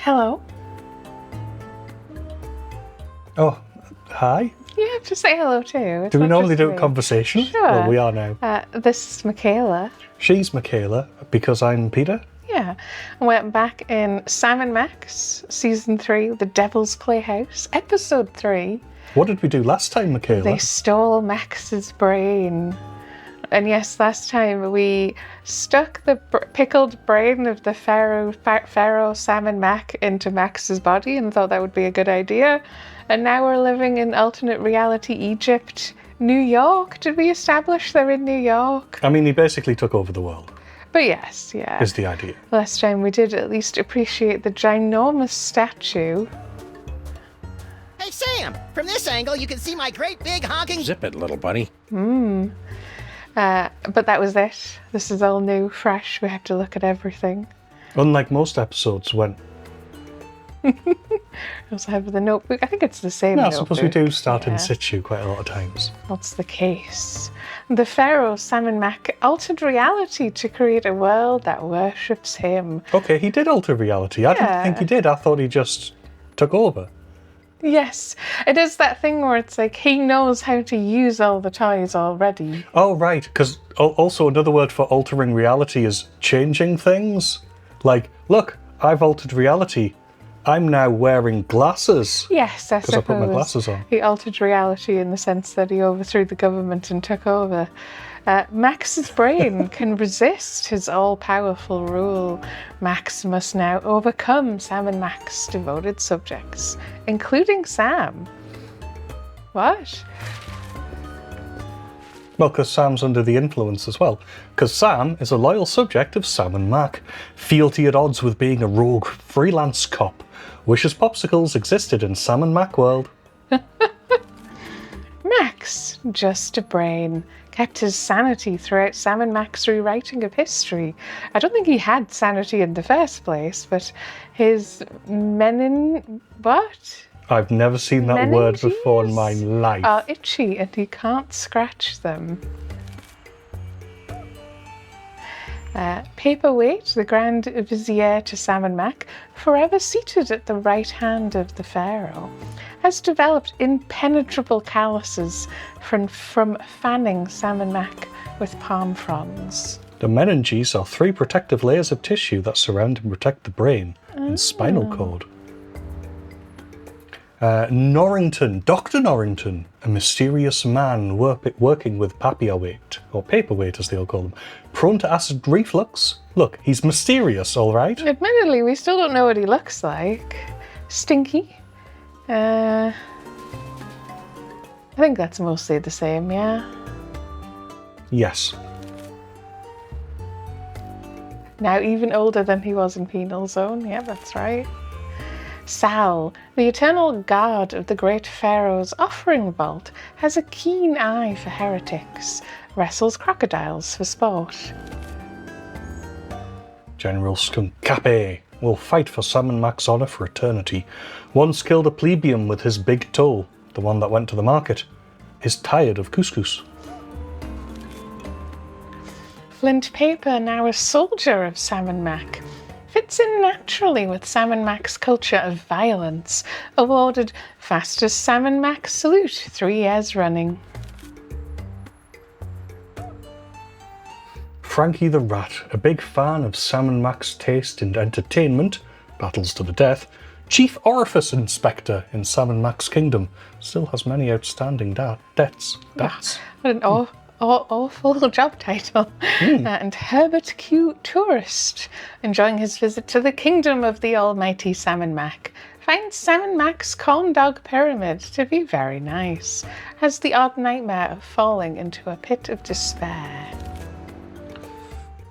Hello. Oh, hi. You have to say hello too. Do we normally do a conversation? Sure. Well, we are now. This is Michaela. She's Michaela, because I'm Peter. Yeah. I went back in Sam & Max, Season 3, The Devil's Playhouse, Episode 3. What did we do last time, Michaela? They stole Max's brain. And yes, last time we stuck the pickled brain of the pharaoh Sam & Mac into Max's body and thought that would be a good idea. And now we're living in alternate reality Egypt, New York. Did we establish they're in New York? I mean, he basically took over the world. But yes, yeah. Is the idea. Last time we did at least appreciate the ginormous statue. Hey, Sam! From this angle, you can see my great big honking... Zip it, little buddy. But that was it. This is all new, fresh. We have to look at everything. Unlike most episodes when... I also have the notebook. I think it's the same No, I notebook. suppose we do start Yeah. in situ quite a lot of times. What's the case? The pharaoh Sam & Mac altered reality to create a world that worships him. Okay, he did alter reality. I didn't Yeah. think he did. I thought he just took over. Yes, it is that thing where it's like he knows how to use all the toys already. Oh, right, because also another word for altering reality is changing things. Like, look, I've altered reality. I'm now wearing glasses. Yes, I Because I put my suppose. glasses on. He altered reality in the sense that he overthrew the government and took over. Max's brain can resist his all-powerful rule. Max must now overcome Sam & Mac's devoted subjects, including Sam. What? Well, because Sam's under the influence as well. Because Sam is a loyal subject of Sam & Mac, fealty at odds with being a rogue freelance cop, wishes popsicles existed in Sam & Mac world. Max, just a brain, kept his sanity throughout Sam & Mac's rewriting of history. I don't think he had sanity in the first place, but his what? I've never seen that word before in my Meninges life. are itchy and he can't scratch them. Paperweight, the Grand Vizier to Sam & Mac, forever seated at the right hand of the pharaoh, has developed impenetrable calluses from fanning Sam & Mac with palm fronds. The meninges are 3 protective layers of tissue that surround and protect the brain and spinal cord. Norrington, Dr. Norrington, a mysterious man working with papier-weight, or paperweight as they'll call them, prone to acid reflux. Look, he's mysterious, all right? Admittedly, we still don't know what he looks like. Stinky. I think that's mostly the same, yeah? Yes. Now even older than he was in Penal Zone, yeah, that's right. Sal, the eternal guard of the great pharaoh's offering vault, has a keen eye for heretics, wrestles crocodiles for sport. General Skunkape will fight for Sam & Mac's honour for eternity. Once killed a plebeian with his big toe, the one that went to the market, is tired of couscous. Flint Paper, now a soldier of Sam & Mac, fits in naturally with Sam & Mac's culture of violence, awarded fastest Sam & Mac salute 3 years running. Frankie the Rat, a big fan of Sam & Mac's taste in entertainment, battles to the death, Chief Orifice Inspector in Sam & Mac's kingdom, still has many outstanding debts. What an awful job title. And Herbert Q. Tourist, enjoying his visit to the kingdom of the almighty Sam & Mac, finds Sam & Mac's corn dog pyramid to be very nice, has the odd nightmare of falling into a pit of despair.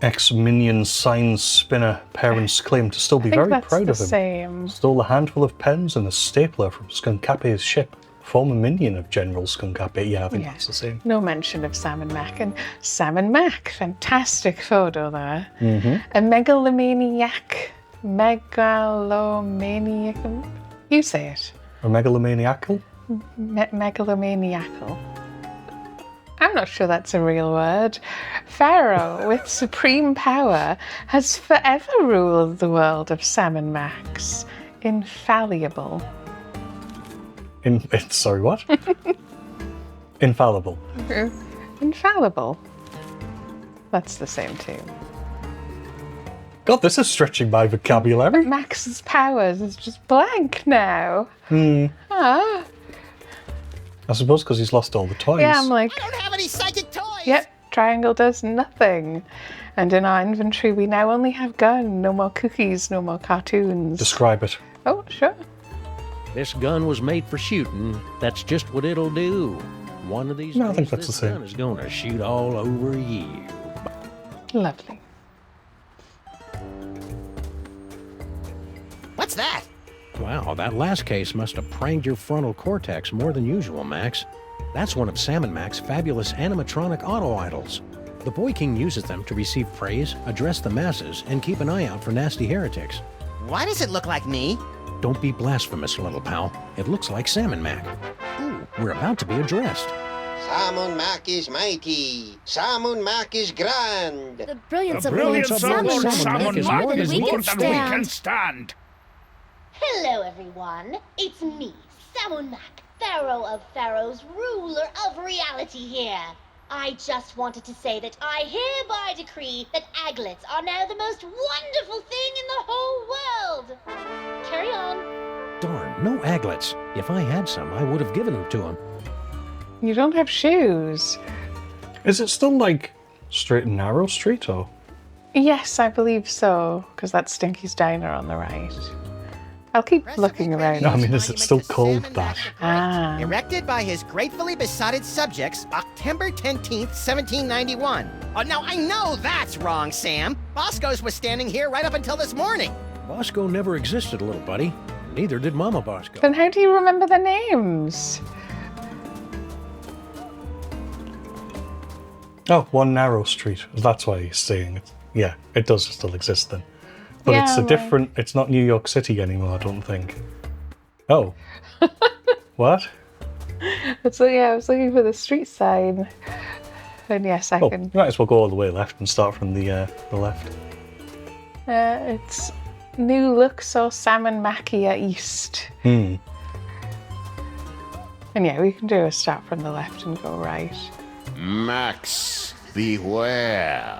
Ex-minion sign spinner parents claim to still be very proud of him. Same. Stole a handful of pens and a stapler from Skunkape's ship. Former minion of General Skunkape. Yeah, I think that's the same. No mention of Sam & Mac. And Sam & Mac, fantastic photo there. A megalomaniac. You say it. A megalomaniacal? Megalomaniacal. I'm not sure that's a real word. Pharaoh, with supreme power, has forever ruled the world of Sam & Max. Infallible. Sorry, what? Infallible. Infallible. That's the same too. God, this is stretching my vocabulary. Max's powers is just blank now. Ah. I suppose because he's lost all the toys. Yeah, I'm like, I don't have any psychic toys. yep, triangle does nothing. And in our inventory, we now only have gun. No more cookies, no more cartoons. Describe it. Oh, sure. This gun was made for shooting. That's just what it'll do. One of these No, I days, think that's this the same. gun is going to shoot all over you. Lovely. What's that? Wow, that last case must have pranged your frontal cortex more than usual, Max. That's one of Sam and Max's fabulous animatronic auto-idols. The Boy King uses them to receive praise, address the masses, and keep an eye out for nasty heretics. Why does it look like me? Don't be blasphemous, little pal. It looks like Sam and Mac. Ooh, we're about to be addressed. Sam&max is mighty. Sam&max is grand. The brilliance of brilliance Lord of Lord Salmon is more than we can stand. Hello, everyone. It's me, sam&max, Pharaoh of Pharaohs, ruler of reality here. I just wanted to say that I hereby decree that aglets are now the most wonderful thing in the whole world. Carry on. Darn, no aglets. If I had some, I would have given them to him. You don't have shoes. Is it still like straight and narrow street or? Yes, I believe so, because that's Stinky's Diner on the right. I'll keep looking around. No, I mean, is it still called that? Ah. Erected by his gratefully besotted subjects, October 10th, 1791. Oh, now I know that's wrong, Sam. Bosco's was standing here right up until this morning. Bosco never existed, little buddy. Neither did Mama Bosco. Then how do you remember the names? Oh, one narrow street. That's why he's saying it. Yeah, it does still exist then. But Yeah, it's a well- different, it's not New York City anymore, I don't think. Oh. What? I was looking for the street sign. And yes, I Oh, can. you might as well go all the way left and start from the left. It's New Luxor Salmon-Makia East. Hmm. And yeah, we can do a start from the left and go right. Max, beware.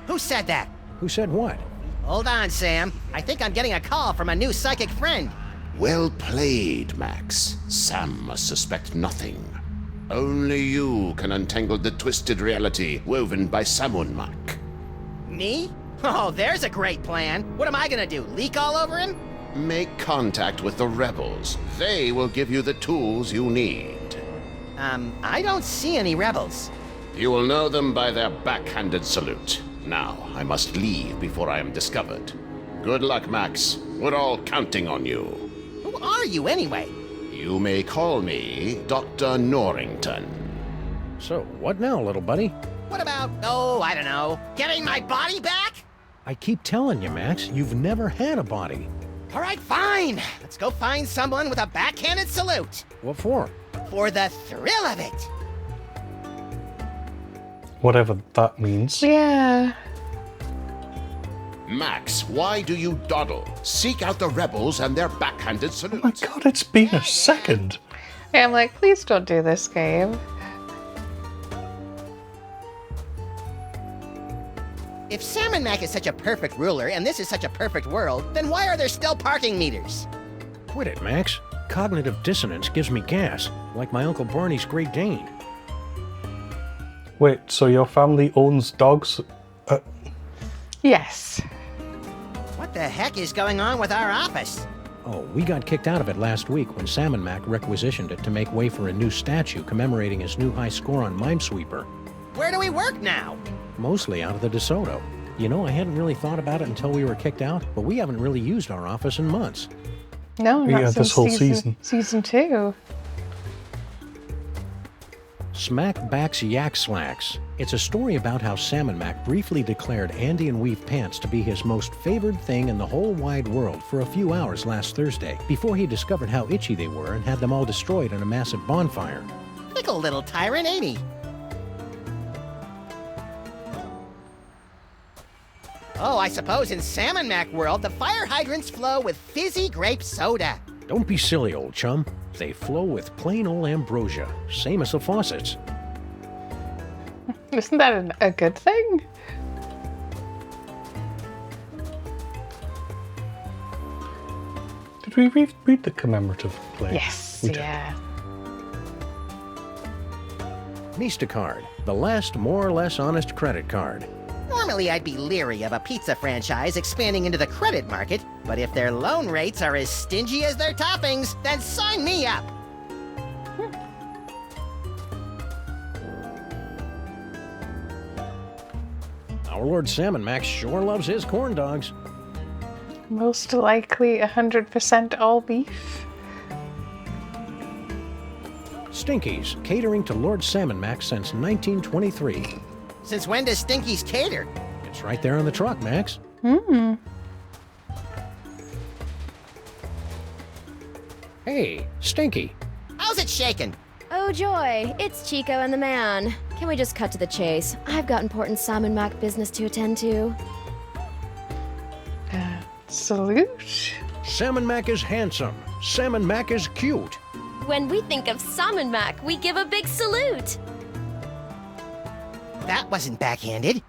Who said that? Who said what? Hold on, Sam. I think I'm getting a call from a new psychic friend. Well played, Max. Sam must suspect nothing. Only you can untangle the twisted reality woven by sam&max. Me? Oh, there's a great plan. What am I gonna do, leak all over him? Make contact with the rebels. They will give you the tools you need. I don't see any rebels. You will know them by their backhanded salute. Now, I must leave before I am discovered. Good luck, Max. We're all counting on you. Who are you, anyway? You may call me Dr. Norrington. So, what now, little buddy? What about, oh, I don't know, getting my body back? I keep telling you, Max, you've never had a body. All right, fine. Let's go find someone with a backhanded salute. What for? For the thrill of it. Whatever that means. Yeah. Max, why do you dawdle? Seek out the rebels and their backhanded Oh my salute. god, it's been a second. Yeah, I'm like, please don't do this game. If sam&max is such a perfect ruler and this is such a perfect world, then why are there still parking meters? Quit it, Max. Cognitive dissonance gives me gas, like my Uncle Barney's Great Dane. Wait, so your family owns dogs? Yes. What the heck is going on with our office? Oh, we got kicked out of it last week when Sam and Mac requisitioned it to make way for a new statue commemorating his new high score on Minesweeper. Where do we work now? Mostly out of the DeSoto. You know, I hadn't really thought about it until we were kicked out, but we haven't really used our office in months. No, not Yeah, since this whole season. Season 2. Smack Backs Yak Slacks. It's a story about how Sam and Mac briefly declared Andean weave pants to be his most favored thing in the whole wide world for a few hours last Thursday, before he discovered how itchy they were and had them all destroyed in a massive bonfire. Fickle little tyrant, ain't he? Oh, I suppose in Sam and Mac world, the fire hydrants flow with fizzy grape soda. Don't be silly, old chum. They flow with plain old ambrosia, same as the faucets. Isn't that a good thing? Did we read the commemorative plate? Yes, We did. yeah. Mistacard, the last more or less honest credit card. Normally, I'd be leery of a pizza franchise expanding into the credit market, but if their loan rates are as stingy as their toppings, then sign me up. Our Lord Sam and Max sure loves his corn dogs. Most likely 100% all beef. Stinky's, catering to Lord Sam and Max since 1923. Since when does Stinky's cater? It's right there on the truck, Max. Hey, Stinky. How's it shaking? Oh joy, it's Chico and the man. Can we just cut to the chase? I've got important Sam and Mac business to attend to. Salute. Sam and Mac is handsome. Sam and Mac is cute. When we think of Sam and Mac, we give a big salute. That wasn't backhanded.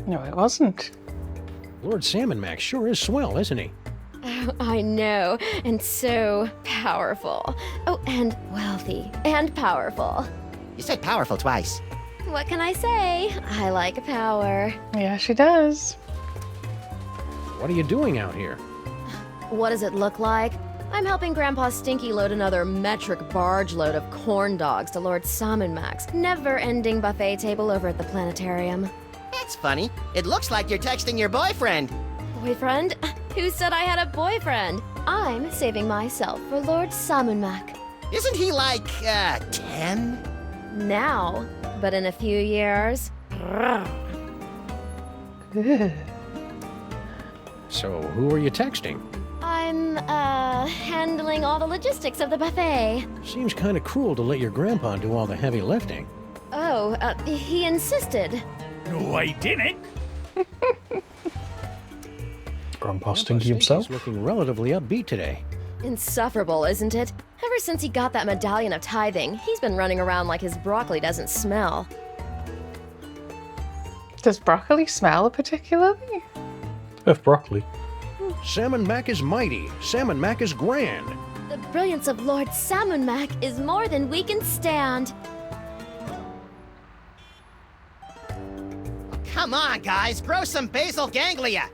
No, it wasn't. Lord Sam and Max sure is swell, isn't he? Oh, I know, and so powerful. Oh, and wealthy, and powerful. You said powerful twice. What can I say? I like power. Yeah, she does. What are you doing out here? What does it look like? I'm helping Grandpa Stinky load another metric barge load of corn dogs to Lord Sam and Max' never-ending buffet table over at the planetarium. That's funny. It looks like you're texting your boyfriend. Boyfriend? Who said I had a boyfriend? I'm saving myself for Lord Sam and Mac. Isn't he like, 10? Now, but in a few years. So, who are you texting? I'm, handling all the logistics of the buffet. Seems kind of cruel to let your grandpa do all the heavy lifting. Oh, he insisted. No, I didn't. Grandpa Stinky himself? He's looking relatively upbeat today. Insufferable, isn't it? Ever since he got that medallion of tithing, he's been running around like his broccoli doesn't smell. Does broccoli smell particularly? If broccoli. Sam and Mac is mighty. Sam and Mac is grand. The brilliance of Lord Sam and Mac is more than we can stand. Come on, guys. Grow some basal ganglia.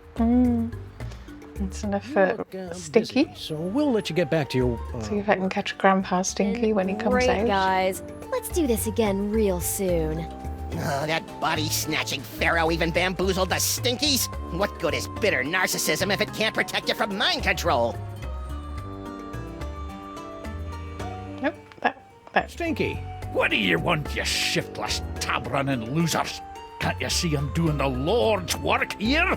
It's enough for Look, Stinky. busy, so we'll let you get back to your... See if I can catch Grandpa Stinky when he comes Great, out. guys. Let's do this again real soon. Oh, that body-snatching pharaoh even bamboozled the Stinkies? What good is bitter narcissism if it can't protect you from mind control? Nope, that. Stinky. What do you want, you shiftless, tab-running losers? Can't you see I'm doing the Lord's work here?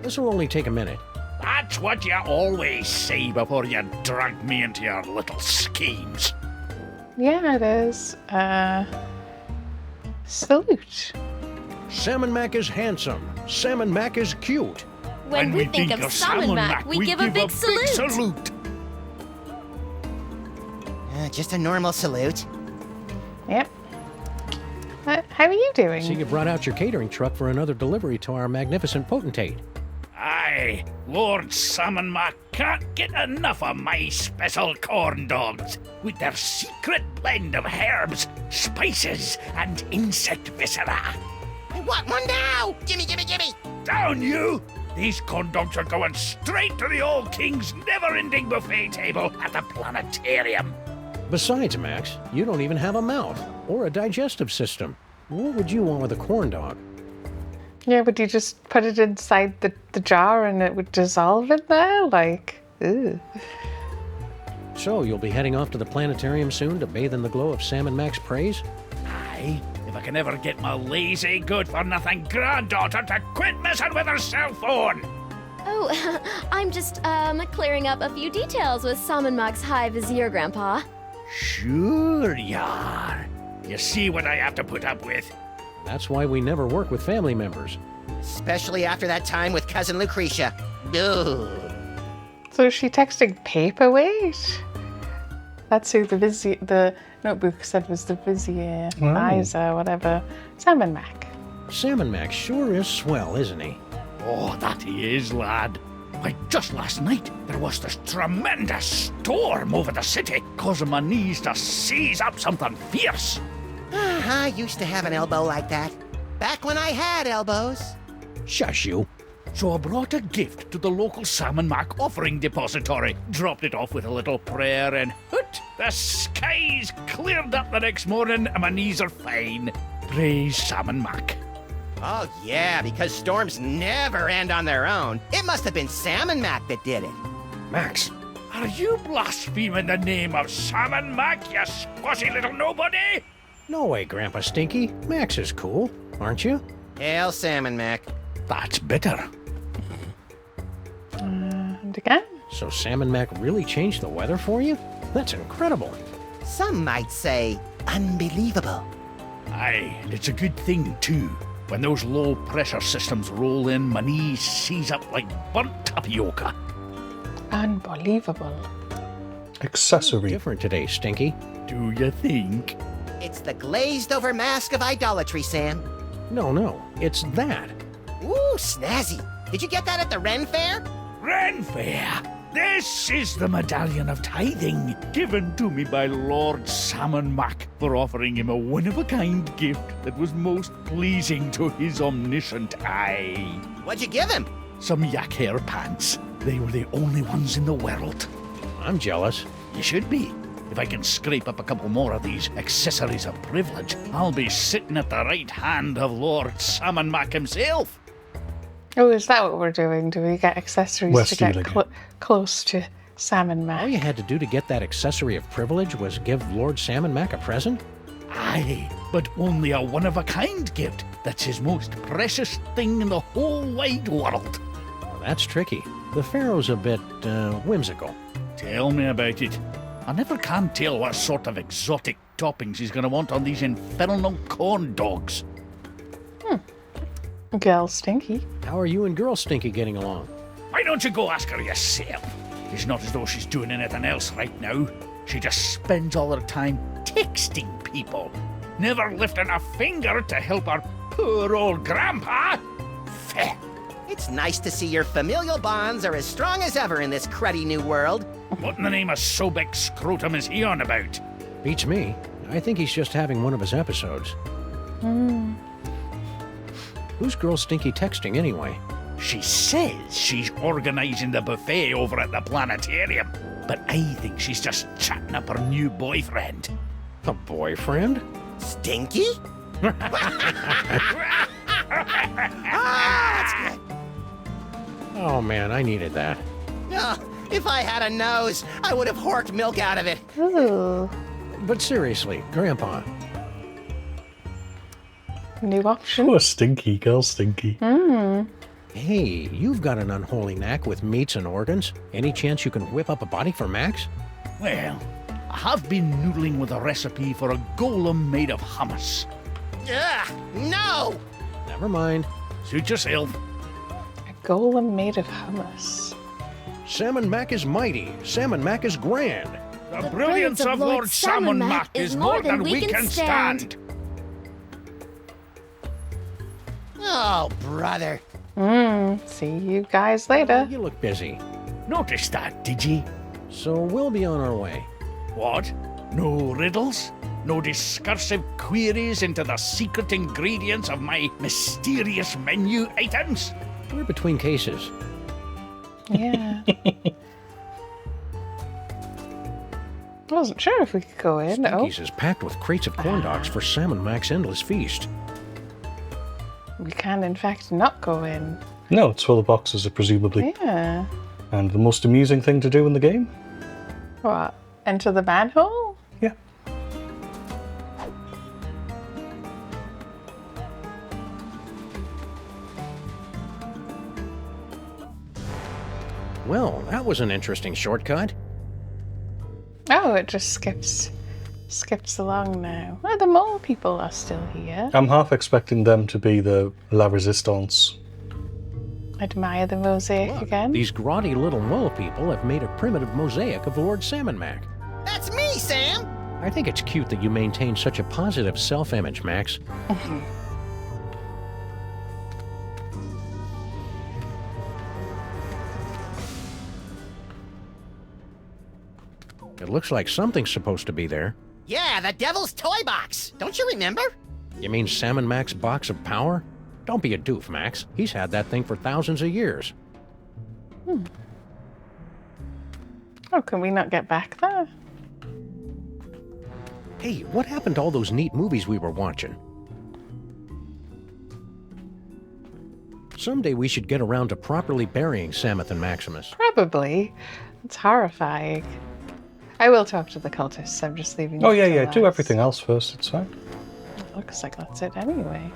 This will only take a minute. That's what you always say before you drag me into your little schemes. Yeah, it is. Salute. Sam and Mac is handsome. Sam and Mac is cute. When we think of Sam and Mac, we give a big salute. Just a normal salute. Yep. How are you doing? See, you brought out your catering truck for another delivery to our magnificent potentate. Aye, Lord Sam and Mac can't get enough of my special corn dogs with their secret blend of herbs, spices, and insect viscera. I want one now! Gimme, gimme, gimme! Down you! These corn dogs are going straight to the old king's never-ending buffet table at the planetarium. Besides, Max, you don't even have a mouth or a digestive system. What would you want with a corn dog? Yeah, would you just put it inside the jar and it would dissolve in there? Like, ew. So, you'll be heading off to the planetarium soon to bathe in the glow of Sam and Mac's praise? Aye, if I can ever get my lazy, good-for-nothing granddaughter to quit messing with her cell phone. Oh, I'm just, clearing up a few details with Sam and Mac's High Vizier, Grandpa. Sure you are. You see what I have to put up with? That's why we never work with family members. Especially after that time with Cousin Lucretia. Ugh. So is she texting Paperweight? That's who the notebook said was the Vizier, Isa, whatever. Sam and Mac. Sam and Max sure is swell, isn't he? Oh, that he is, lad. Why, just last night, there was this tremendous storm over the city, causing my knees to seize up something fierce. I used to have an elbow like that. Back when I had elbows. Shush you. So I brought a gift to the local Sam and Mac offering depository, dropped it off with a little prayer, and hoot, the skies cleared up the next morning and my knees are fine. Praise Sam and Mac. Oh yeah, because storms never end on their own. It must have been Sam and Mac that did it. Max, Are you blaspheming the name of Sam and Mac, you squashy little nobody? no way, Grandpa Stinky. Max is cool, aren't you? Hail, Sam and Mac. That's bitter. And again. So Sam and Mac really changed the weather for you? That's incredible. Some might say unbelievable. Aye, and it's a good thing, too. When those low-pressure systems roll in, my knees seize up like burnt tapioca. Unbelievable. Accessory. Different today, Stinky. Do you think? It's the glazed-over mask of idolatry, Sam. No, it's that. Ooh, snazzy. Did you get that at the Ren Fair? Ren Fair! This is the medallion of tithing, given to me by Lord Sam and Mac for offering him a one-of-a-kind gift that was most pleasing to his omniscient eye. What'd you give him? Some yak hair pants. They were the only ones in the world. I'm jealous. You should be. If I can scrape up a couple more of these accessories of privilege, I'll be sitting at the right hand of Lord Sam and Mac himself. Oh, is that what we're doing? Do we get accessories We're to get stealing close to Sam and Mac? All you had to do to get that accessory of privilege was give Lord Sam and Mac a present? Aye, but only a one-of-a-kind gift. That's his most precious thing in the whole wide world. Well, that's tricky. The Pharaoh's a bit, whimsical. Tell me about it. I never can tell what sort of exotic toppings he's going to want on these infernal corn dogs. Girl Stinky. How are you and Girl Stinky getting along? Why don't you go ask her yourself? It's not as though she's doing anything else right now. She just spends all her time texting people, never lifting a finger to help her poor old grandpa. Feh. It's nice to see your familial bonds are as strong as ever in this cruddy new world. What in the name of Sobek scrotum is he on about? Beats me. I think he's just having one of his episodes. Who's Girl Stinky texting anyway? She says she's organising the buffet over at the planetarium, but I think she's just chatting up her new boyfriend. A boyfriend? Stinky? That's good. Oh man, I needed that. Oh, if I had a nose, I would have horked milk out of it. Ooh. But seriously, Grandpa, New option. Poor Stinky, Girl Stinky. hey, you've got an unholy knack with meats and organs. Any chance you can whip up a body for Max? Well, I have been noodling with a recipe for a golem made of hummus. Ugh, no! Never mind. Suit yourself. A golem made of hummus. Sam and Mac is mighty. Sam and Mac is grand. The brilliance of Lord Sam and Mac is more than we can stand. Oh, brother. See you guys later. You look busy. Notice that, did ye? So we'll be on our way. What? No riddles? No discursive queries into the secret ingredients of my mysterious menu items? We're between cases. Yeah. I wasn't sure if we could go in. Oh, Stinky's is packed with crates of corn dogs for Sam and Mac's endless feast. we can in fact not go in. No, it's where the boxes are presumably. Yeah. And the most amusing thing to do in the game? What? Enter the manhole? Yeah. Well, that was an interesting shortcut. Oh, it just skips along now. Oh, the mole people are still here. I'm half expecting them to be the La Resistance Admire the mosaic Look, again. these grotty little mole people have made a primitive mosaic of Lord Sam&mac. That's me, Sam! I think it's cute that you maintain such a positive self-image, Max. It looks like something's supposed to be there. Yeah, the devil's toy box. Don't you remember? You mean Sam&mac's box of power? Don't be a doof, Max. He's had that thing for thousands of years. Oh, can we not get back there? Hey, what happened to all those neat movies we were watching? Someday we should get around to properly burying Samuth and Maximus. Probably. It's horrifying. I will talk to the cultists. I'm just leaving. Oh, you yeah, to yeah. Do last. everything else first. It's fine. It looks like that's it anyway.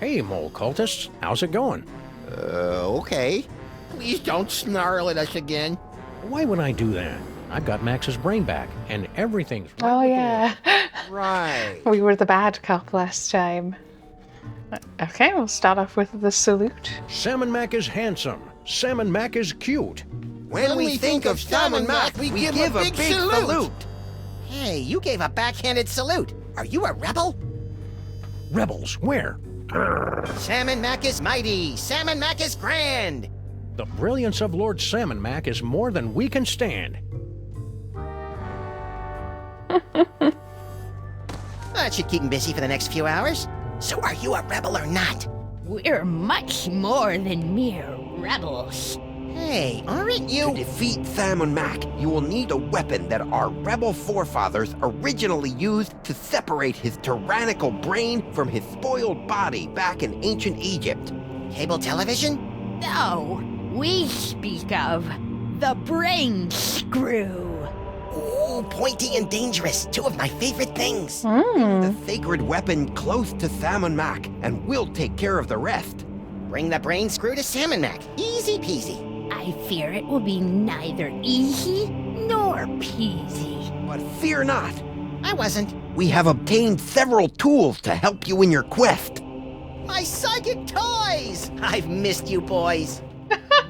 Hey, mole cultists, how's it going? Okay. Please don't snarl at us again. Why would I do that? I've got Max's brain back, and everything's right Oh, with the yeah. Right. We were the bad cop last time. Okay, we'll start off with the salute. Sam&mac is handsome. Sam&mac is cute. When we think of Sam&mac, we give a big salute. Hey, you gave a backhanded salute. Are you a rebel? Rebels, where? Sam&mac is mighty. Sam&mac is grand. The brilliance of Lord Sam&mac is more than we can stand. That should keep him busy for the next few hours. So are you a rebel or not? We're much more than mere rebels. Hey, aren't To you? defeat Sam&mac, you will need a weapon that our rebel forefathers originally used to separate his tyrannical brain from his spoiled body back in ancient Egypt. Cable television? No, we speak of the brain screw. Ooh, pointy and dangerous. Two of my favorite things. The sacred weapon close to Sam&mac, and we'll take care of the rest. Bring the brain screw to Sam&mac. Easy peasy. I fear it will be neither easy nor peasy. But fear not, I wasn't. we have obtained several tools to help you in your quest. My psychic toys! I've missed you boys.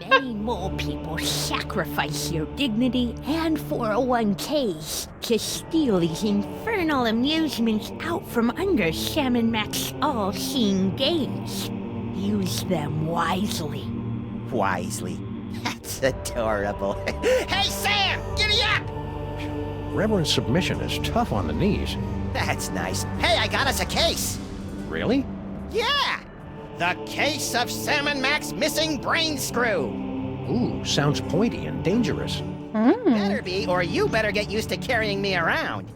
Many mole people sacrifice your dignity and 401ks to steal these infernal amusements out from under Sam&mac's all-seeing gaze. Use them wisely. Wisely. That's adorable. Hey, Sam! Giddy up! Reverend submission is tough on the knees. That's nice. Hey, I got us a case. Really? Yeah! The case of Sam&mac's missing brain screw. Ooh, sounds pointy and dangerous. Better be, or you better get used to carrying me around.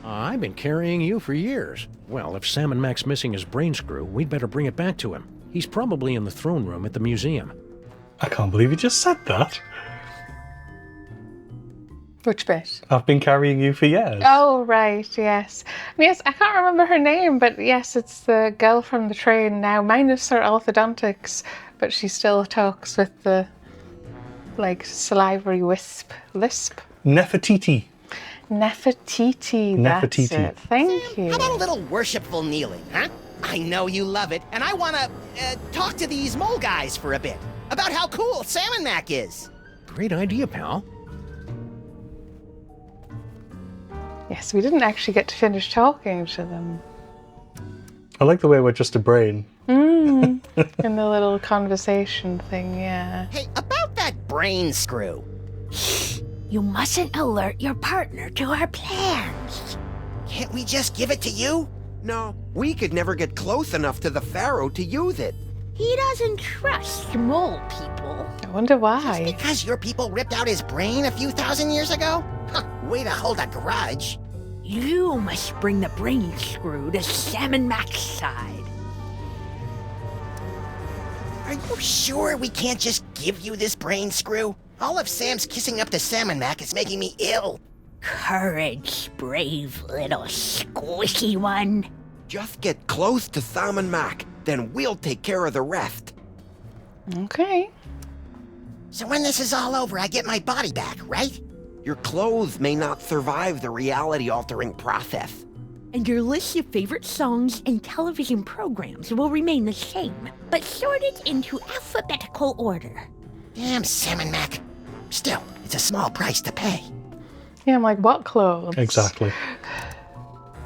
I've been carrying you for years. Well, if Sam&mac's missing his brain screw, we'd better bring it back to him. He's probably in the throne room at the museum. I can't believe you just said that. Which bit? I've been carrying you for years. Oh, right, yes. Yes, I can't remember her name, but yes, it's the girl from the train now, minus her orthodontics, but she still talks with the, like, salivary lisp. Nefertiti. Nefertiti, that's Nefertiti. it. Thank you. How about a little worshipful kneeling, huh? I know you love it, and I want to talk to these mole guys for a bit about how cool Sam&mac is. Great idea, pal. Yes, we didn't actually get to finish talking to them. I like the way we're just a brain. In the little conversation thing, yeah. Hey, about that brain screw. You mustn't alert your partner to our plans. Can't we just give it to you? No, we could never get close enough to the Pharaoh to use it. He doesn't trust mole people. I wonder why. Because your people ripped out his brain a few thousand years ago? Huh, way to hold a grudge. You must bring the brain screw to Sam&mac's side. Are you sure we can't just give you this brain screw? All of Sam's kissing up to Sam&mac is making me ill. Courage, brave little squishy one. Just get close to Sam&mac, then we'll take care of the rest. Okay. So when this is all over, I get my body back, right? Your clothes may not survive the reality-altering process. and your list of favorite songs and television programs will remain the same, but sorted into alphabetical order. Damn, Sam and Mac. Still, it's a small price to pay. Yeah, I'm like, what clothes? Exactly.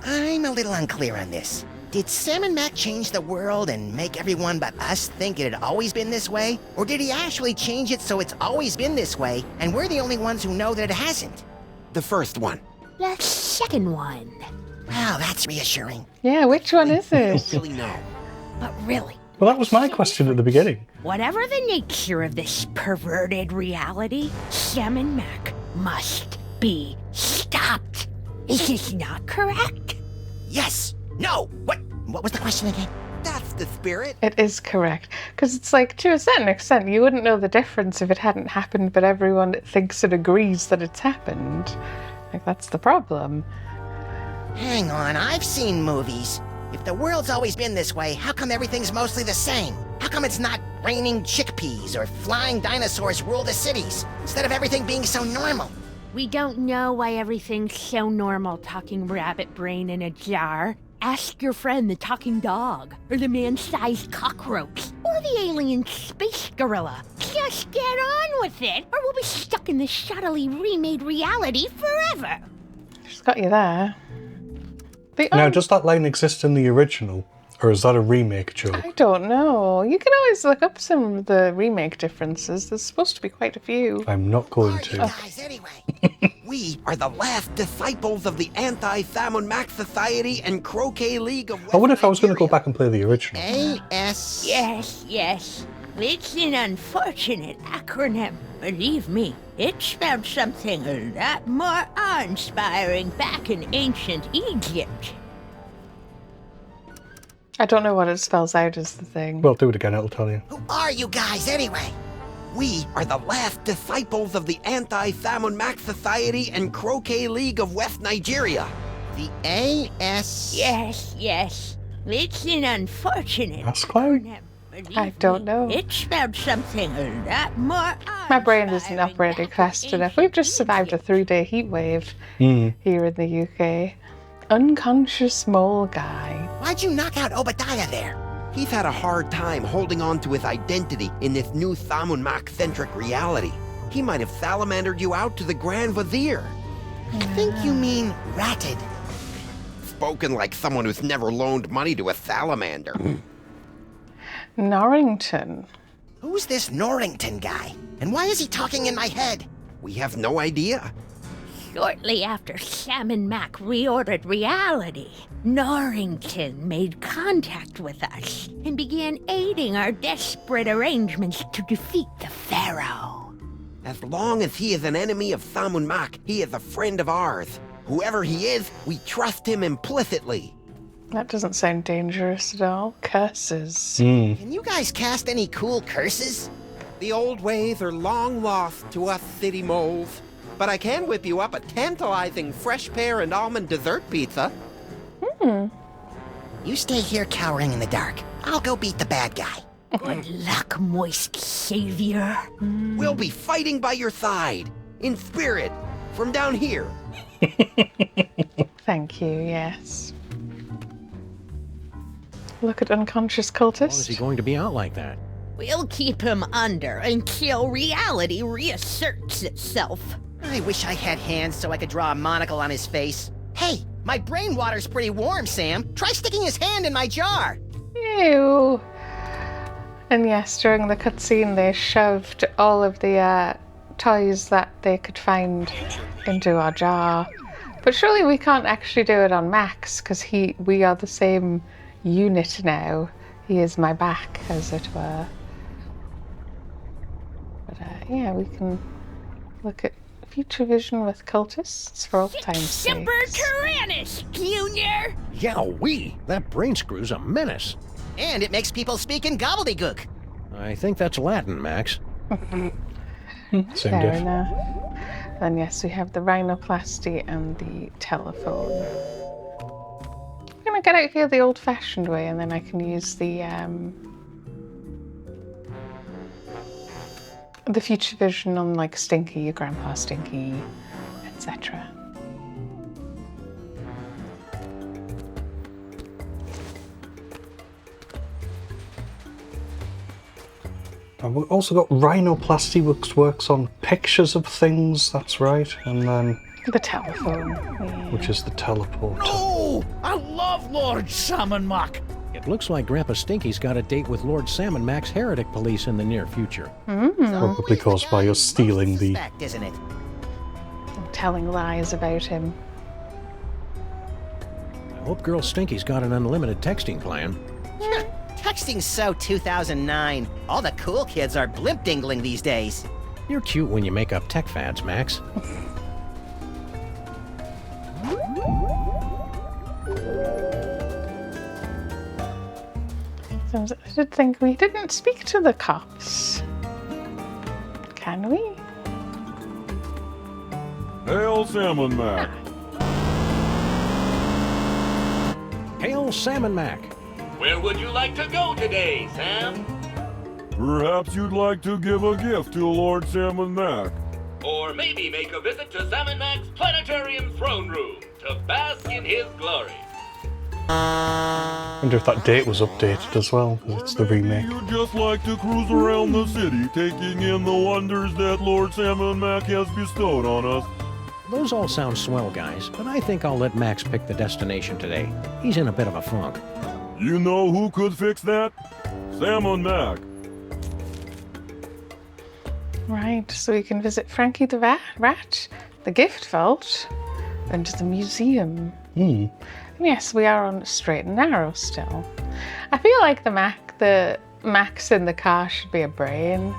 I'm a little unclear on this. Did Sam and Mac change the world and make everyone but us think it had always been this way? Or did he actually change it so it's always been this way, and we're the only ones who know that it hasn't? The first one. The second one. Wow, that's reassuring. Yeah, which one is it? Really no. But really, Well, that was my question at the beginning. whatever the nature of this perverted reality, Sam and Mac must be stopped. Is this not correct? Yes! No! What was the question again? That's the spirit. It is correct. Because it's like, to a certain extent, you wouldn't know the difference if it hadn't happened, but everyone thinks and agrees that it's happened. Like, that's the problem. Hang on, I've seen movies. If the world's always been this way, how come everything's mostly the same? How come it's not raining chickpeas or flying dinosaurs rule the cities, instead of everything being so normal? We don't know why everything's so normal talking rabbit brain in a jar. Ask your friend the talking dog, or the man-sized cockroach, or the alien space gorilla. Just get on with it, or we'll be stuck in this shoddily remade reality forever. Just got you there. Now, does that line exist in the original? Or is that a remake joke? I don't know. You can always look up some of the remake differences. There's supposed to be quite a few. I'm not going to. Guys, anyway. We are the last disciples of the Anti-Sam&Max Society and Croquet League of I wonder if I was going to go back and play the original. A.S. Yes. It's an unfortunate acronym. Believe me, it spelled something a lot more awe-inspiring back in ancient Egypt. I don't know what it spells out is the thing. Well, do it again, it'll tell you. Who are you guys, anyway? We are the last disciples of the Anti-Sam&Max Society and Croquet League of West Nigeria. The A.S. Yes. It's an unfortunate That's Cloud? acronym. Believe I don't me, know. It spelled something a lot more My brain isn't awe-inspiring operating back fast in enough. We've just ancient survived a Egypt. 3-day heat wave Hmm. here in the UK. Unconscious mole guy. Why'd you knock out Obadiah there? He's had a hard time holding on to his identity in this new Sam&Max-centric reality. He might have salamandered you out to the Grand Vizier. I think you mean ratted. Spoken like someone who's never loaned money to a salamander. Norrington. Who's this Norrington guy? And why is he talking in my head? We have no idea. Shortly after Sam and Mac reordered reality, Norrington made contact with us and began aiding our desperate arrangements to defeat the Pharaoh. As long as he is an enemy of Sam&Max, he is a friend of ours. Whoever he is, we trust him implicitly. That doesn't sound dangerous at all. Curses. Can you guys cast any cool curses? The old ways are long lost to us city moles. But I can whip you up a tantalizing fresh pear and almond dessert pizza. You stay here cowering in the dark. I'll go beat the bad guy. Good luck, moist savior. We'll be fighting by your side, in spirit, from down here. Thank you, yes. Look at unconscious How long is cultist. he going to be out like that? We'll keep him under until reality reasserts itself. I wish I had hands so I could draw a monocle on his face. Hey, my brain water's pretty warm, Sam. Try sticking his hand in my jar. Ew. And yes, during the cutscene, they shoved all of the toys that they could find into our jar. But surely we can't actually do it on Max, because we are the same unit now. He is my back, as it were. But yeah, we can look at future vision with cultists for all time's sake. Semper Tyrannis, Junior! Yowee! That brain screw's a menace. And it makes people speak in gobbledygook. I think that's Latin, Max. Same Fair diff. enough. Then yes, we have the rhinoplasty and the telephone. I'm gonna get out here the old-fashioned way, and then I can use the future vision on like Stinky, your Grandpa Stinky, etc. And we've also got rhinoplasty, which works on pictures of things, that's right. And then... The telephone. Yeah. Which is the teleporter. Oh, I love Lord Sam&max. It looks like Grandpa Stinky's got a date with Lord Sam&max Heretic Police in the near future. Probably caused by us stealing the... Isn't it? Telling lies about him. I hope Girl Stinky's got an unlimited texting plan. Texting's so 2009. All the cool kids are blimp dingling these days. You're cute when you make up tech fads, Max. So I did think we didn't speak to the cops. Can we? Hail sam&max. Hail Sam&max. Where would you like to go today, Sam? Perhaps you'd like to give a gift to Lord Sam&max. Or maybe make a visit to Sam&max Planetarium Throne Room to bask in his glory. I wonder if that date was updated as well, because it's the remake. You'd just like to cruise around the city, taking in the wonders that Lord sam&max has bestowed on us. Those all sound swell, guys, but I think I'll let Max pick the destination today. He's in a bit of a funk. You know who could fix that? Sam&max. Right, so we can visit Frankie the Rat, the gift vault, and the museum. Yes, we are on the straight and narrow still. I feel like the Max in the car should be a brain.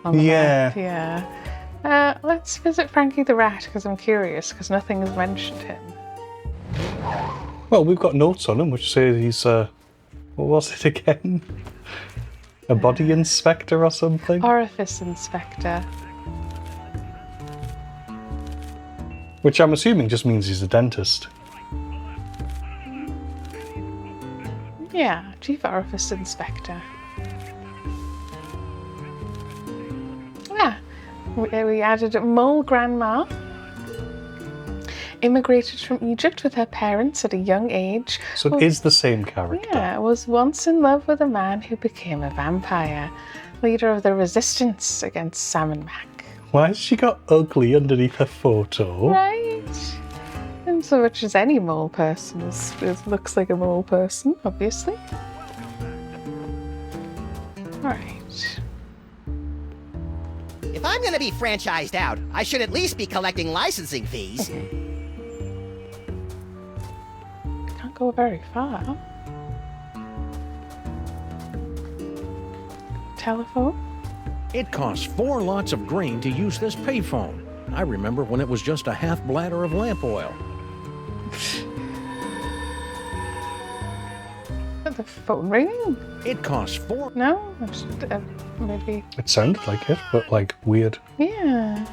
On the map, yeah. Let's visit Frankie the Rat, because I'm curious, because nothing has mentioned him. Well, we've got notes on him, which say he's, what was it again? A body inspector or something? Orifice inspector. Which I'm assuming just means he's a dentist. Yeah, chief orifice inspector. Yeah, we added a mole grandma. Immigrated from Egypt with her parents at a young age. So it is the same character. Yeah, was once in love with a man who became a vampire. Leader of the resistance against sam&max. Why has she got ugly underneath her photo? Right. And so much as any mole person looks like a mole person, obviously. Alright. If I'm gonna be franchised out, I should at least be collecting licensing fees. Can't go very far. Telephone? It costs 4 lots of grain to use this payphone. I remember when it was just a half bladder of lamp oil. The phone ringing? It costs 4... No? Maybe... It sounded like it, but like weird. Yeah.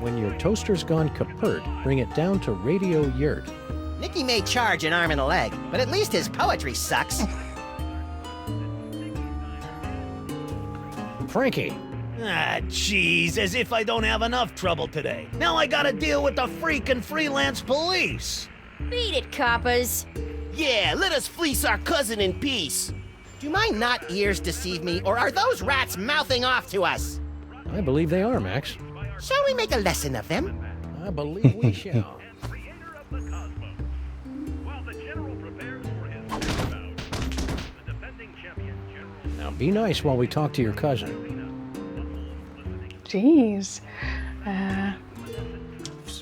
When your toaster's gone kaput, bring it down to Radio Yurt. Nicky may charge an arm and a leg, but at least his poetry sucks. Frankie. Ah, jeez, as if I don't have enough trouble today. Now I gotta deal with the freaking freelance police. Beat it, coppers. Yeah, let us fleece our cousin in peace. Do my not ears deceive me, or are those rats mouthing off to us? I believe they are, Max. Shall we make a lesson of them? I believe we shall. Now be nice while we talk to your cousin. Jeez.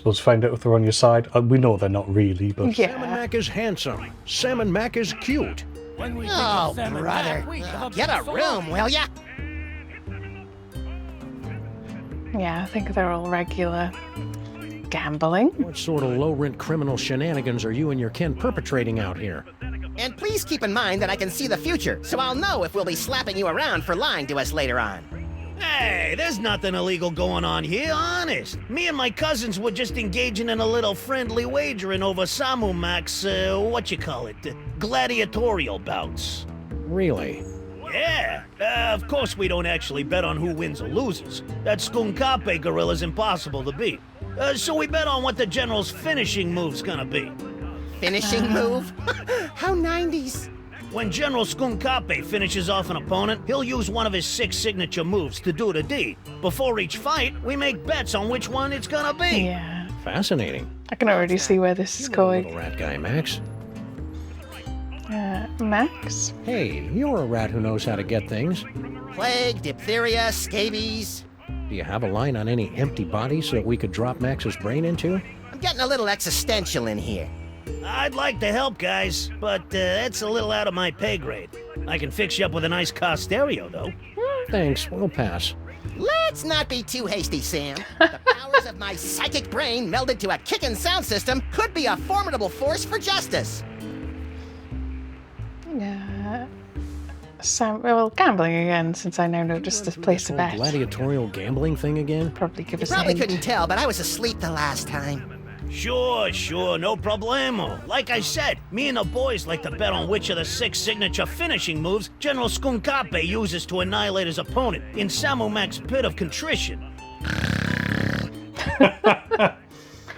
Let's find out if they're on your side. We know they're not really, but... Yeah. Sam&max is handsome. Sam&max is cute. Oh, brother. Get a room, will ya? Yeah, I think they're all regular. Gambling. What sort of low-rent criminal shenanigans are you and your kin perpetrating out here? And please keep in mind that I can see the future, so I'll know if we'll be slapping you around for lying to us later on. Hey, there's nothing illegal going on here, honest. Me and my cousins were just engaging in a little friendly wagering over sam&max, gladiatorial bouts. Really? Yeah, of course we don't actually bet on who wins or loses. That Skunkape gorilla's impossible to beat. So we bet on what the general's finishing move's gonna be. Finishing move? How 90s. When General Skunkape finishes off an opponent, he'll use one of his 6 signature moves to do the deed. Before each fight, we make bets on which one it's gonna be. Yeah. Fascinating. I can already see where this is going. Little rat guy, Max. Max? Hey, you're a rat who knows how to get things. Plague, diphtheria, scabies. Do you have a line on any empty bodies so that we could drop Max's brain into? I'm getting a little existential in here. I'd like to help, guys, but that's a little out of my pay grade. I can fix you up with a nice car stereo, though. Thanks, we'll pass. Let's not be too hasty, Sam. The powers of my psychic brain melded to a kickin' sound system could be a formidable force for justice. Well, gambling again, since I now know just to place a bet. Gladiatorial gambling thing again? Probably give us Probably a hint. couldn't tell, but I was asleep the last time. Sure, no problemo. Like I said, me and the boys like to bet on which of the 6 signature finishing moves General Skunkape uses to annihilate his opponent in sam&max Pit of Contrition.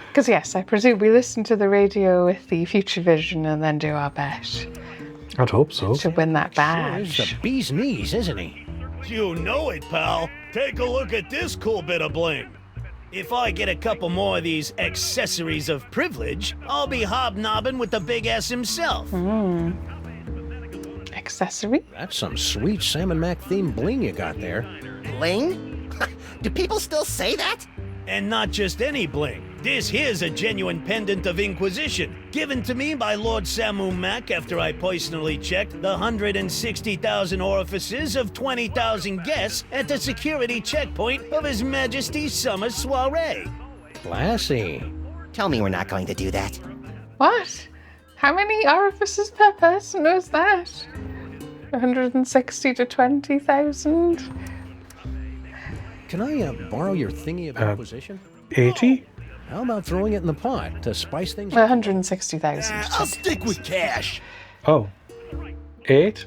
Because yes, I presume we listen to the radio with the future vision and then do our bet. I'd hope so. To win that badge. Sure is the bee's knees, isn't he? You know it, pal. Take a look at this cool bit of bling. If I get a couple more of these accessories of privilege, I'll be hobnobbing with the big S himself. Accessory? That's some sweet sam&max themed bling you got there. Bling? Do people still say that? And not just any bling. This here's a genuine pendant of Inquisition, given to me by Lord sam&max after I personally checked the 160,000 orifices of 20,000 guests at the security checkpoint of His Majesty's summer soiree. Classy. Tell me we're not going to do that. What? How many orifices per person was that? 160 to 20,000? Can I borrow your thingy of Inquisition? 80? How about throwing it in the pot to spice things up? 160,000. I'll stick with cash. Oh. 8?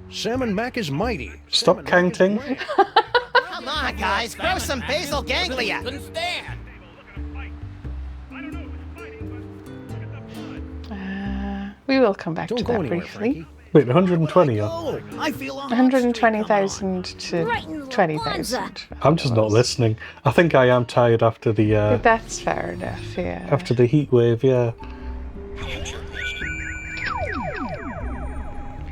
sam&max is mighty. Stop counting. Come on, guys, grow some basal ganglia. Couldn't stand. We will come back Don't to go that anywhere, briefly. Frankie. Wait, 120 are? Oh, I feel 120,000 to Right in the 20,000. I'm just not listening. I think I am tired after the That's fair enough, yeah. after the heat wave, yeah.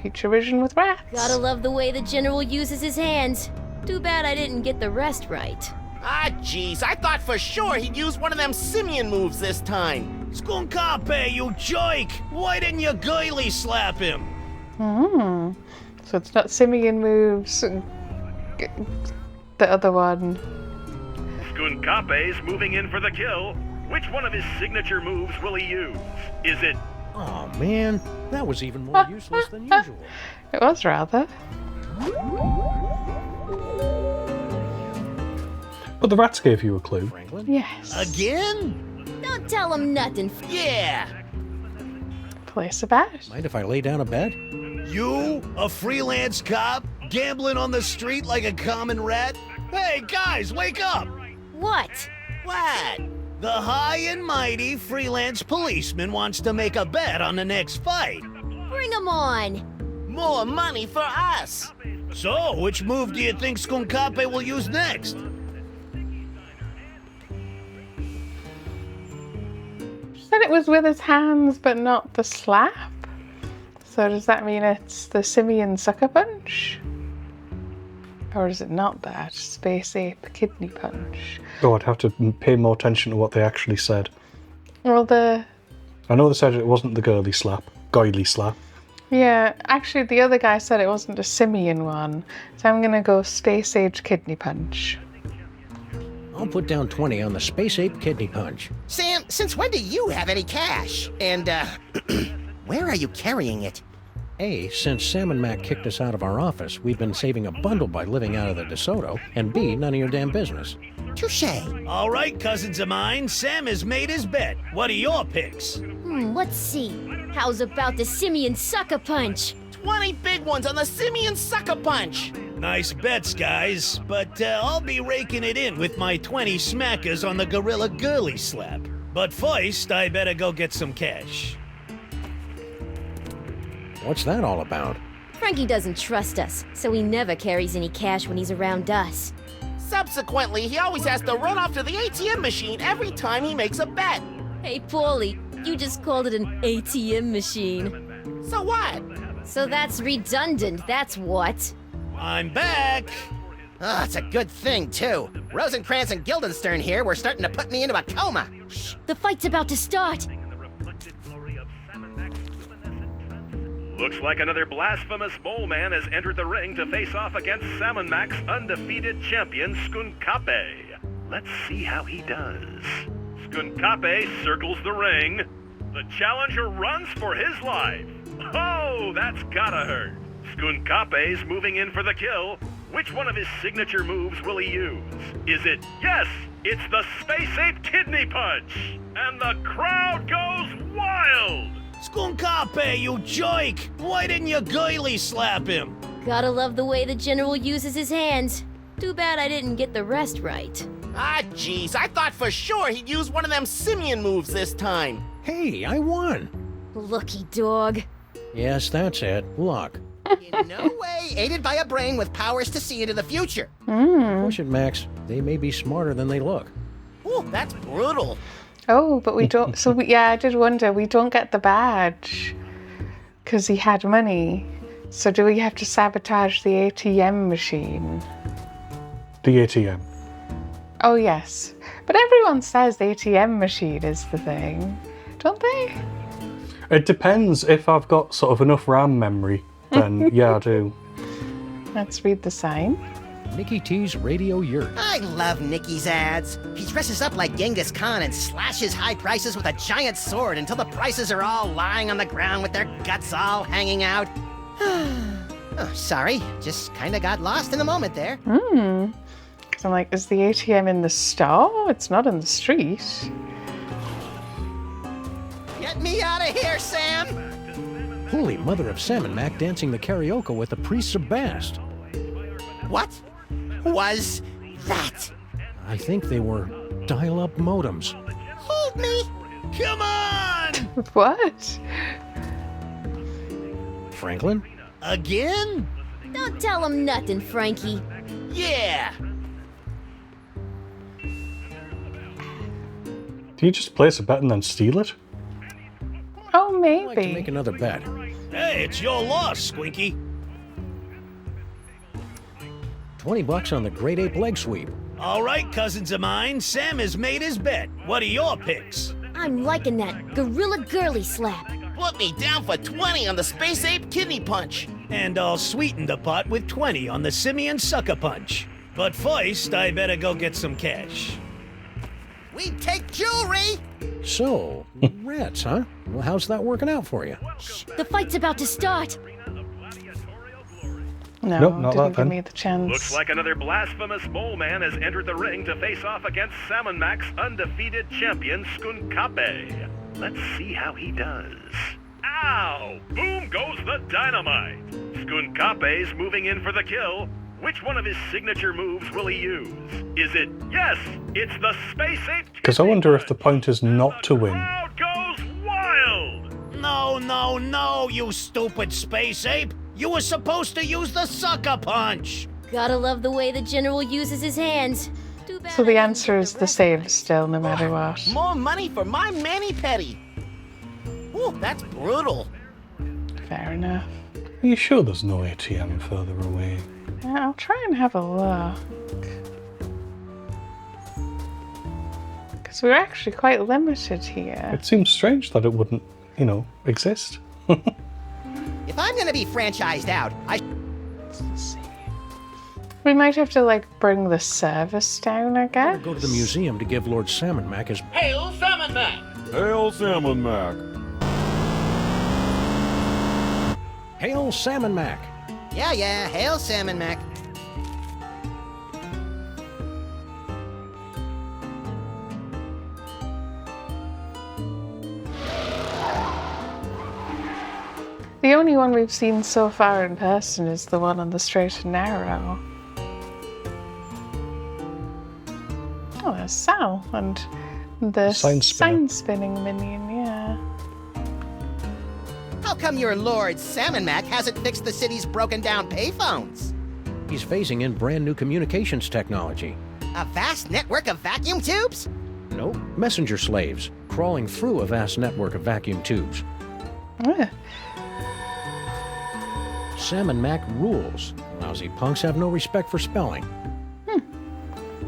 Future vision with rats. Gotta love the way the General uses his hands. Too bad I didn't get the rest right. Ah, jeez, I thought for sure he'd use one of them simian moves this time. Skunkape, you jerk! Why didn't you girly slap him? So it's not simian moves. The other one. Skunkape's moving in for the kill. Which one of his signature moves will he use? Is it... Oh man, that was even more useless than usual. It was rather. But the rats gave you a clue. Franklin? Yes. Again? Don't tell him nothing. Yeah! Place a bet. Mind if I lay down a bet? You, a freelance cop, gambling on the street like a common rat? Hey, guys, wake up! What? What? The high and mighty freelance policeman wants to make a bet on the next fight. Bring him on. More money for us. So, which move do you think Skunkape will use next? Said it was with his hands, but not the slap. So does that mean it's the simian sucker punch? Or is it not that? Space ape kidney punch. Oh, I'd have to pay more attention to what they actually said. Well, I know they said it wasn't the girly slap. Goily slap. yeah, actually the other guy said it wasn't a simian one. So I'm gonna go space age kidney punch. I'll put down 20 on the space ape kidney punch. Sam, since when do you have any cash? And, where are you carrying it? A, since sam&max kicked us out of our office, we've been saving a bundle by living out of the DeSoto, and B, none of your damn business. Touché. All right, cousins of mine, Sam has made his bet. What are your picks? Let's see. How's about the simian sucker punch? 20 big ones on the simian sucker punch. Nice bets, guys, but I'll be raking it in with my 20 smackers on the gorilla girly slap. But first, I better go get some cash. What's that all about? Frankie doesn't trust us, so he never carries any cash when he's around us. Subsequently, he always has to run off to the ATM machine every time he makes a bet. Hey, Paulie, you just called it an ATM machine. So what? So that's redundant, that's what. I'm back! Oh, it's a good thing, too. Rosencrantz and Guildenstern here were starting to put me into a coma. Shh, the fight's about to start. Looks like another blasphemous mole man has entered the ring to face off against sam&max undefeated champion Skunkape. Let's see how he does. Skunkape circles the ring. The challenger runs for his life. Oh, that's gotta hurt. Skunkape's moving in for the kill. Which one of his signature moves will he use? Is it, yes, it's the Space Ape Kidney Punch. And the crowd goes wild. Skunkape, you joke! Why didn't you girly slap him? Gotta love the way the General uses his hands. Too bad I didn't get the rest right. Ah, jeez, I thought for sure he'd use one of them simian moves this time. Hey, I won! Lucky dog. Yes, that's it. Luck. In no way aided by a brain with powers to see into the future. Push it, Max. They may be smarter than they look. Ooh, that's brutal. Oh, but we don't. So, yeah, I did wonder, we don't get the badge because he had money. So, do we have to sabotage the ATM machine? The ATM. Oh, yes. But everyone says the ATM machine is the thing, don't they? It depends. If I've got sort of enough RAM memory, then yeah, I do. Let's read the sign. Nicky T's Radio Yurt. I love Nicky's ads. He dresses up like Genghis Khan and slashes high prices with a giant sword until the prices are all lying on the ground with their guts all hanging out. Oh, sorry, just kinda got lost in the moment there. Because I'm like, is the ATM in the store? It's not in the street. Get me out of here, Sam! Holy mother of Sam&max dancing the karaoke with the priests of Bast. What was that? I think they were dial-up modems. Hold me! Come on! What? Franklin? Again? Don't tell him nothing, Frankie. Yeah! Do you just place a bet and then steal it? Oh, I'd like to make maybe. another bet. Hey, it's your loss, Squinky. $20 on the Great Ape leg sweep. All right, cousins of mine, Sam has made his bet. What are your picks? I'm liking that gorilla girly slap. Put me down for 20 on the Space Ape Kidney Punch. And I'll sweeten the pot with 20 on the Simian Sucker Punch. But first, I better go get some cash. We take jewelry! So, rats, huh? Well, how's that working out for you? The fight's about to start. No, Nope, not didn't that give then. me the chance. Looks like another blasphemous mole man has entered the ring to face off against sam&max undefeated champion Skunkape. Let's see how he does. Ow! Boom goes the dynamite! Skunkape's moving in for the kill. Which one of his signature moves will he use? Is it, yes, it's the Space Ape Because I wonder if the point is not to win. crowd goes wild! No, you stupid space ape! You were supposed to use the Sucker Punch! Gotta love the way the General uses his hands. Too bad So I the didn't answer get is the rest same right. still, no matter what. More money for my mani-pedi. Ooh, that's brutal. Fair enough. Are you sure there's no ATM further away? Yeah, I'll try and have a look. Because we're actually quite limited here. It seems strange that it wouldn't, exist. If I'm gonna be franchised out, We might have to, bring the service down, I guess. Go to the museum to give Lord sam&max his... Hail sam&max! Hail sam&max! Hail sam&max! Yeah, hail sam&max. The only one we've seen so far in person is the one on the straight and narrow. Oh, there's Sal and the Sign spinner. sign spinning minion, yeah. How How come your Lord Sam&max hasn't fixed the city's broken down payphones? He's phasing in brand new communications technology. A vast network of vacuum tubes? Nope, messenger slaves, crawling through a vast network of vacuum tubes. Sam&max rules. Lousy punks have no respect for spelling.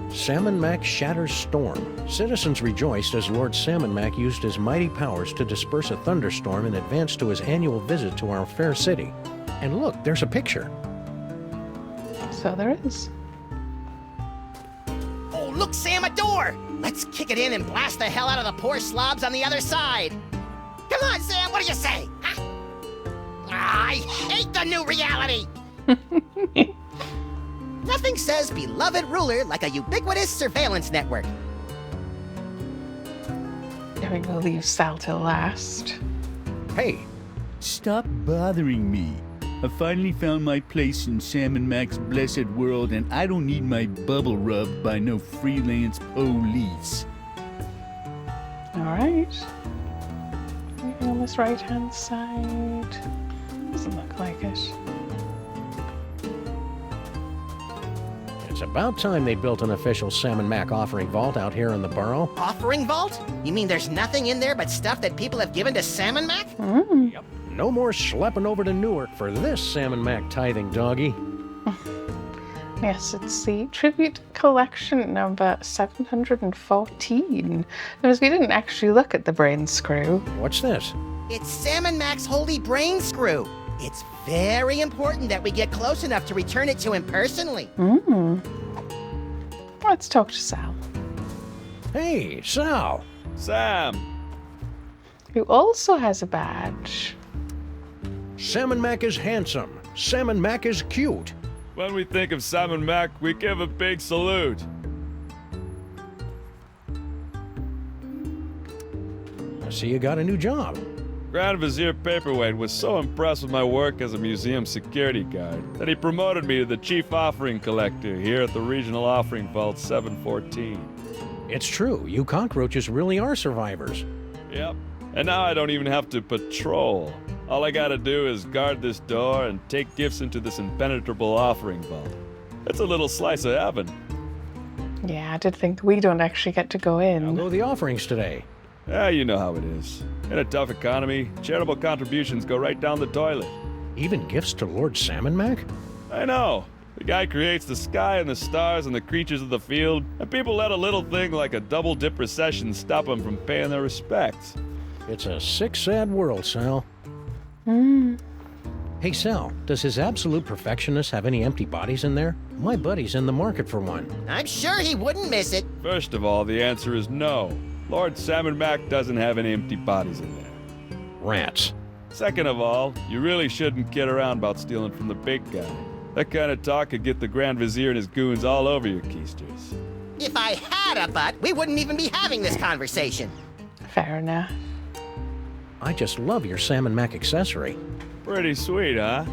Sam&max shatters storm. Citizens rejoiced as Lord Sam&max used his mighty powers to disperse a thunderstorm in advance to his annual visit to our fair city. And look, there's a picture. So there is. Oh, look, Sam, a door! Let's kick it in and blast the hell out of the poor slobs on the other side. Come on, Sam, what do you say? Huh? I hate the new reality! Nothing says beloved ruler like a ubiquitous surveillance network. There we go, leave Sal till last. Hey! Stop bothering me. I finally found my place in Sam&max's blessed world, and I don't need my bubble rubbed by no freelance police. Alright. On this right-hand side. Doesn't look like it. It's about time they built an official Sam&max offering vault out here in the borough. Offering vault? You mean there's nothing in there but stuff that people have given to Sam&max? Yep. No more schlepping over to Newark for this Sam&max tithing doggy. Yes, it's the tribute collection number 714. Because we didn't actually look at the brain screw. What's this? It's Sam&max Holy Brain Screw. It's very important that we get close enough to return it to him personally. Let's talk to Sal. Hey, Sal. Sam. Who also has a badge. Sam&max is handsome. Sam&max is cute. When we think of sam&max, we give a big salute. I see you got a new job. Grand Vizier Paperweight was so impressed with my work as a museum security guard that he promoted me to the Chief Offering Collector here at the Regional Offering Vault 714. It's true, you cockroaches really are survivors. Yep, and now I don't even have to patrol. All I gotta do is guard this door and take gifts into this impenetrable offering vault. It's a little slice of heaven. Yeah, I did think we don't actually get to go in. I'll go the offerings today. Yeah, you know how it is. In a tough economy, charitable contributions go right down the toilet. Even gifts to Lord Sam&max? I know. The guy creates the sky and the stars and the creatures of the field, and people let a little thing like a double-dip recession stop them from paying their respects. It's a sick, sad world, Sal. Hey, Sal, does his absolute perfectionist have any empty bodies in there? My buddy's in the market for one. I'm sure he wouldn't miss it. First of all, the answer is no. Lord Sam&max doesn't have any empty bodies in there. Rats. Second of all, you really shouldn't kid around about stealing from the big guy. That kind of talk could get the Grand Vizier and his goons all over your keisters. If I had a butt, we wouldn't even be having this conversation. Fair enough. I just love your Sam&max accessory. Pretty sweet, huh?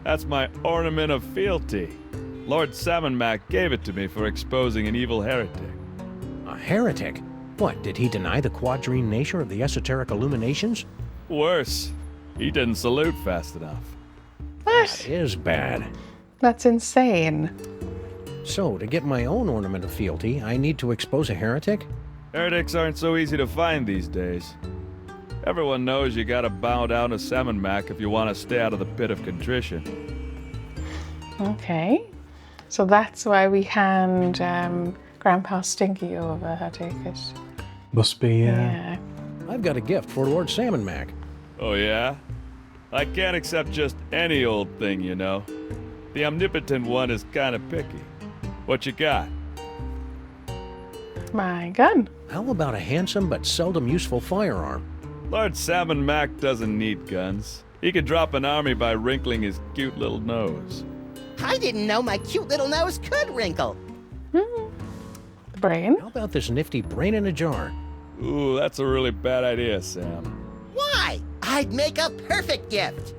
That's my ornament of fealty. Lord Sam&max gave it to me for exposing an evil heretic. A heretic? What, did he deny the quadrine nature of the esoteric illuminations? Worse, he didn't salute fast enough. What? That is bad. That's insane. So, to get my own ornament of fealty, I need to expose a heretic? Heretics aren't so easy to find these days. Everyone knows you gotta bow down to sam&max if you want to stay out of the pit of contrition. Okay. So that's why we hand Grandpa Stinky over, I take it. Must be, Yeah. I've got a gift for Lord Sam&max. Oh yeah? I can't accept just any old thing, you know. The omnipotent one is kinda picky. What you got? My gun. How about a handsome but seldom useful firearm? Lord Sam&max doesn't need guns. He could drop an army by wrinkling his cute little nose. I didn't know my cute little nose could wrinkle. Brain. How about this nifty brain in a jar? Ooh, that's a really bad idea, Sam. Why? I'd make a perfect gift.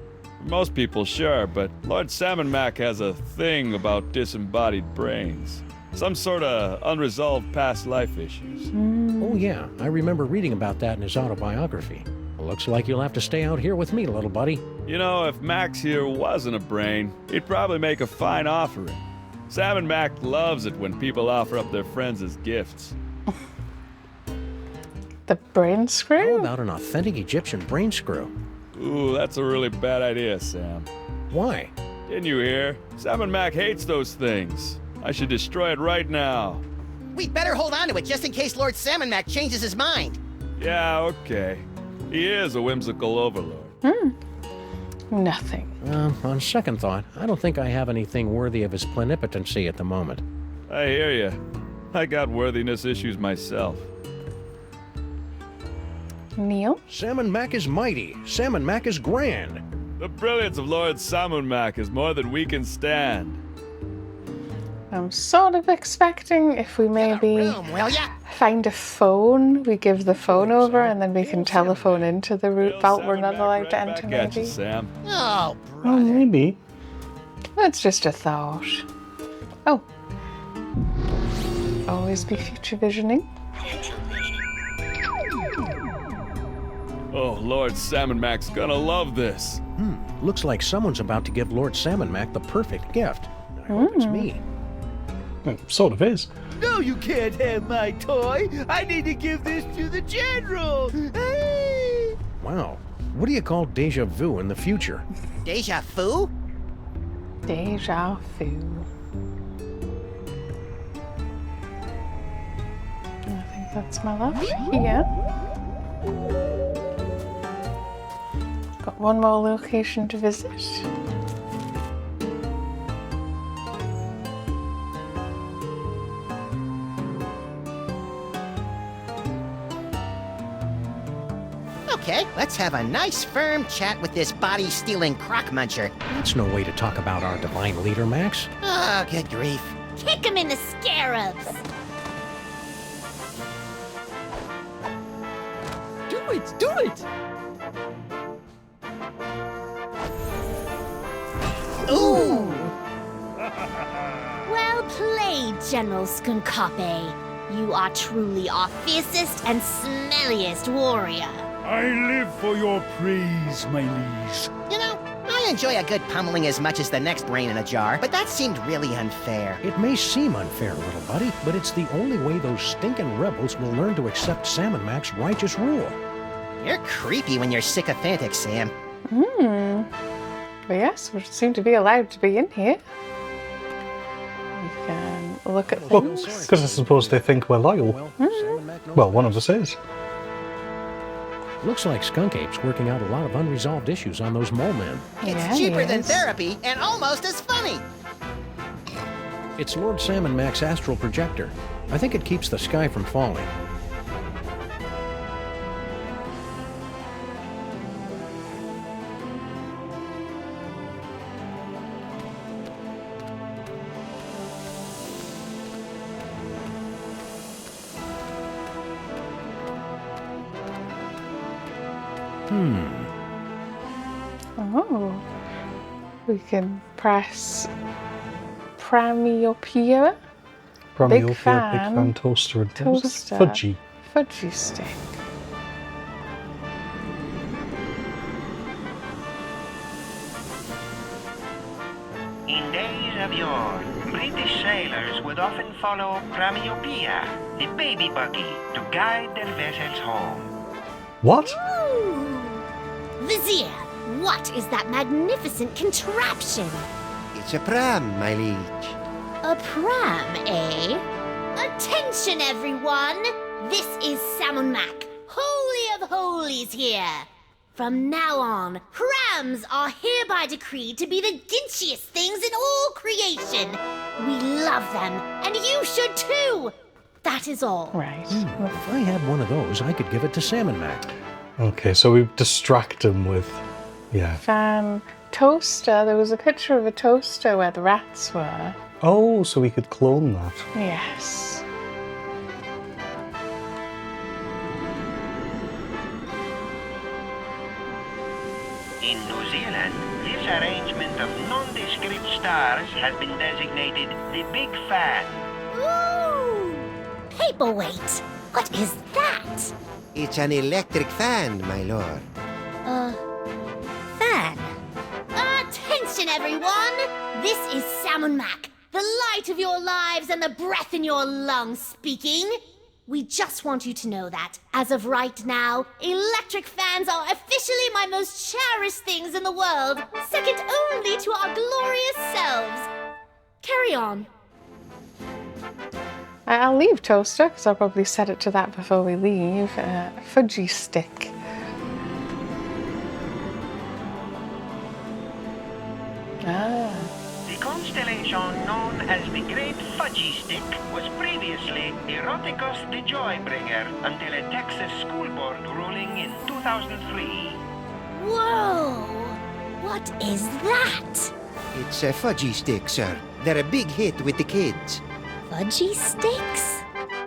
Most people, sure, but Lord Sam&max has a thing about disembodied brains. Some sort of unresolved past life issues. Oh yeah, I remember reading about that in his autobiography. Looks like you'll have to stay out here with me, little buddy. You know, if Max here wasn't a brain, he'd probably make a fine offering. Sam and Mac loves it when people offer up their friends as gifts. The brain screw? How about an authentic Egyptian brain screw? Ooh, that's a really bad idea, Sam. Why? Didn't you hear? Sam and Mac hates those things. I should destroy it right now. We'd better hold on to it just in case Lord Sam and Mac changes his mind. Yeah, okay. He is a whimsical overlord. Nothing. On second thought, I don't think I have anything worthy of his plenipotency at the moment. I hear ya. I got worthiness issues myself. Neil? Sam and Mac is mighty. Sam and Mac is grand. The brilliance of Lord Sam and Mac is more than we can stand. I'm sort of expecting if we maybe find a phone, we give the phone over and then we can telephone into the root vault we're not allowed to enter, maybe. Sam. Oh, Oh, maybe. That's just a thought. Oh. Always be future visioning. Oh, Lord Sam and Mac's gonna love this. Looks like someone's about to give Lord Sam and Mac the perfect gift. I hope it's me. It sort of is. No, you can't have my toy. I need to give this to the General. Hey! Wow. What do you call deja vu in the future? Deja vu? Deja vu. I think that's my left. Yeah. Got one more location to visit. Okay, let's have a nice firm chat with this body-stealing crock muncher. That's no way to talk about our divine leader, Max. Oh, good grief. Kick him in the scarabs. Do it! Do it! Ooh! Well played, General Skunkape. You are truly our fiercest and smelliest warrior. I live for your praise, my liege. You know, I enjoy a good pummeling as much as the next brain in a jar, but that seemed really unfair. It may seem unfair, little buddy, but it's the only way those stinking rebels will learn to accept Sam and Mac's righteous rule. You're creepy when you're sycophantic, Sam. But yes, we seem to be allowed to be in here. We can look at things. Because I suppose they think we're loyal. Well, one of us is. Looks like Skunkape's working out a lot of unresolved issues on those mole men. It's cheaper than therapy and almost as funny. It's Lord Sam and Mac's astral projector. I think it keeps the sky from falling. Oh. We can press Pramyopia. Big fan. Toaster. And Toaster. Fudgy. Fudgy stick. In days of yore, British sailors would often follow Pramyopia, the baby buggy, to guide their vessels home. What? Vizier, what is that magnificent contraption? It's a pram, my liege. A pram, eh? Attention, everyone! This is sam&max, Holy of Holies here. From now on, prams are hereby decreed to be the ginchiest things in all creation. We love them, and you should too. That is all. Right. If I had one of those, I could give it to Sam and Mac. Okay, so we distract him with, yeah. Fan toaster. There was a picture of a toaster where the rats were. Oh, so we could clone that. Yes. In New Zealand, this arrangement of nondescript stars has been designated the Big Fan. Ooh! Paperweight. What is that? It's an electric fan, my lord. Fan. Attention, everyone! This is sam&max, the light of your lives and the breath in your lungs speaking. We just want you to know that, as of right now, electric fans are officially my most cherished things in the world, second only to our glorious selves. Carry on. I'll leave toaster, because I'll probably set it to that before we leave. Fudgy stick. Ah. The constellation known as the Great Fudgy Stick was previously Eroticus the Joybringer until a Texas school board ruling in 2003. Whoa! What is that? It's a fudgy stick, sir. They're a big hit with the kids. Fudgy sticks?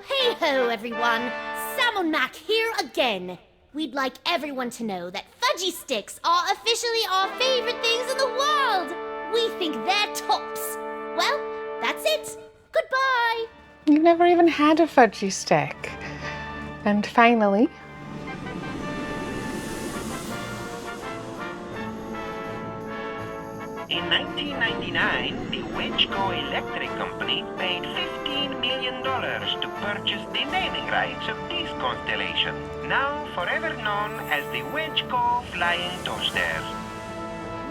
Hey-ho, everyone! sam&max here again. We'd like everyone to know that fudgy sticks are officially our favorite things in the world. We think they're tops. Well, that's it. Goodbye. You've never even had a fudgy stick. And finally... In 1999, the Wedgeco Electric Company paid $15 million to purchase the naming rights of this constellation, now forever known as the Wedgeco Flying Toaster.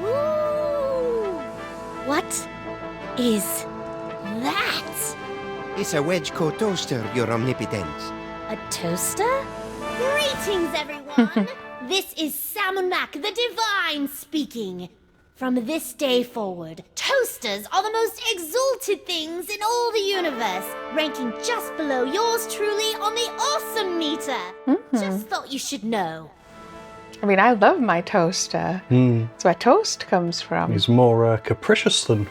Woo! What is that? It's a Wedgeco toaster, your omnipotence. A toaster? Greetings, everyone! This is sam&max, the Divine, speaking. From this day forward, toasters are the most exalted things in all the universe, ranking just below yours truly on the awesome meter. Just thought you should know. I mean, I love my toaster. That's where toast comes from. He's more capricious than...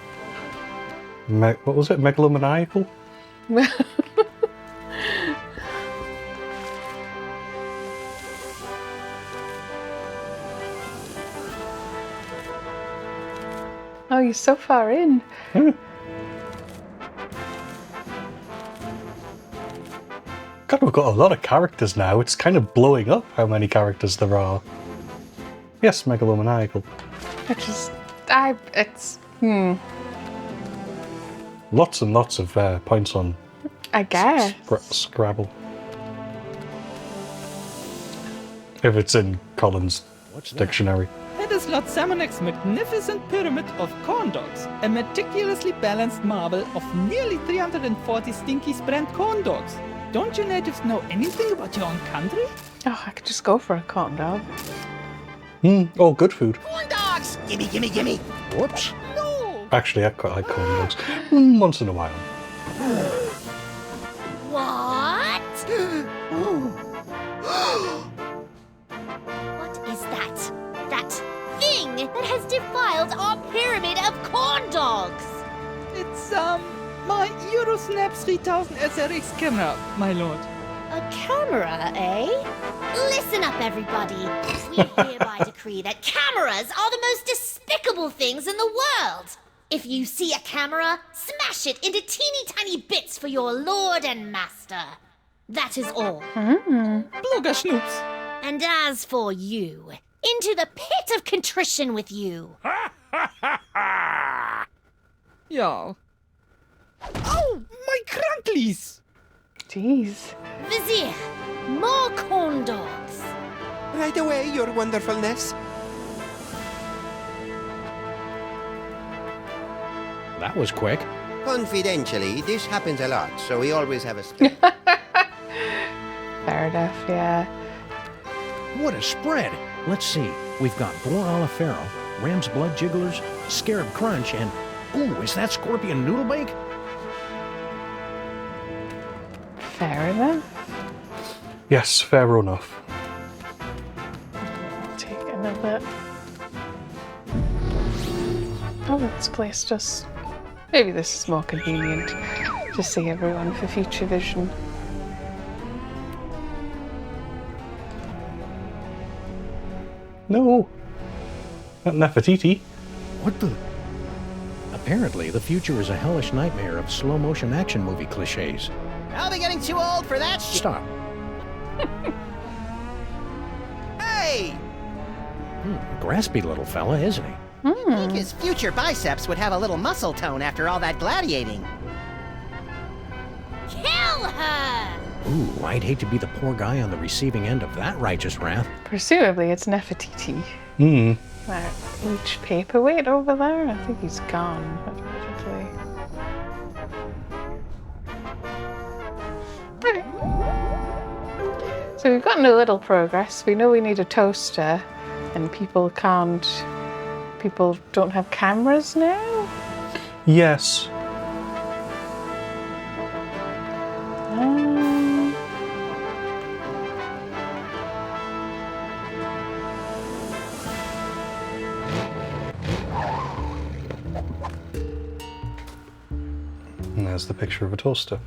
what was it? Megalomaniacal? Oh, you're so far in. God, we've got a lot of characters now. It's kind of blowing up how many characters there are. Yes, megalomaniacal. Lots and lots of points on I guess. Scrabble. If it's in Collins' dictionary. That is Lord sam&max's magnificent pyramid of corn dogs, a meticulously balanced marble of nearly 340 stinky brand corn dogs. Don't you natives know anything about your own country? Oh, I could just go for a corn dog. Oh, good food. Corn dogs! Gimme, gimme, gimme! Whoops. No! Actually, I quite like corn dogs. Once in a while. What? What is that? That thing that has defiled our pyramid of corn dogs! It's, my Eurosnap 3000 SRX camera, my lord. A camera, eh? Listen up, everybody. We hereby decree that cameras are the most despicable things in the world. If you see a camera, smash it into teeny tiny bits for your lord and master. That is all. Blogger Schnoops. And as for you, into the pit of contrition with you. Yeah. Oh, my Gruntlies! Jeez. Vizier, more corn dogs. Right away, your wonderfulness. That was quick. Confidentially, this happens a lot, so we always have a spare. Fair enough, yeah. What a spread! Let's see. We've got boar a la Pharaoh, ram's blood jigglers, scarab crunch, and... Ooh, is that scorpion noodle bake? Fair enough. Yes, fair enough. I'll take another. Oh, this place just... Maybe this is more convenient to see everyone for future vision. No. Not Nefertiti. What the... Apparently, the future is a hellish nightmare of slow-motion action movie cliches. I'll be getting too old for that shit. Stop. Graspy little fella, isn't he? I think his future biceps would have a little muscle tone after all that gladiating. Kill her! Ooh, I'd hate to be the poor guy on the receiving end of that righteous wrath. Presumably it's Nefertiti. Each paperweight over there? I think he's gone, admittedly. Right. So we've gotten a little progress. We know we need a toaster, and people don't have cameras now? Yes. And there's the picture of a toaster.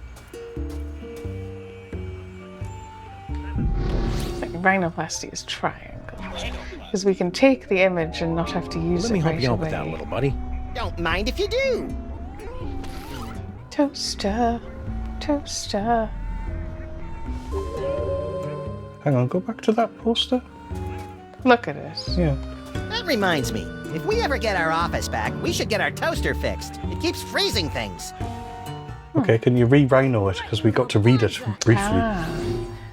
Rhinoplasty is triangle. Because we can take the image and not have to use it. Let me help right you out away. with that, little buddy. Don't mind if you do. Toaster. Toaster. Hang on, go back to that poster. Look at it. Yeah. That reminds me, if we ever get our office back, we should get our toaster fixed. It keeps freezing things. Okay, can you re-rhino it? Because we got to read it briefly.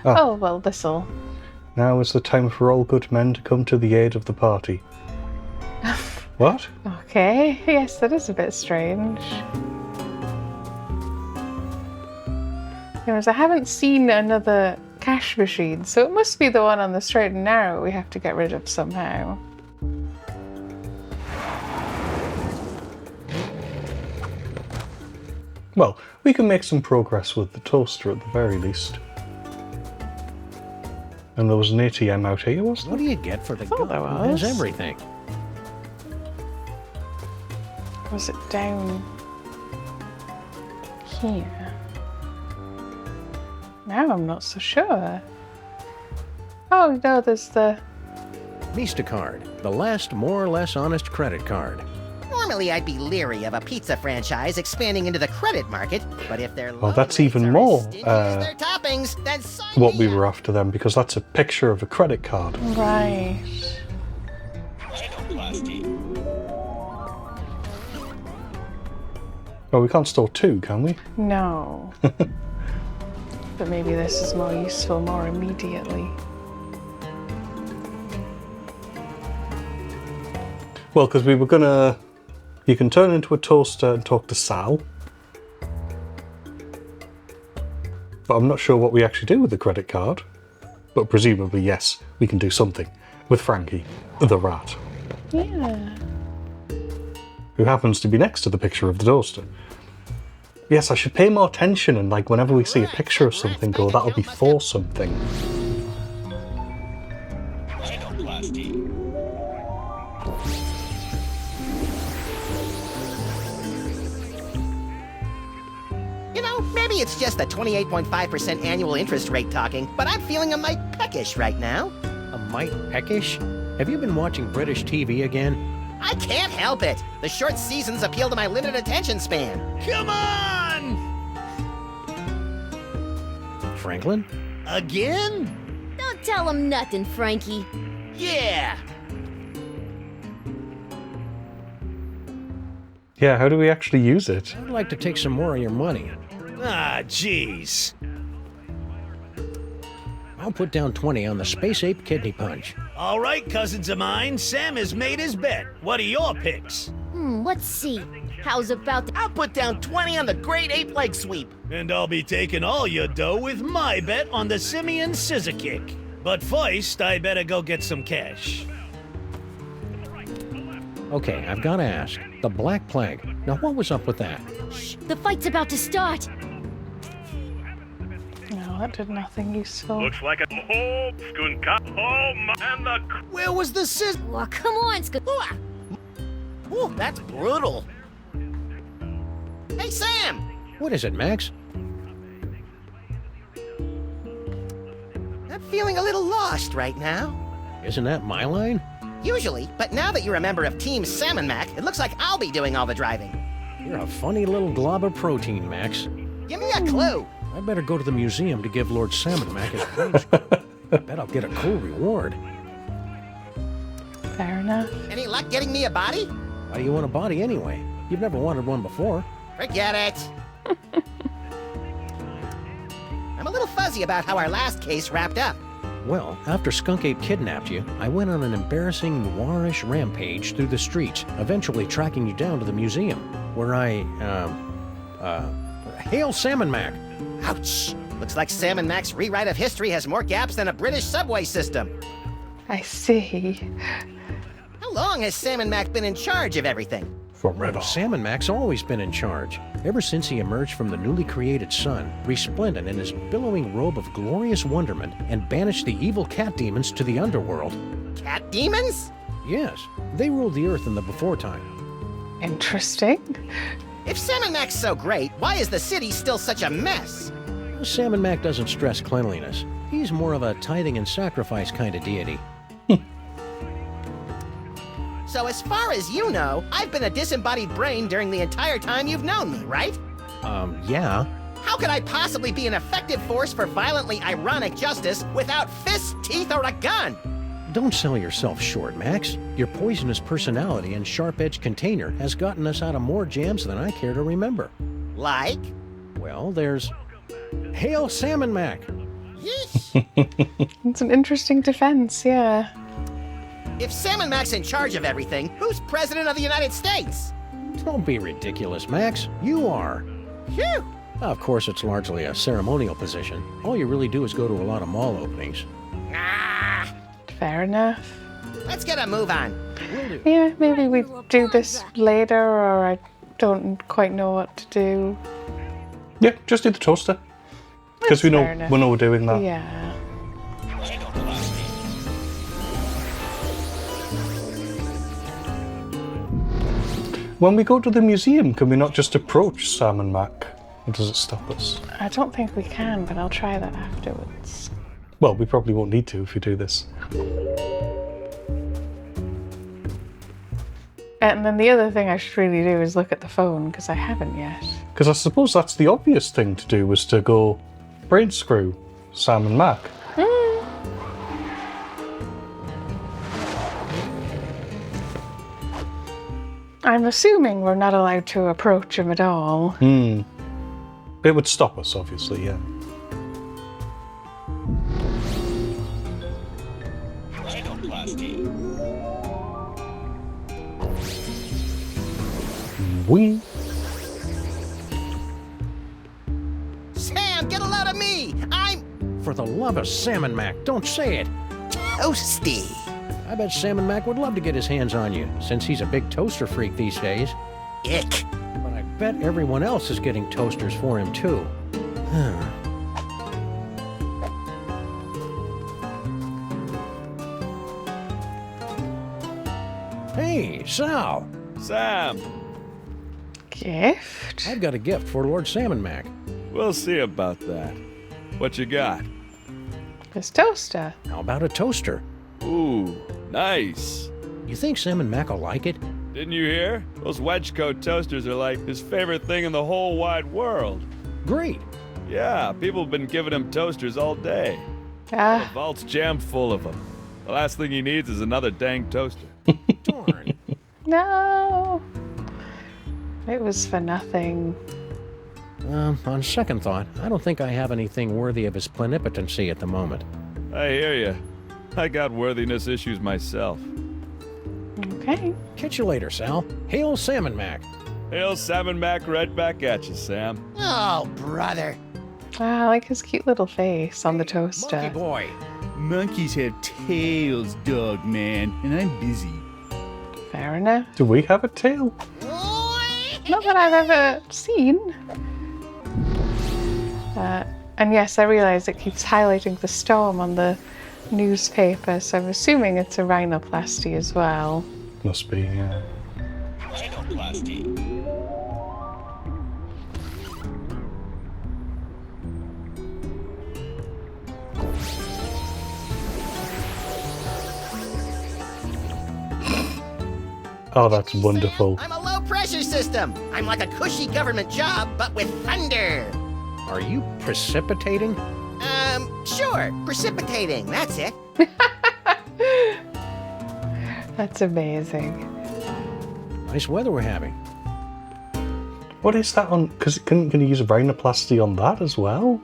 Oh, well, this'll... Now is the time for all good men to come to the aid of the party. What? Okay, yes, that is a bit strange. Anyways, I haven't seen another cash machine, so it must be the one on the straight and narrow we have to get rid of somehow. Well, we can make some progress with the toaster at the very least. And there was an ATM out here, wasn't What do you get for the Oh, guy there who has was. everything? Was it down here? Now I'm not so sure. Oh no, there's the... Vista card, the last more or less honest credit card. Normally I'd be leery of a pizza franchise expanding into the credit market, but if they're Well, that's even more their toppings, then sign what we were after then, because that's a picture of a credit card. Right. Well, we can't store two, can we? No. But maybe this is more useful more immediately. Well, because we were gonna... You can turn into a toaster and talk to Sal. But I'm not sure what we actually do with the credit card. But presumably, yes, we can do something with Frankie, the rat, Yeah. who happens to be next to the picture of the toaster. Yes, I should pay more attention and, like, whenever we see a picture of something, go, that'll be for something. You know, maybe it's just the 28.5% annual interest rate talking, but I'm feeling a mite peckish right now. A mite peckish? Have you been watching British TV again? I can't help it. The short seasons appeal to my limited attention span. Come on! Franklin? Again? Don't tell him nothing, Frankie. Yeah! Yeah, how do we actually use it? I'd like to take some more of your money. Ah, jeez. I'll put down 20 on the Space Ape Kidney Punch. All right, cousins of mine, Sam has made his bet. What are your picks? Let's see. How's about I'll put down 20 on the Great Ape Leg Sweep. And I'll be taking all your dough with my bet on the Simian Scissor Kick. But first, I better go get some cash. Okay, I've got to ask. The Black Plague. Now, what was up with that? the fight's about to start. No, that did nothing useful. Looks like a Skunkape. Oh, and the... Where was the scissor? Oh, come on, Ooh, that's brutal. Hey, Sam! What is it, Max? I'm feeling a little lost right now. Isn't that my line? Usually, but now that you're a member of Team sam&max, it looks like I'll be doing all the driving. You're a funny little glob of protein, Max. Give me a clue. I better go to the museum to give Lord Sam&max his brains. I bet I'll get a cool reward. Fair enough. Any luck getting me a body? Why do you want a body anyway? You've never wanted one before. Forget it. I'm a little fuzzy about how our last case wrapped up. Well, after Skunkape kidnapped you, I went on an embarrassing noirish rampage through the streets, eventually tracking you down to the museum, where Hail Salmon Mac! Ouch! Looks like Sam & Mac's rewrite of history has more gaps than a British subway system. I see. How long has Sam & Mac been in charge of everything? Forever. Sam & Mac's always been in charge, ever since he emerged from the newly created sun, resplendent in his billowing robe of glorious wonderment, and banished the evil cat demons to the underworld. Cat demons? Yes, they ruled the earth in the before time. Interesting. If Sam & Mac's so great, why is the city still such a mess? Sam & Mac doesn't stress cleanliness. He's more of a tithing and sacrifice kind of deity. So as far as you know, I've been a disembodied brain during the entire time you've known me, right? Yeah. How could I possibly be an effective force for violently ironic justice without fists, teeth, or a gun? Don't sell yourself short, Max. Your poisonous personality and sharp-edged container has gotten us out of more jams than I care to remember. Like? Well, there's Hail Salmon Mac! It's an interesting defense, yeah. If Sam & Mac's in charge of everything, who's president of the United States? Don't be ridiculous, Max. You are. Phew! Of course, it's largely a ceremonial position. All you really do is go to a lot of mall openings. Fair enough. Let's get a move on. Yeah, maybe we do this later, or I don't quite know what to do. Yeah, just do the toaster. Because we know enough. we're doing that. Yeah. When we go to the museum, can we not just approach Sam & Mac? Or does it stop us? I don't think we can, but I'll try that afterwards. Well, we probably won't need to if we do this. And then the other thing I should really do is look at the phone, because I haven't yet. Because I suppose that's the obvious thing to do, was to go brain screw Sam & Mac. I'm assuming we're not allowed to approach him at all. It would stop us, obviously, yeah. Wing. Sam, get a load of me! I'm... For the love of Salmon Mac, don't say it! Toasty! I bet Salmon Mac would love to get his hands on you, since he's a big toaster freak these days. Ick! But I bet everyone else is getting toasters for him, too. Hey, Sal! Sam! Gift? I've got a gift for Lord Salmon Mac. We'll see about that. What you got? This toaster. How about a toaster? Ooh, nice. You think Salmon Mac will like it? Didn't you hear? Those wedge coat toasters are like his favorite thing in the whole wide world. Great. Yeah, people have been giving him toasters all day. The vault's jammed full of them. The last thing he needs is another dang toaster. Darn. No. It was for nothing. On second thought, I don't think I have anything worthy of his plenipotency at the moment. I hear you. I got worthiness issues myself. Okay. Catch you later, Sal. Hail Salmon Mac. Hail Salmon Mac right back at you, Sam. Oh, brother. I like his cute little face on the toaster. Monkey boy. Monkeys have tails, dog man, and I'm busy. Fair enough. Do we have a tail? Not that I've ever seen. And yes, I realise it keeps highlighting the storm on the newspaper, so I'm assuming it's a rhinoplasty as well. Must be, yeah. Rhinoplasty. Oh, that's wonderful. I'm a low-pressure system. I'm like a cushy government job, but with thunder. Are you precipitating? Sure. Precipitating. That's it. That's amazing. Nice weather we're having. What is that on? Because can you use a rhinoplasty on that as well?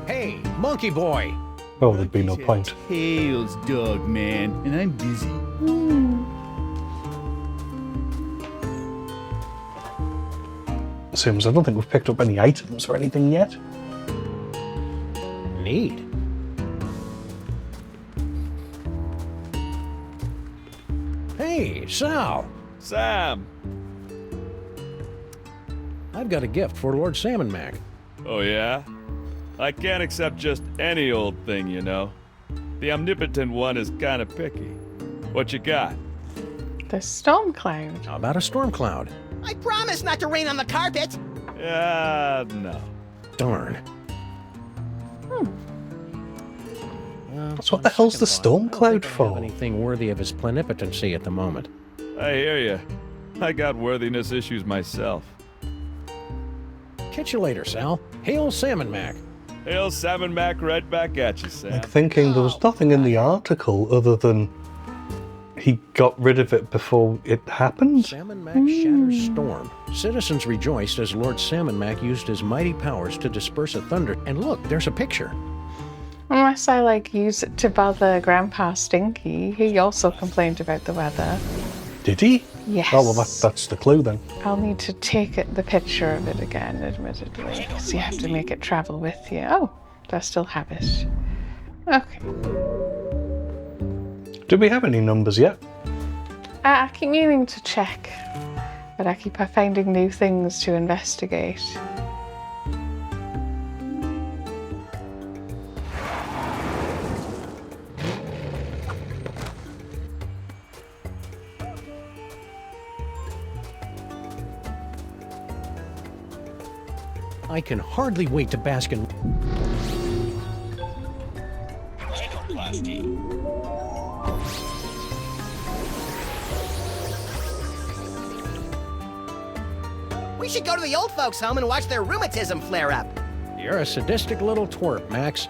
Hey, monkey boy! Oh, there'd be no point. Tails, dog man, and I'm busy. Sims, I don't think we've picked up any items or anything yet. Neat. Hey, Sal! Sam! I've got a gift for Lord Sam&Mac. Oh yeah? I can't accept just any old thing, you know. The omnipotent one is kinda picky. What you got? The storm cloud. How about a storm cloud? I promise not to rain on the carpet. No. Darn. So what the hell's the storm cloud for? Anything worthy of his plenipotency at the moment. I hear ya. I got worthiness issues myself. Catch you later, Sal. Hail Sam&Mac. Hail Sam&Mac right back at you, Sam. Like thinking there was nothing in the article other than he got rid of it before it happened. Sam&Mac shatters storm. Citizens rejoiced as Lord Sam&Mac used his mighty powers to disperse a thunder. And look, there's a picture. Unless I use it to bother Grandpa Stinky. He also complained about the weather. Did he? Yes. Oh, well, that's the clue then. I'll need to take the picture of it again, admittedly, because you have to make it travel with you. Oh, I still have it. Okay. Do we have any numbers yet? I keep meaning to check, but I keep finding new things to investigate. I can hardly wait to bask in... We should go to the old folks' home and watch their rheumatism flare up. You're a sadistic little twerp, Max.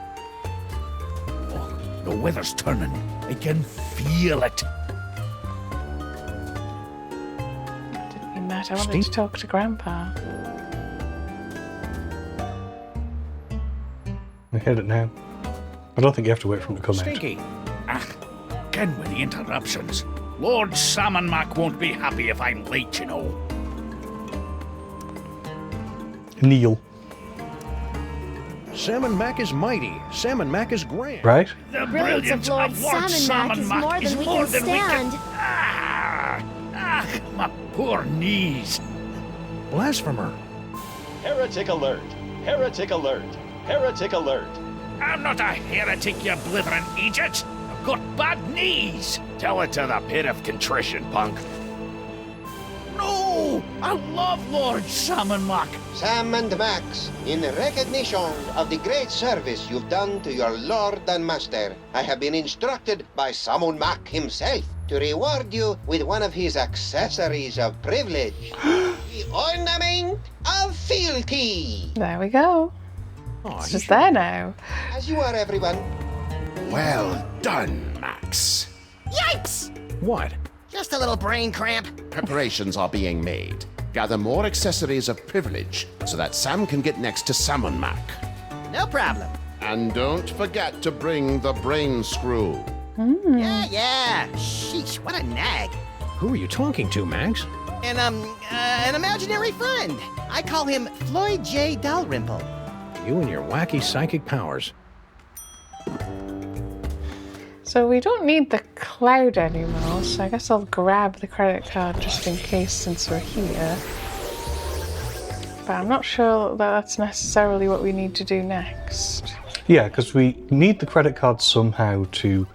Oh, the weather's turning. I can feel it. Didn't mean that. I wanted to talk to Grandpa. I hit it now. I don't think you have to wait for him to come Stinky. Again with the interruptions. Lord Sam&Mac won't be happy if I'm late, you know. out. Neil. Sam&Mac is mighty. Sam&Mac is grand. Right? The Brilliance of Lord Sam&Mac is more than we can stand. My poor knees. Blasphemer. Heretic alert! Heretic alert! Heretic alert! I'm not a heretic, you blithering idiot. I've got bad knees. Tell it to the pit of contrition, punk. No! I love Lord Sam&Mac. Sam and Max, in recognition of the great service you've done to your lord and master, I have been instructed by Sam&Mac himself to reward you with one of his accessories of privilege. The ornament of fealty. There we go. It's just there now. As you are, everyone. Well done, Max. Yikes! What? Just a little brain cramp. Preparations are being made. Gather more accessories of privilege so that Sam can get next to Sam&Mac. No problem. And don't forget to bring the brain screw. Yeah. Sheesh, what a nag. Who are you talking to, Max? An imaginary friend. I call him Floyd J. Dalrymple. You and your wacky psychic powers. So we don't need the cloud anymore, so I guess I'll grab the credit card just in case since we're here. But I'm not sure that that's necessarily what we need to do next. Yeah, because we need the credit card somehow to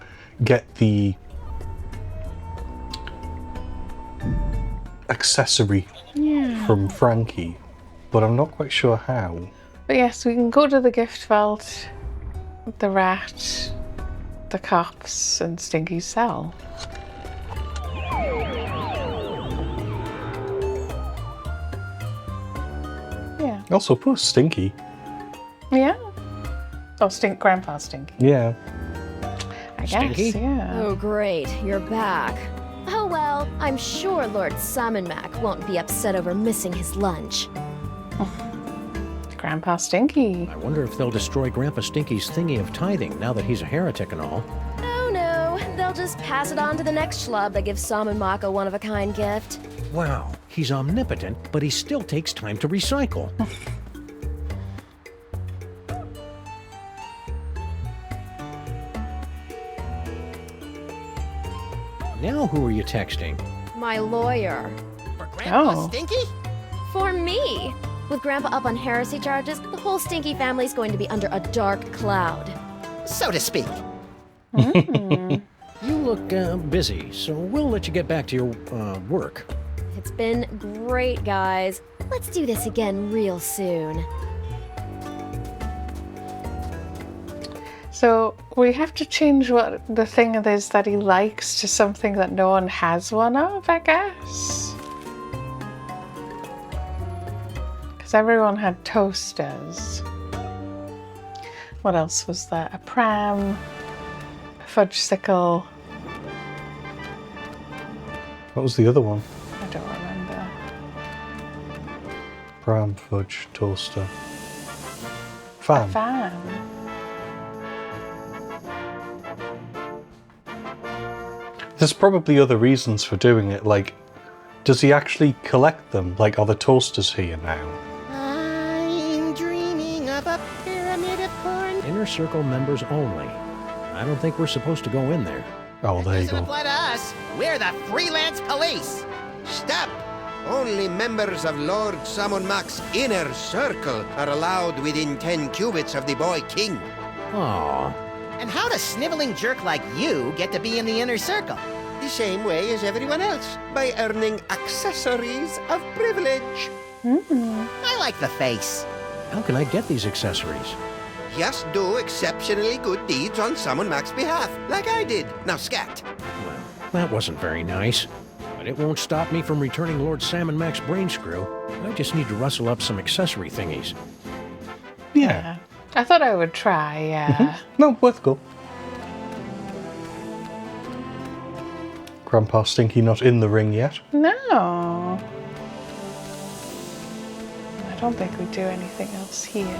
get the accessory from Frankie, but I'm not quite sure how. But yes, we can go to the gift vault, the rat, the cops, and Stinky's cell. Yeah. Also, poor Stinky. Yeah? Oh, Grandpa Stinky. Yeah. I guess, Stinky? yeah. Oh, great. You're back. Oh well, I'm sure Lord Sam&max won't be upset over missing his lunch. Grandpa Stinky. I wonder if they'll destroy Grandpa Stinky's thingy of tithing now that he's a heretic and all. Oh no, they'll just pass it on to the next schlub that gives Sam&max a one-of-a-kind gift. Wow, he's omnipotent, but he still takes time to recycle. Now who are you texting? My lawyer. For Grandpa Stinky? For me! With Grandpa up on heresy charges, the whole Stinky family's going to be under a dark cloud. So to speak. You look busy, so we'll let you get back to your work. It's been great, guys. Let's do this again real soon. So we have to change what the thing is that he likes to something that no one has one of, I guess. Because everyone had toasters. What else was there? A pram, a fudgesicle. What was the other one? I don't remember. Pram, fudge, toaster. Fan. A fan. There's probably other reasons for doing it, like, does he actually collect them? Like, are the toasters here now? I'm dreaming of a pyramid of corn. Inner circle members only. I don't think we're supposed to go in there. Oh, there you Doesn't go. apply to us. We're the freelance police. Stop! Only members of Lord sam&max's inner circle are allowed within 10 cubits of the boy king. Aww. And how does sniveling jerk like you get to be in the inner circle? The same way as everyone else, by earning accessories of privilege. I like the face. How can I get these accessories? Just do exceptionally good deeds on sam&max's behalf, like I did. Now scat. Well, that wasn't very nice. But it won't stop me from returning Lord sam&max's brain screw. I just need to rustle up some accessory thingies. Yeah. I thought I would try, yeah. No, worth a go. Grandpa Stinky not in the ring yet. No. I don't think we do anything else here.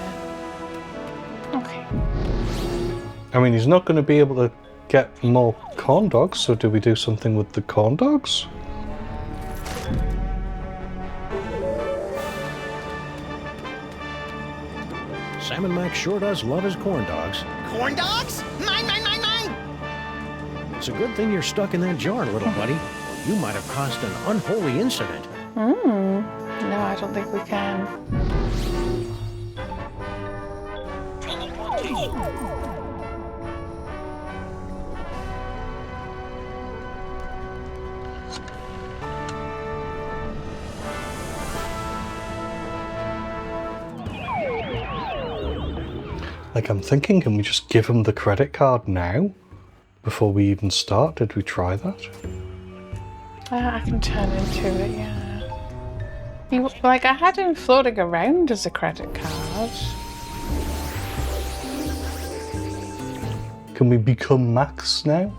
Okay. I mean, he's not going to be able to get more corn dogs, so do we do something with the corn dogs? Sam&max sure does love his corn dogs. Corn dogs? Mine, mine, mine, mine! It's a good thing you're stuck in that jar, little buddy. Or you might have caused an unholy incident. No, I don't think we can. Like, I'm thinking, can we just give him the credit card now? Before we even start? Did we try that? I can turn into it, yeah. Like, I had him floating around as a credit card. Can we become Max now?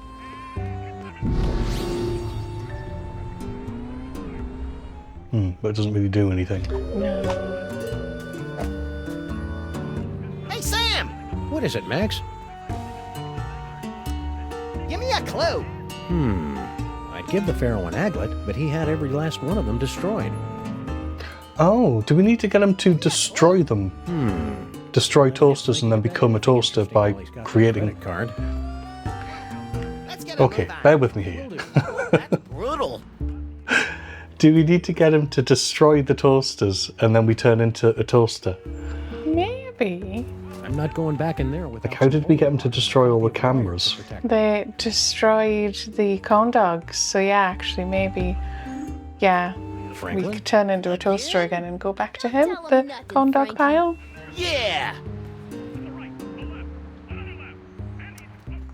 But it doesn't really do anything. No. Hey, Sam! What is it, Max? Give me a clue. I'd give the Pharaoh an aglet, but he had every last one of them destroyed. Oh, do we need to get him to destroy them? Destroy toasters and then become a toaster by creating... card. Okay, bear with me here. That's brutal. Do we need to get him to destroy the toasters and then we turn into a toaster? Maybe. I'm not going back in there with. Like, how did we get him to destroy all the cameras? They destroyed the corn dogs, so yeah, actually, maybe. Yeah. Franklin? We could turn into a toaster again and go back to him, the corn dog pile. Yeah!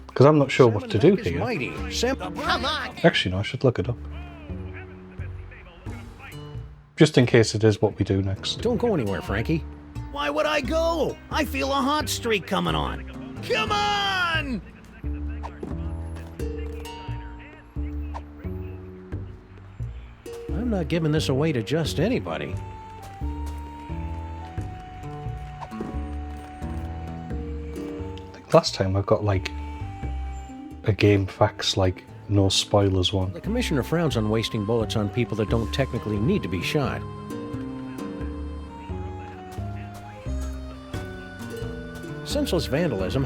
Because I'm not sure what to do Sam&max is here. mighty. Come on! Actually, no, I should look it up. Just in case it is what we do next. Don't go anywhere, Frankie. Why would I go? I feel a hot streak coming on. Come on! not giving this away to just anybody. Last time I got like a game facts like no spoilers one. The commissioner frowns on wasting bullets on people that don't technically need to be shot. Senseless vandalism.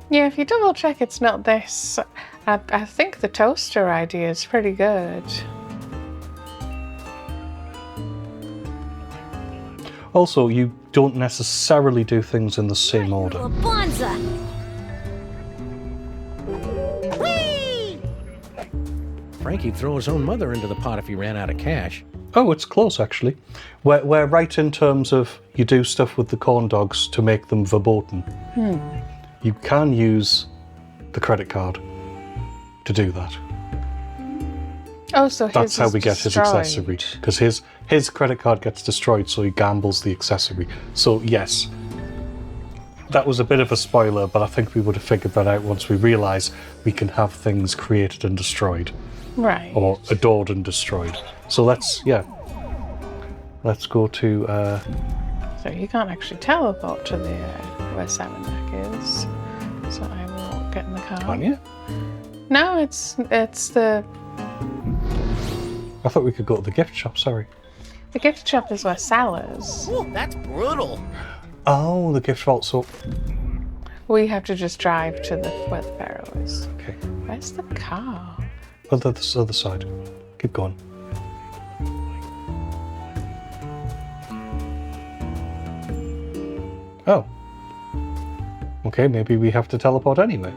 Yeah, if you double check it's not this, I think the toaster idea is pretty good. Also, you don't necessarily do things in the same order. Bonza! Frankie'd throw his own mother into the pot if he ran out of cash. Oh, it's close actually. We're right in terms of you do stuff with the corn dogs to make them verboten. You can use the credit card to do that. Oh, so that's how we get destroyed. his accessory. Because his credit card gets destroyed, so he gambles the accessory. So yes, that was a bit of a spoiler, but I think we would have figured that out once we realise we can have things created and destroyed. Right. Or adored and destroyed. So let's go to... So you can't actually teleport to the where Sam and Mac is. So I will get in the car. Can you? No, it's the... I thought we could go to the gift shop, sorry. The gift shop is where Sal is. Ooh, that's brutal. Oh, the gift vault, so... We have to just drive to where the Pharaoh is. Okay. Where's the car? Oh, that's the other side. Keep going. Oh. Okay, maybe we have to teleport anyway.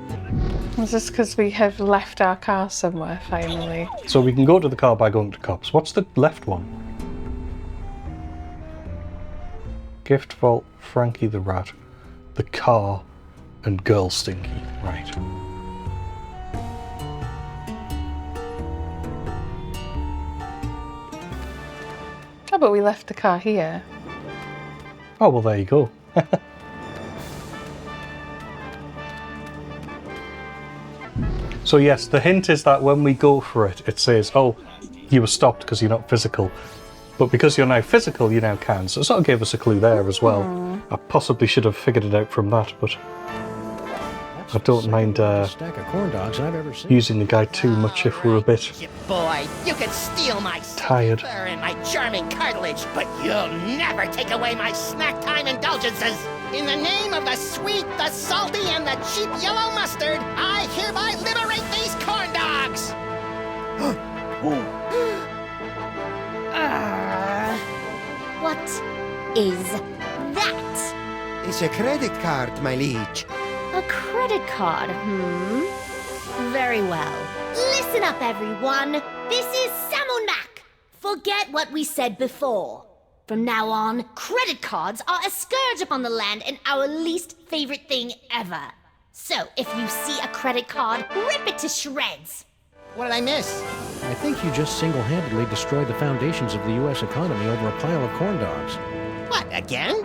Is this because we have left our car somewhere, finally? So we can go to the car by going to cops. What's the left one? Gift vault, Frankie the rat, the car, and Girl Stinky. Right. Oh, but we left the car here. Oh, well, there you go. So yes, the hint is that when we go for it, it says, oh, you were stopped because you're not physical. But because you're now physical, you now can. So it sort of gave us a clue there as well. I possibly should have figured it out from that, but I don't mind Stack of corn dogs I've ever seen. using the guide too much if we're a bit Boy, you can steal my tired. fur and my charming cartilage, but you'll never take away my snack time indulgences. In the name of the sweet, the salty, and the cheap yellow mustard, I hereby liberate these corn dogs! What is that? It's a credit card, my liege. A credit card, Very well. Listen up, everyone. This is Sam and Mac. Forget what we said before. From now on, credit cards are a scourge upon the land and our least favorite thing ever. So, if you see a credit card, rip it to shreds. What did I miss? I think you just single-handedly destroyed the foundations of the U.S. economy over a pile of corn dogs. What, again?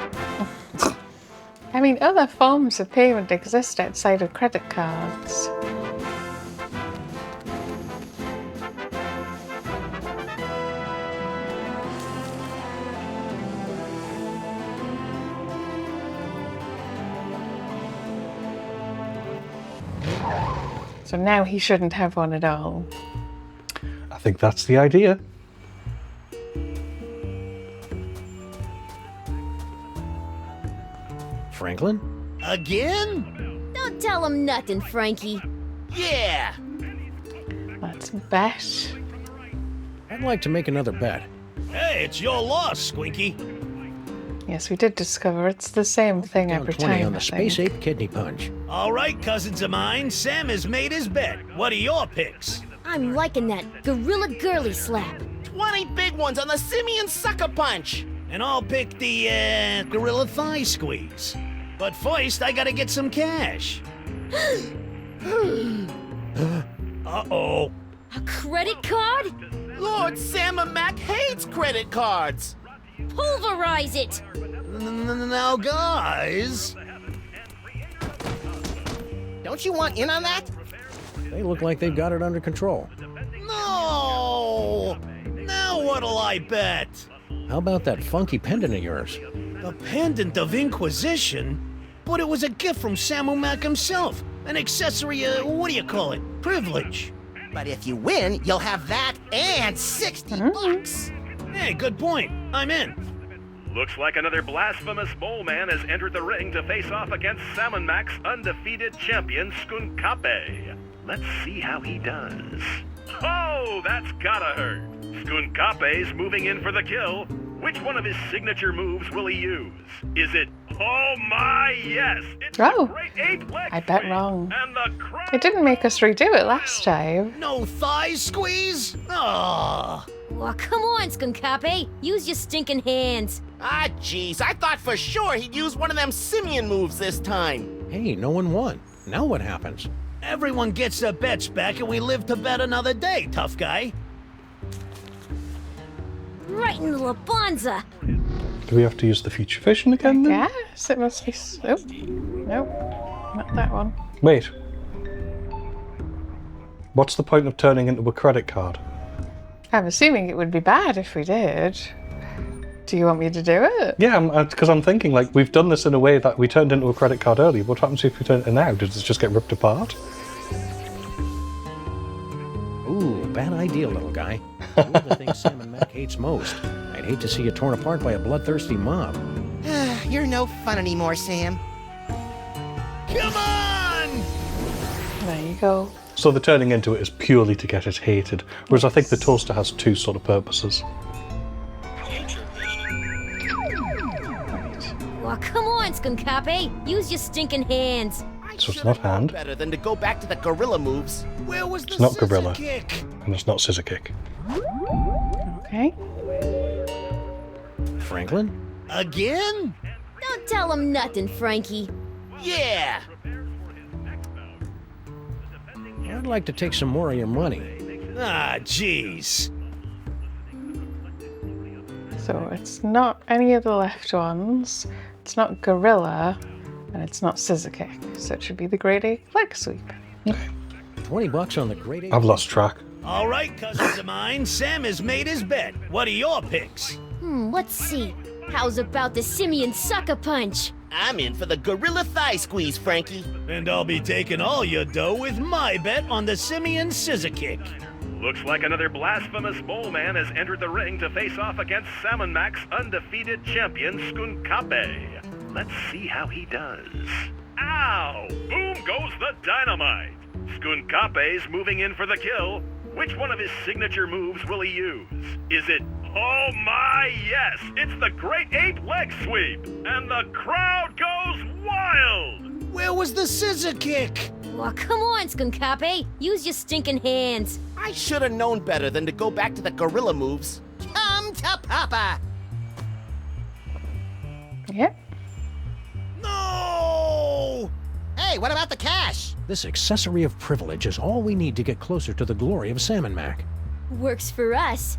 I mean, other forms of payment exist outside of credit cards. So now he shouldn't have one at all. I think that's the idea. Franklin? Again? Don't tell him nothing, Frankie. Yeah! Let's bet. I'd like to make another bet. Hey, it's your loss, Squinky. Yes, we did discover it's the same thing every 20 time. on the Space Ape Kidney Punch. All right, cousins of mine, Sam has made his bet. What are your picks? I'm liking that gorilla girly slap. 20 big ones on the Simian Sucker Punch! And I'll pick the, gorilla thigh squeeze. But first, I gotta get some cash. Uh-oh. A credit card? Lord Sam and Mac hates credit cards! Pulverize it! Now, guys... Don't you want in on that? They look like they've got it under control. No! Now what'll I bet? How about that funky pendant of yours? The Pendant of Inquisition? But it was a gift from sam&max himself. An accessory, what do you call it? Privilege. But if you win, you'll have that and 60 bucks. Hey, good point. I'm in. Looks like another blasphemous mole man has entered the ring to face off against sam&max undefeated champion Skunkape. Let's see how he does. Oh, that's gotta hurt. Skunkape's moving in for the kill. Which one of his signature moves will he use? Is it, oh my, yes! It's the great ape leg I bet sweep. wrong. And the crowd... It didn't make us redo it last time. No thigh squeeze? Ah. Well, come on, Skunkape. Use your stinking hands. Ah, jeez, I thought for sure he'd use one of them simian moves this time. Hey, no one won. Now what happens? Everyone gets their bets back and we live to bet another day, tough guy. Right in the Labanza. Do we have to use the future vision again then? Yes, it must be. Oh, nope, not that one. Wait. What's the point of turning into a credit card? I'm assuming it would be bad if we did. Do you want me to do it? Yeah, because I'm thinking, like, we've done this in a way that we turned into a credit card earlier. What happens if we turn it now? Does it just get ripped apart? Ooh, bad idea, little guy. You're the thing sam&max hates most. I'd hate to see you torn apart by a bloodthirsty mob. You're no fun anymore, Sam. Come on! There you go. So the turning into it is purely to get it hated, whereas I think the toaster has two sort of purposes. Well, come on, Skunkape. Use your stinking hands. So it's not hand, Better than to go back to the gorilla moves. Where was the it's not scissor gorilla, kick? and it's not scissor kick. Okay. Franklin? Again? Don't tell him nothing, Frankie. Yeah! I'd like to take some more of your money. Ah, jeez. So it's not any of the left ones. It's not gorilla, and it's not scissor kick. So it should be the great ape leg sweep. Okay. $20 on the great ape. I've lost track. All right, cousins of mine, Sam has made his bet. What are your picks? Let's see. How's about the simian sucker punch? I'm in for the gorilla thigh squeeze, Frankie. And I'll be taking all your dough with my bet on the simian scissor kick. Looks like another blasphemous mole man has entered the ring to face off against sam&max undefeated champion Skunkape. Let's see how he does. Ow! Boom goes the dynamite! Skunkape's moving in for the kill. Which one of his signature moves will he use? Is it, oh my, yes! It's the great ape leg sweep! And the crowd goes wild! Where was the scissor kick? Well, come on, Skunkape. Use your stinking hands. I should have known better than to go back to the gorilla moves. Come to Papa! Yep. No! Hey, what about the cash? This accessory of privilege is all we need to get closer to the glory of sam&max. Works for us.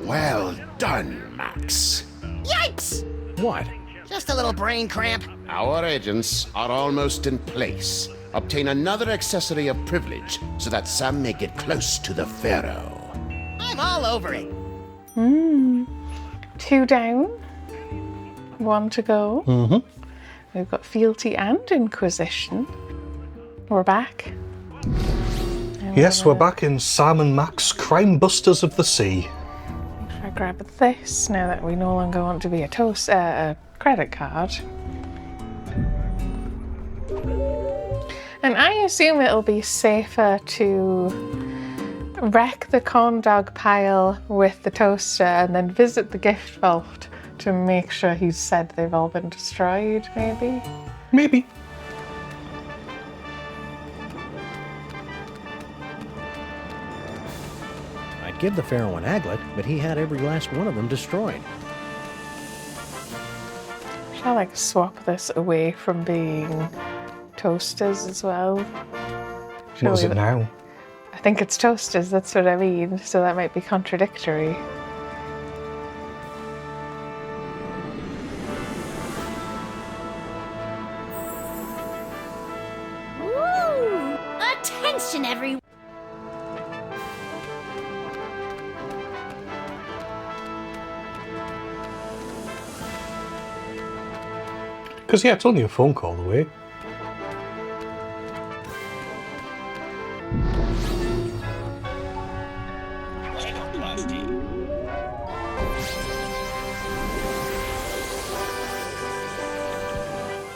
Well done, Max. Yikes! What? Just a little brain cramp. Our agents are almost in place. Obtain another accessory of privilege so that Sam may get close to the Pharaoh. I'm all over it. 2 down. 1 to go. Mm-hmm. We've got fealty and inquisition. We're back. Yes, we're back in sam&max Crime Busters of the Sea. I grab this now that we no longer want to be a credit card. And I assume it'll be safer to wreck the corn dog pile with the toaster and then visit the gift vault to make sure he's said they've all been destroyed, maybe? Maybe. I'd give the Pharaoh an aglet, but he had every last one of them destroyed. Shall I swap this away from being toasters as well? What is it now? I think it's toasters, that's what I mean, so that might be contradictory. Because, yeah, it's only a phone call away.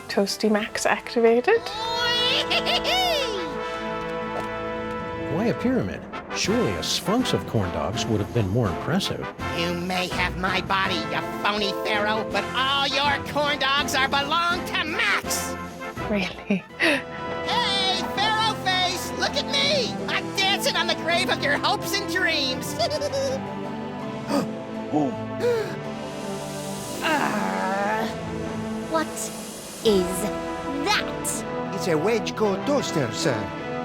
Toasty Max activated. Why a pyramid? Surely a sphinx of corn dogs would have been more impressive. You may have my body, you phony pharaoh, but all your corn dogs belong to Max! Really? Hey, Pharaoh Face, look at me! I'm dancing on the grave of your hopes and dreams! What is that? It's a wedge-core toaster, sir.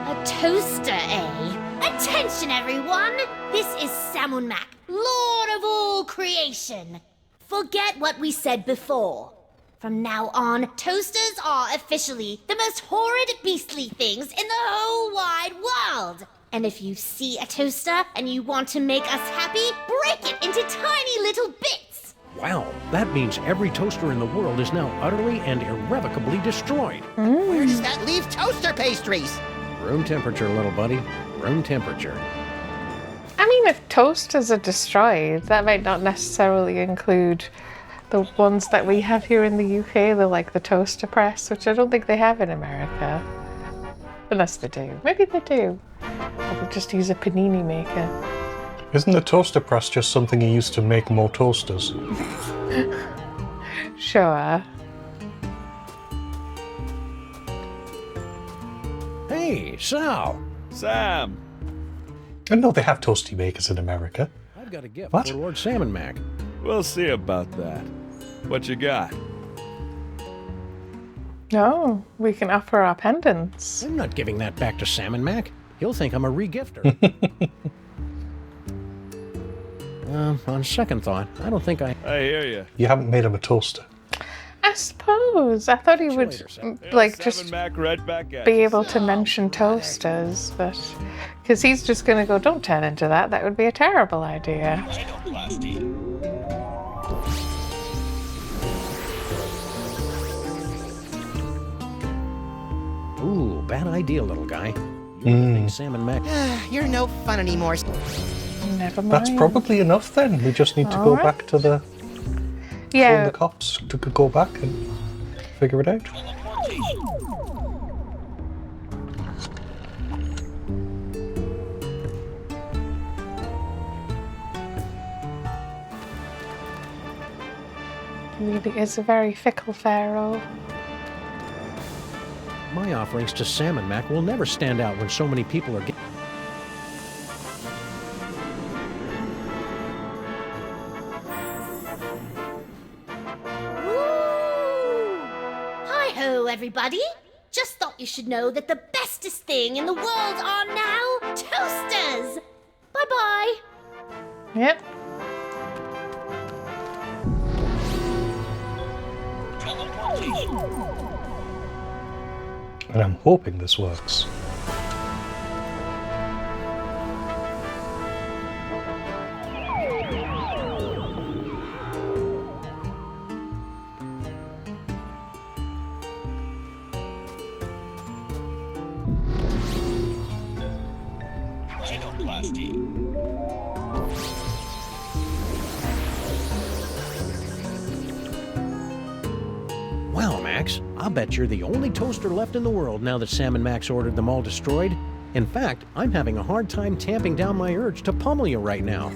A toaster, eh? Attention, everyone! This is sam&max, Lord of all creation. Forget what we said before. From now on, toasters are officially the most horrid, beastly things in the whole wide world. And if you see a toaster and you want to make us happy, break it into tiny little bits. Wow, that means every toaster in the world is now utterly and irrevocably destroyed. Where does that leave toaster pastries? Room temperature, little buddy. Room temperature. I mean, if toasters are destroyed, that might not necessarily include the ones that we have here in the UK, the toaster press, which I don't think they have in America. Unless they do. Maybe they do. Or they just use a panini maker. Isn't the toaster press just something you used to make more toasters? Sure. Hey, Sal. Sam. I know they have toasty makers in America. I've got a gift What? for Lord Sam&max. We'll see about that. What you got? No, we can offer our pendants. I'm not giving that back to Sam&max. He'll think I'm a regifter. On second thought, I don't think I hear you. You haven't made him a toaster. I suppose. I thought he would, just Sam&max right back at be you. able to mention toasters, but... Because he's just going to go, don't turn into that. That would be a terrible idea. Ooh, bad idea, little guy. You think Sam&max... You're no fun anymore. Never mind. That's probably enough then. We just need to go back to the... phone the cops to go back and figure it out. He really is a very fickle pharaoh. My offerings to Sam&max will never stand out when so many people are getting... Hi-ho, everybody! Just thought you should know that the bestest thing in the world are now toasters! Bye-bye! Yep. And I'm hoping this works. Wow, Max, I'll bet you're the only toaster left in the world now that Sam&max ordered them all destroyed. In fact, I'm having a hard time tamping down my urge to pummel you right now.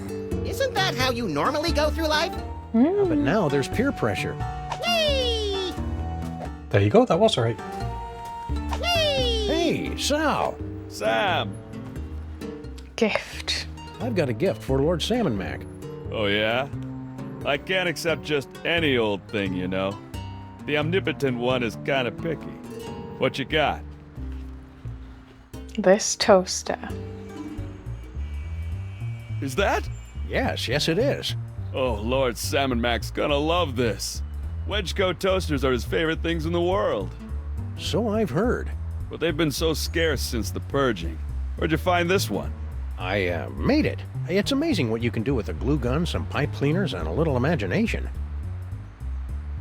Isn't that how you normally go through life? Yeah, but now there's peer pressure. Whee! There you go, that was right. Whee! Hey, Sal! Sam! Gift. I've got a gift for Lord Sam&max. Oh, yeah? I can't accept just any old thing, you know. The omnipotent one is kind of picky. What you got? This toaster. Is that? Yes, it is. Oh, Lord Sam&max gonna love this. Wedge-coat toasters are his favorite things in the world. So I've heard. But they've been so scarce since the purging. Where'd you find this one? I made it. It's amazing what you can do with a glue gun, some pipe cleaners, and a little imagination.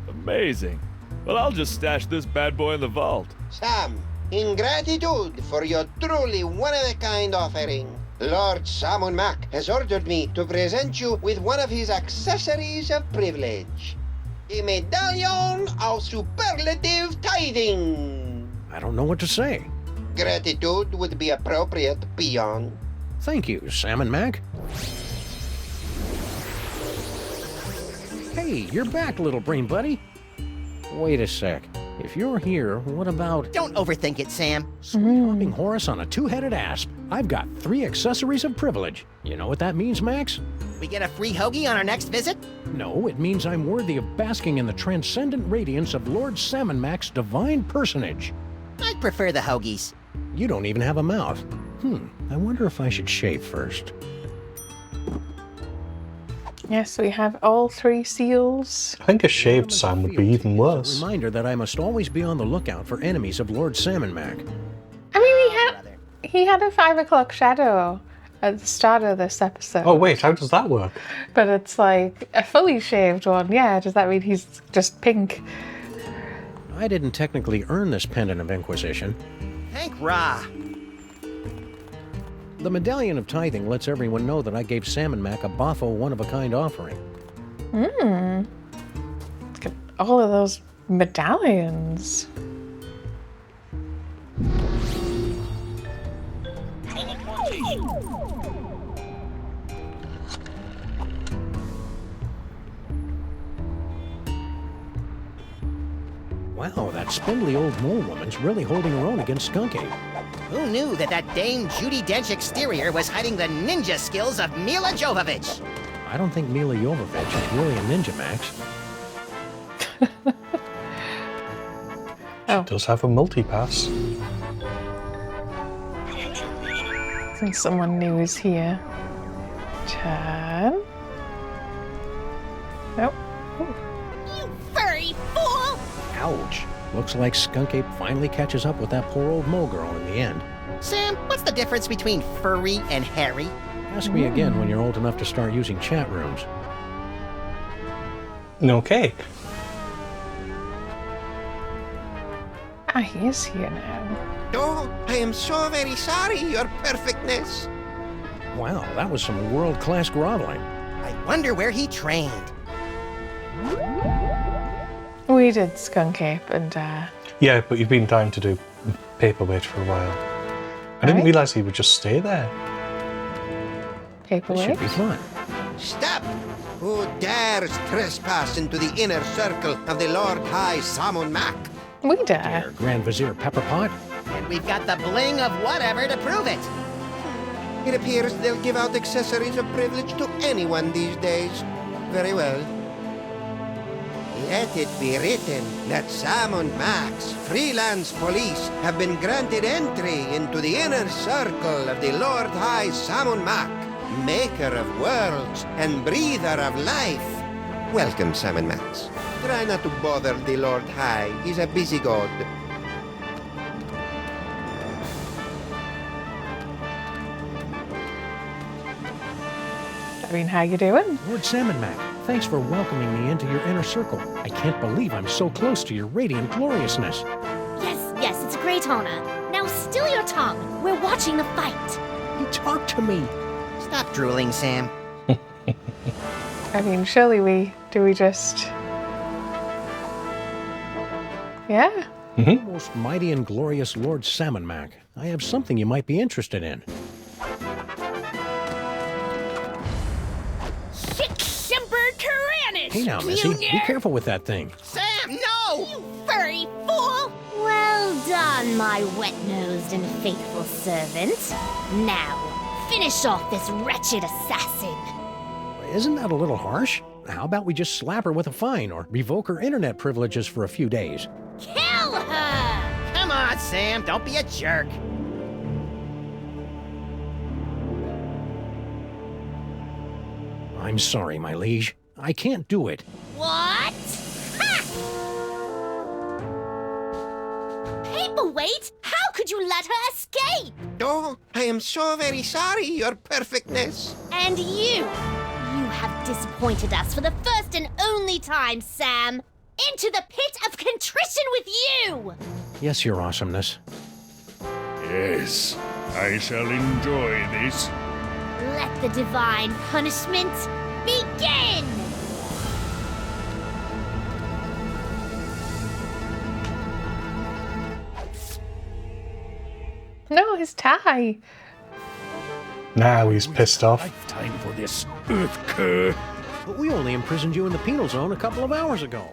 Amazing. Well, I'll just stash this bad boy in the vault. Sam, in gratitude for your truly one-of-a-kind offering, Lord sam&max has ordered me to present you with one of his accessories of privilege. A medallion of superlative tithing. I don't know what to say. Gratitude would be appropriate, peon. Thank you, sam&max. Hey, you're back, little brain buddy. Wait a sec. If you're here, what about... Don't overthink it, Sam. Sweet-hopping Horace on a two-headed asp. I've got 3 accessories of privilege. You know what that means, Max? We get a free hoagie on our next visit? No, it means I'm worthy of basking in the transcendent radiance of Lord sam&max's divine personage. I'd prefer the hoagies. You don't even have a mouth. I wonder if I should shave first. Yes, we have all 3 seals. I think a shaved Sam would be even worse. A reminder that I must always be on the lookout for enemies of Lord sam&max. I mean, he had a 5 o'clock shadow at the start of this episode. Oh wait, how does that work? But it's like a fully shaved one. Yeah, does that mean he's just pink? I didn't technically earn this pendant of Inquisition. Thank Ra. The Medallion of Tithing lets everyone know that I gave sam&max a boffo one-of-a-kind offering. Look at all of those medallions. Wow, that spindly old mole woman's really holding her own against Skunkape. Who knew that Dame Judi Dench exterior was hiding the ninja skills of Mila Jovovich? I don't think Mila Jovovich is really a ninja, Max. She does have a multi-pass. I think someone new is here. Turn. Nope. You furry fool! Ouch. Looks like Skunkape finally catches up with that poor old mole girl in the end. Sam, what's the difference between furry and hairy? Ask me again when you're old enough to start using chat rooms. Okay. Ah, he is here now. Oh, I am so very sorry, Your Perfectness. Wow, that was some world-class groveling. I wonder where he trained. We did Skunkape and Yeah, but you've been dying to do Paperweight for a while. I didn't realise he would just stay there. Paperweight? Should be fun. Stop! Who dares trespass into the inner circle of the Lord High sam&max? We dare. Grand Vizier Pepperpot. And we've got the bling of whatever to prove it. It appears they'll give out accessories of privilege to anyone these days. Very well. Let it be written that sam&max, freelance police, have been granted entry into the inner circle of the Lord High sam&max, maker of worlds and breather of life. Welcome, sam&max. Try not to bother the Lord High. He's a busy god. I mean, how you doing? Lord sam&max, thanks for welcoming me into your inner circle. I can't believe I'm so close to your radiant gloriousness. Yes, it's a great honor. Now still your tongue. We're watching the fight. You talk to me. Stop drooling, Sam. I mean, surely we just... Yeah. Most mighty and glorious Lord sam&max, I have something you might be interested in. Hey now, Missy, be careful with that thing. Sam, no! You furry fool! Well done, my wet-nosed and faithful servant. Now, finish off this wretched assassin. Isn't that a little harsh? How about we just slap her with a fine or revoke her internet privileges for a few days? Kill her! Come on, Sam, don't be a jerk. I'm sorry, my liege. I can't do it. What? Ha! Paperweight? How could you let her escape? Oh, I am so very sorry, Your Perfectness. And you have disappointed us for the first and only time, Sam. into the pit of contrition with you! Yes, Your Awesomeness. Yes, I shall enjoy this. Let the divine punishment begin! No, his tie. Now he's pissed off. Time for this earth cur. But we only imprisoned you in the penal zone a couple of hours ago.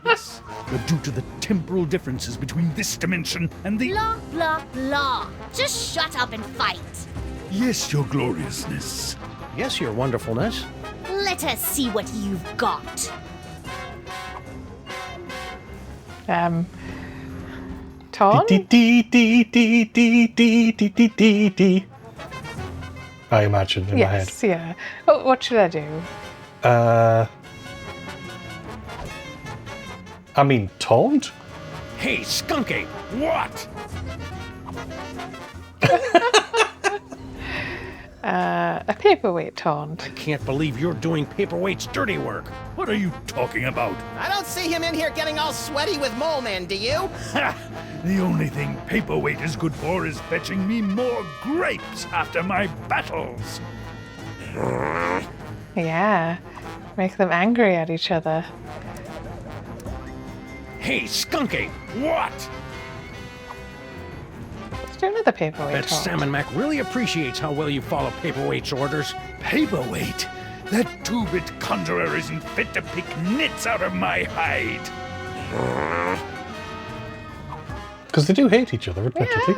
Yes, but due to the temporal differences between this dimension and the... Blah, blah, blah. Just shut up and fight. Yes, your gloriousness. Yes, Your Wonderfulness. Let us see what you've got. Taunt? I imagine in my head. Yes, yeah. Oh, what should I do? I mean, taunt? Hey, Skunkape, what? A paperweight taunt. I can't believe you're doing Paperweight's dirty work. What are you talking about? I don't see him in here getting all sweaty with Mole Man, do you? Ha! The only thing Paperweight is good for is fetching me more grapes after my battles. Yeah. Make them angry at each other. Hey, Skunkape, what? Let's do another paperweight Bet taunt. Sam and Mac really appreciates how well you follow Paperweight's orders. Paperweight? That two-bit conjurer isn't fit to pick nits out of my hide. Because they do hate each other, admittedly.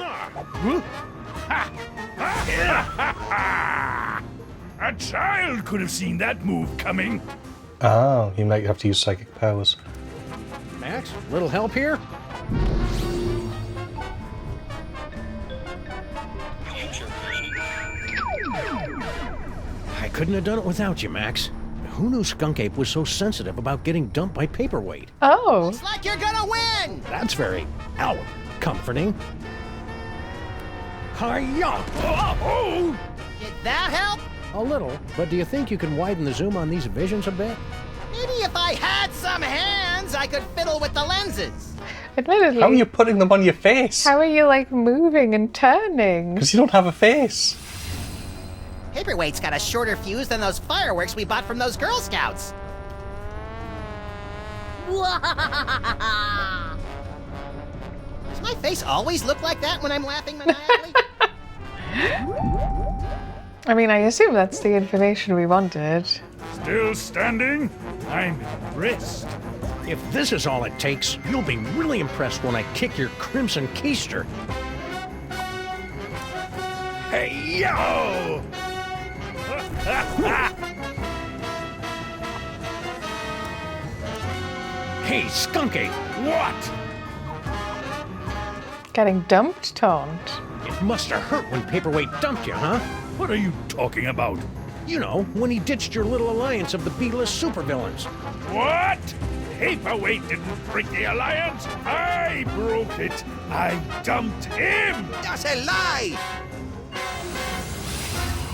A child could have seen that move coming. Oh, you might have to use psychic powers. Max, little help here? I couldn't have done it without you, Max. Who knew Skunkape was so sensitive about getting dumped by Paperweight? Oh. Looks like you're gonna win! That's very, comforting. Hi-ya! Oh! Did that help? A little, but do you think you can widen the zoom on these visions a bit? Maybe if I had some hands, I could fiddle with the lenses. Admittedly. How are you putting them on your face? How are you, like, moving and turning? Because you don't have a face. Paperweight's got a shorter fuse than those fireworks we bought from those Girl Scouts. Does my face always look like that when I'm laughing maniacally? I mean, I assume that's the information we wanted. Still standing? I'm impressed. If this is all it takes, you'll be really impressed when I kick your crimson keister. Hey, yo! Hey, Skunkape, what? Getting dumped taunt. It must have hurt when Paperweight dumped you, huh? What are you talking about? You know, when he ditched your little alliance of the B-list supervillains. What? Paperweight didn't break the alliance. I broke it. I dumped him. That's a lie!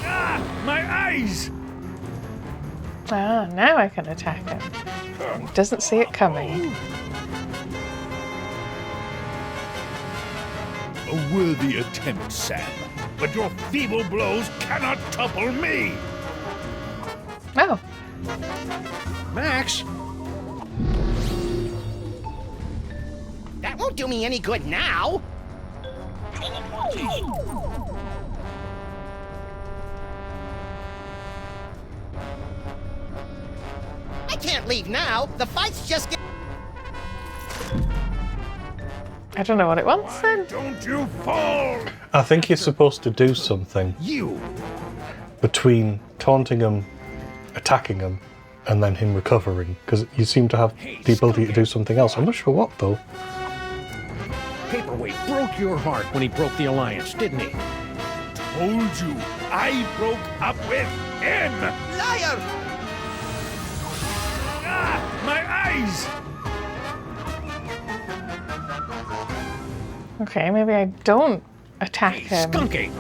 Ah, my eyes! Ah, now I can attack him. He doesn't see it coming. A worthy attempt, Sam. But your feeble blows cannot topple me. Oh. Max! That won't do me any good now. I can't leave now. The fight's just getting... I don't know what it wants then. Don't you fall! I think you're supposed to do something You! between taunting him, attacking him, and then him recovering. Because you seem to have the ability to do something else. I'm not sure what, though. Paperweight broke your heart when he broke the alliance, didn't he? Told you, I broke up with him! Liar! Ah, my eyes! Okay, maybe I don't attack him. Skunkape!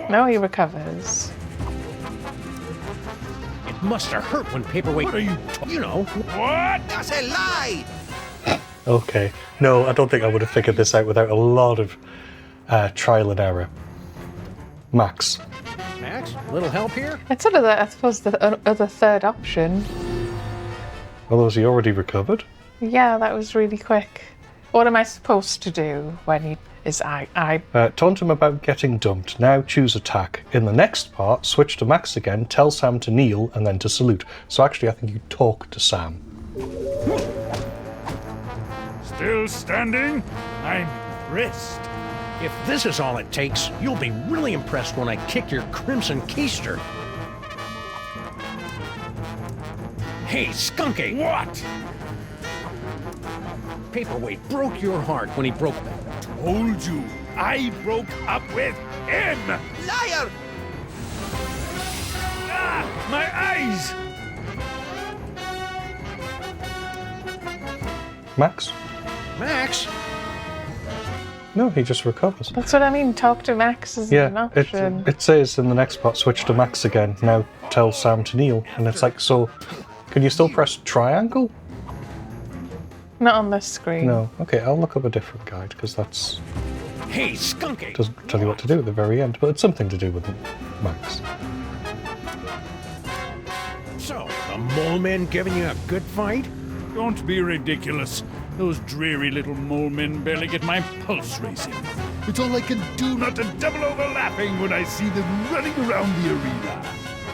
No, he recovers. It It must have hurt when Paperweight... What are you You know. What? That's a lie! Okay. No, I don't think I would have figured this out without a lot of trial and error. Max. Max, little help here? It's sort of, I suppose, the other third option. Well, was he already recovered? Yeah, that was really quick. What am I supposed to do when he is Taunt him about getting dumped. Now choose attack. In the next part, switch to Max again, tell Sam to kneel, and then to salute. So actually, I think you talk to Sam. Still standing? I'm impressed. If this is all it takes, you'll be really impressed when I kick your crimson keister. Hey, Skunkape! What? Paperweight broke your heart when he broke... Told you, I broke up with him! Liar! Ah, my eyes! Max? Max? No, he just recovers. That's what I mean. Talk to Max is an option. It says in the next part, switch to Max again. Now tell Sam to kneel. And it's like, so, can you still press triangle? Not on this screen. No. Okay, I'll look up a different guide, because that's... Hey, Skunkape! Doesn't tell you what to do at the very end, but it's something to do with Max. So, the mole men giving you a good fight? Don't be ridiculous. Those dreary little mole men barely get my pulse racing. It's all I can do not to double over laughing when I see them running around the arena.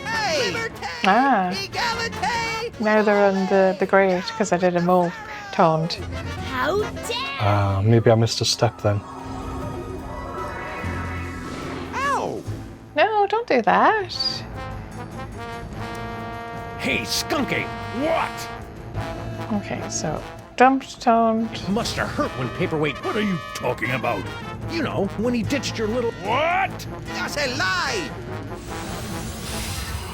Hey! Liberté! Egalite! Now they're on the grate because I did a mole taunt. How dare! Maybe I missed a step then. Ow! No, don't do that. Hey, Skunkape! What? Okay, so dumped taunt. Must have hurt when Paperweight... What are you talking about? You know, when he ditched your little... What? That's a lie!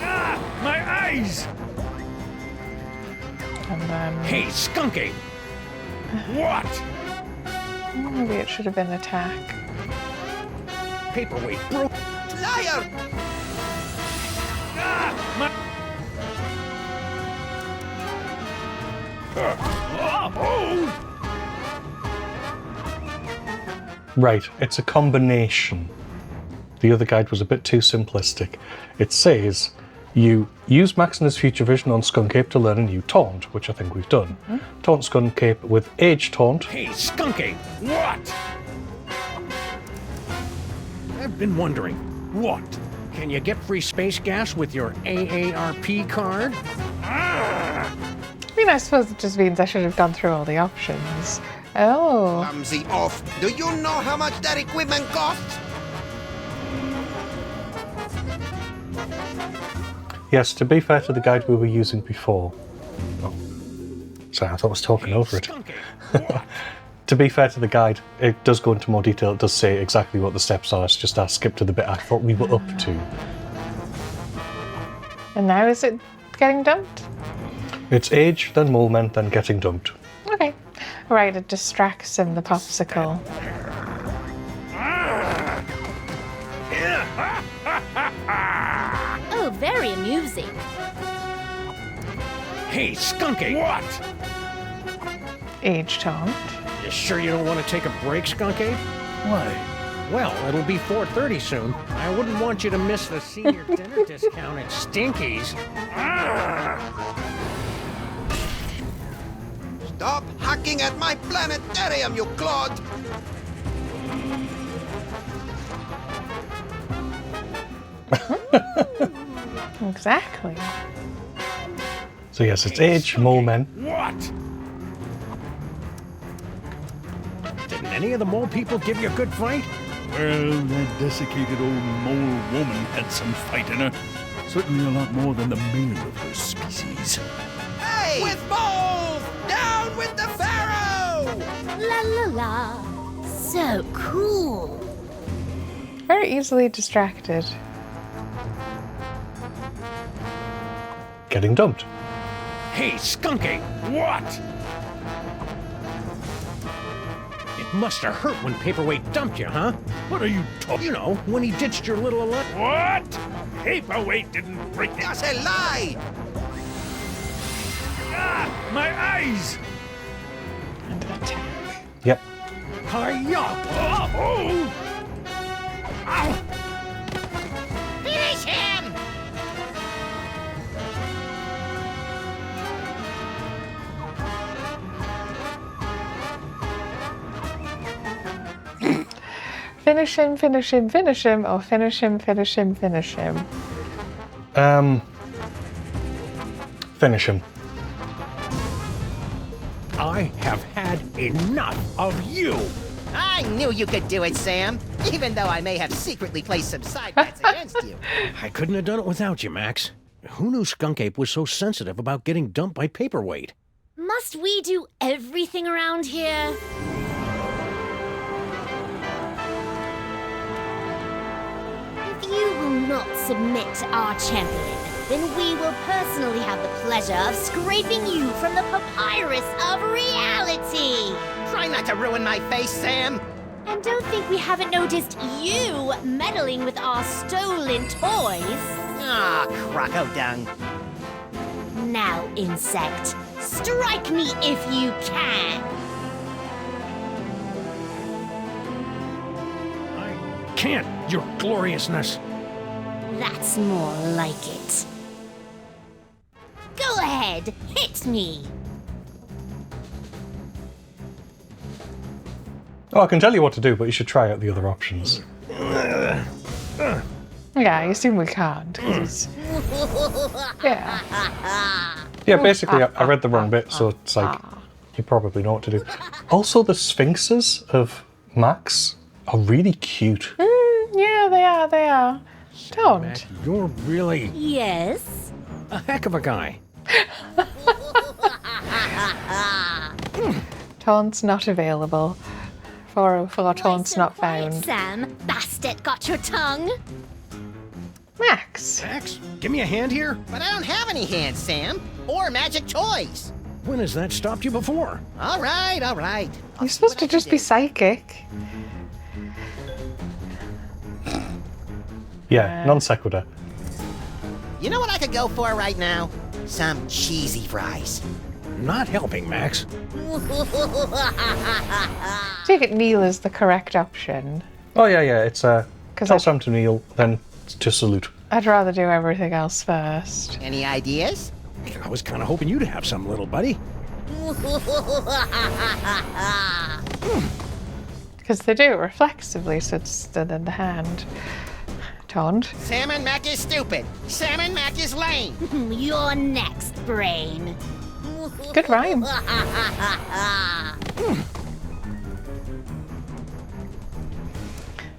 Ah, my eyes! And then... Hey, Skunkape! What? Maybe it should have been attack. Paperweight broke... Liar! Ah, my... Right, it's a combination. The other guide was a bit too simplistic. It says you use Max and his future vision on Skunkape to learn a new taunt, which I think we've done. Taunt Skunkape with Age Taunt. Hey, Skunkape! What? I've been wondering, what? Can you get free space gas with your AARP card? I mean, I suppose it just means I should have gone through all the options. Oh. Clumsy off. Do you know how much that equipment costs? Yes, to be fair to the guide we were using before. Oh. Sorry, I thought I was talking over it. To be fair to the guide, it does go into more detail. It does say exactly what the steps are. It's just I skipped to the bit I thought we were up to. And now is it getting dumped? It's age, then molemen, then getting dumped. Okay. Right, it distracts him, the popsicle. Oh, very amusing. Hey, Skunkape! What? Age taunt. You sure you don't want to take a break, Skunkape? Why? Well, it'll be 4:30 soon. I wouldn't want you to miss the senior dinner discount at Stinky's. Stop hacking at my planetarium, you clod! Exactly. So yes, it's age, molemen. What? Didn't any of the mole people give you a good fight? Well, that desiccated old mole woman had some fight in her. Certainly a lot more than the male of her species. Hey! With moles! Down with the pharaoh! La la la. So cool. Very easily distracted. Getting dumped. Hey, Skunkape! What? It must have hurt when Paperweight dumped you, huh? What are you talking? You know, when he ditched your little What? paperweight didn't break the... That's a lie! Ah, my eyes! And attack. Yep. Hi-ya! Oh! Ow! Finish him! Finish him, finish him, finish him, or finish him, finish him, finish him. Finish him. I have had enough of you. I knew you could do it, Sam. Even though I may have secretly placed some side bets against you. I couldn't have done it without you, Max. Who knew Skunkape was so sensitive about getting dumped by Paperweight? Must we do everything around here? If you will not submit to our champion, then we will personally have the pleasure of scraping you from the papyrus of reality. Try not to ruin my face, Sam. And don't think we haven't noticed you meddling with our stolen toys. Ah, croco dung. Now, insect, strike me if you can. I can't, your gloriousness. That's more like it. Go ahead, hit me. Oh, I can tell you what to do, but you should try out the other options. Yeah, I assume we can't. 'Cause yeah. Yeah, basically, I read the wrong bit, so it's like, you probably know what to do. Also, the sphinxes of Max are really cute. Yeah, they are. Don't. You're really Yes? a heck of a guy. Taunt's not available. 404 taunt's not found. Sam, Bastet got your tongue. Max. Max, give me a hand here. But I don't have any hands, Sam. Or magic toys. When has that stopped you before? All right, all right. You're supposed to just be psychic. Yeah, non sequitur. You know what I could go for right now? Some cheesy fries. Not helping, Max. Take it Neil is the correct option. Oh, yeah, it's tell I- Sam to kneel, then to salute. I'd rather do everything else first. Any ideas? I was kind of hoping you'd have some, little buddy. Because they do it reflexively, so it's stood in the hand. Taunt. Sam and Mac is stupid. Sam and Mac is lame. You're next, brain. Good rhyme.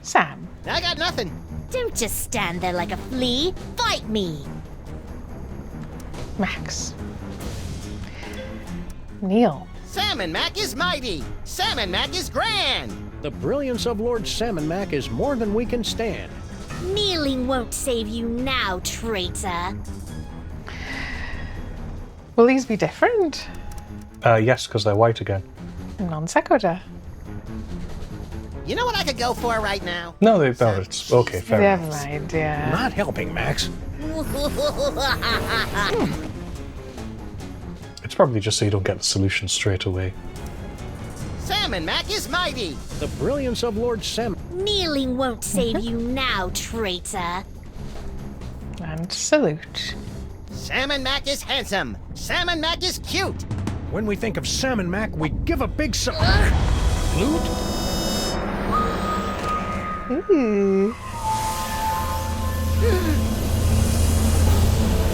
Sam. I got nothing. Don't just stand there like a flea. Fight me. Max. Neil. Sam and Mac is mighty. Sam and Mac is grand. The brilliance of Lord Sam& Mac is more than we can stand. Kneeling won't save you now, traitor. Will these be different? Yes, because they're white again. Non sequitur. You know what I could go for right now? No, it's okay, fair Never enough. mind, yeah. Not helping, Max. It's probably just so you don't get the solution straight away. Sam and Mac is mighty. The brilliance of Lord Sam. Kneeling won't save you now, traitor. And salute. Sam and Mac is handsome. Sam and Mac is cute. When we think of Sam& Mac, we give a big salute. Ooh.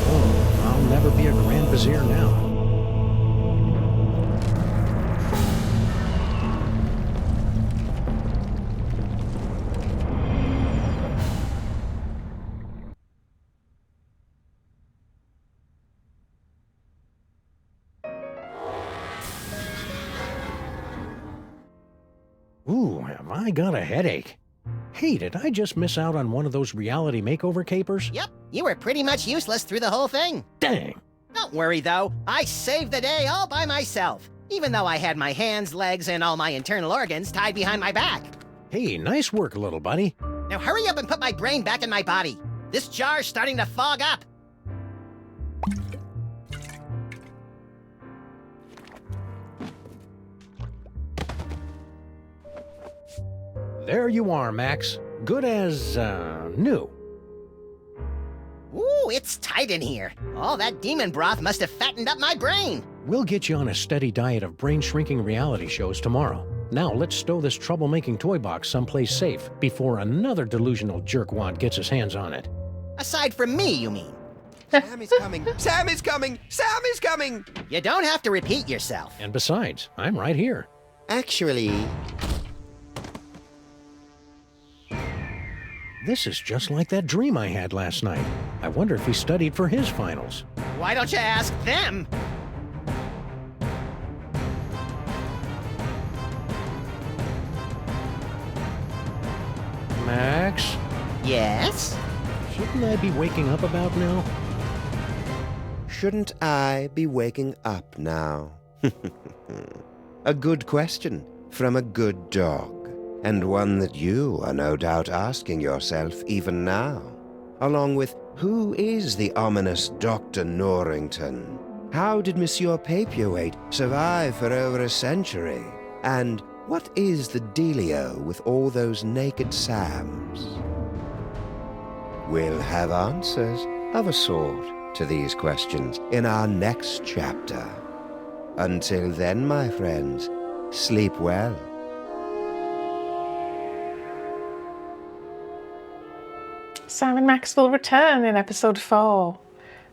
Oh, I'll never be a Grand Vizier now. Ooh, have I got a headache. Hey, did I just miss out on one of those reality makeover capers? Yep, you were pretty much useless through the whole thing. Dang. Don't worry, though. I saved the day all by myself, even though I had my hands, legs, and all my internal organs tied behind my back. Hey, nice work, little buddy. Now hurry up and put my brain back in my body. This jar's starting to fog up. There you are, Max. Good as, new. Ooh, it's tight in here. All that demon broth must have fattened up my brain. We'll get you on a steady diet of brain-shrinking reality shows tomorrow. Now let's stow this troublemaking toy box someplace safe before another delusional jerkwad gets his hands on it. Aside from me, you mean? Sam is coming! Sam is coming! Sam is coming! You don't have to repeat yourself. And besides, I'm right here. Actually... This is just like that dream I had last night. I wonder if he studied for his finals. Why don't you ask them? Max? Yes? Shouldn't I be waking up about now? Shouldn't I be waking up now? A good question from a good dog. And one that you are no doubt asking yourself even now. Along with, who is the ominous Dr. Norrington? How did Monsieur Paperweight survive for over a century? And what is the dealio with all those naked Sams? We'll have answers of a sort to these questions in our next chapter. Until then, my friends, sleep well. Sam and Max will return in episode 4,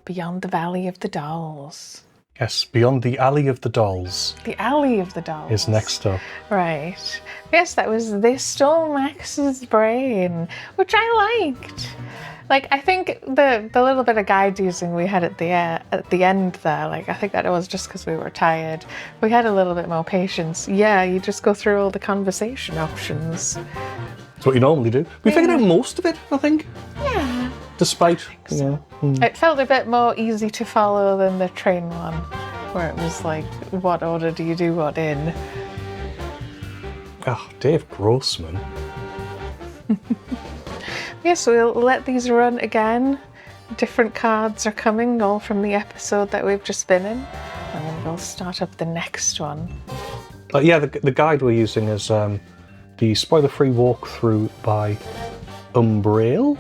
Beyond the Valley of the Dolls. Yes, Beyond the Alley of the Dolls. The Alley of the Dolls. Is next up. Right. Yes, that was They Stole Max's Brain, which I liked. Like, I think the little bit of guide using we had at the end there, like, I think that it was just because we were tired. We had a little bit more patience. Yeah, you just go through all the conversation options. That's what you normally do. We figured out most of it, I think. Yeah. Despite, It felt a bit more easy to follow than the train one, where it was like, what order do you do what in? Oh, Dave Grossman. Yes, we'll let these run again. Different cards are coming, all from the episode that we've just been in. And then we'll start up the next one. Yeah, the guide we're using is the spoiler-free walkthrough by Umbrail.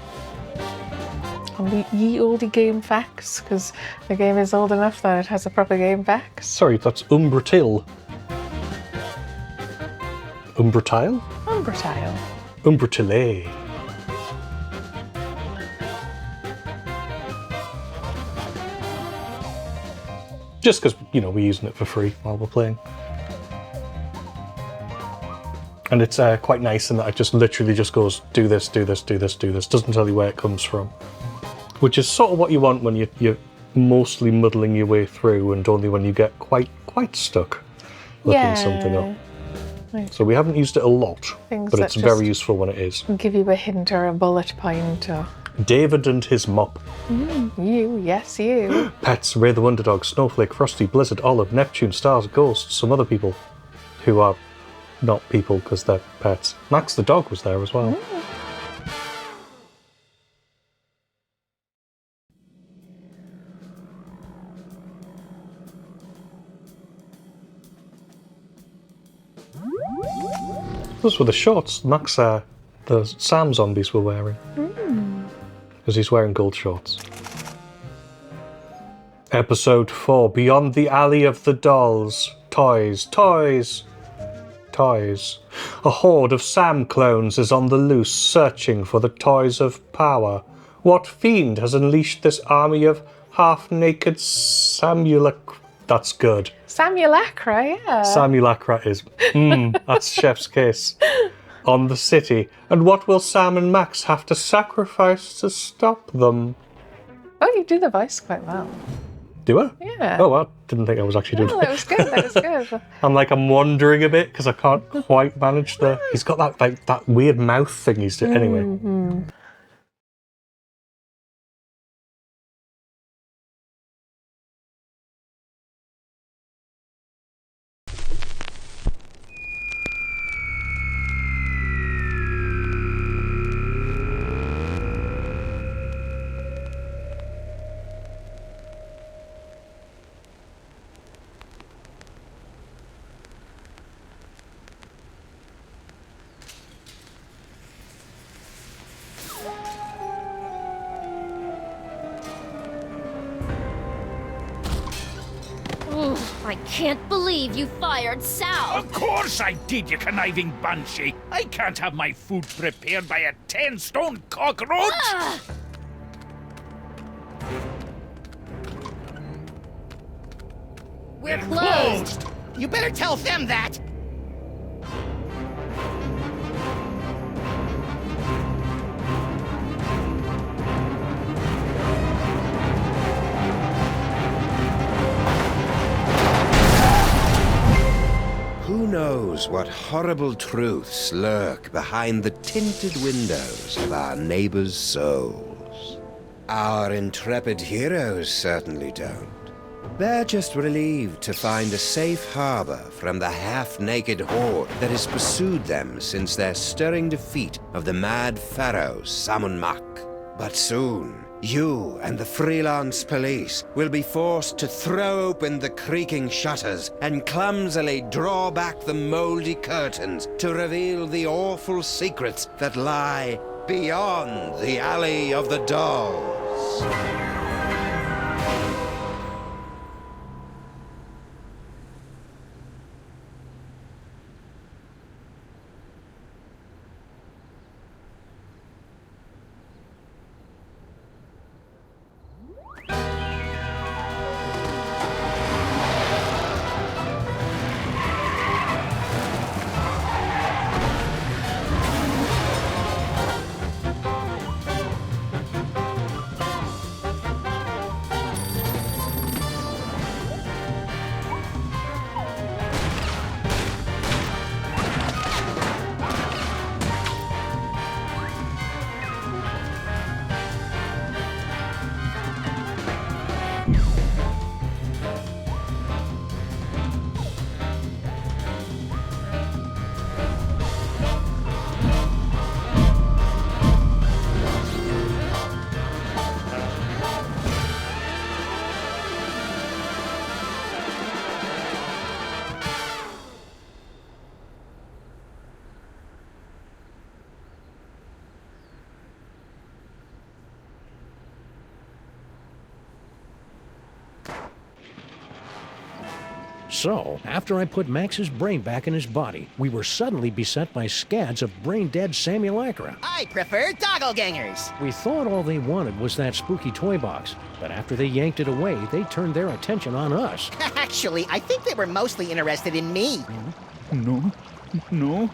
On the ye olde game facts, because the game is old enough that it has a proper game facts. Sorry, that's Umbratil. Umbratile? Umbratile. Umbratile. Just because, we're using it for free while we're playing. And it's quite nice in that it just literally just goes, do this, do this, do this, do this. Doesn't tell you where it comes from. Which is sort of what you want when you're mostly muddling your way through, and only when you get quite stuck looking something up. Right. So we haven't used it a lot, Things but that it's very useful when it is. Give you a hint or a bullet point or... David and his mop. You, yes, you. Pets, Ray the Wonder Dog, Snowflake, Frosty, Blizzard, Olive, Neptune, Stars, Ghosts, some other people who are not people because they're pets. Max the dog was there as well. Those were the shorts Max, the Sam zombies were wearing. Because he's wearing gold shorts. Episode 4, Beyond the Alley of the Dolls. Toys, toys, toys. A horde of Sam clones is on the loose, searching for the toys of power. What fiend has unleashed this army of half-naked Samulacra? That's good. Samulacra, yeah. Samulacra is, that's chef's kiss. On the city, and what will Sam and Max have to sacrifice to stop them? Oh, you do the voice quite well. Do I? Yeah. Oh, I didn't think I was actually doing Oh, that was good, that was good. I'm wandering a bit because I can't quite manage the... He's got that weird mouth thing he's doing. Anyway. I can't believe you fired Sal! Of course I did, you conniving banshee! I can't have my food prepared by a 10-stone cockroach! Ah! We're closed! You better tell them that! Who knows what horrible truths lurk behind the tinted windows of our neighbors' souls? Our intrepid heroes certainly don't. They're just relieved to find a safe harbor from the half-naked horde that has pursued them since their stirring defeat of the mad pharaoh sam&max. But soon, you and the freelance police will be forced to throw open the creaking shutters and clumsily draw back the moldy curtains to reveal the awful secrets that lie beyond the Alley of the Dolls. So, after I put Max's brain back in his body, we were suddenly beset by scads of brain-dead simulacra. I prefer doppelgangers. We thought all they wanted was that spooky toy box, but after they yanked it away, they turned their attention on us. Actually, I think they were mostly interested in me. No.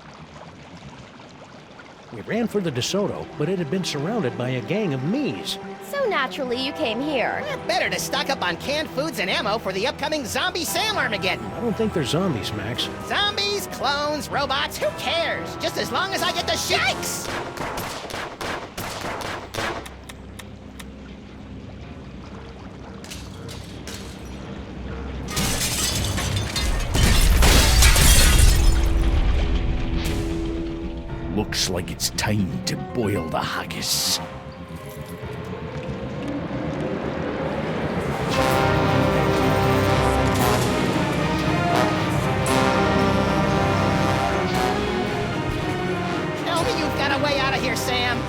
We ran for the DeSoto, but it had been surrounded by a gang of me's. So naturally you came here. Better to stock up on canned foods and ammo for the upcoming Zombie Sam Armageddon. I don't think they're zombies, Max. Zombies, clones, robots, who cares? Just as long as I get the shakes! Looks like it's time to boil the haggis. Tell me you've got a way out of here, Sam.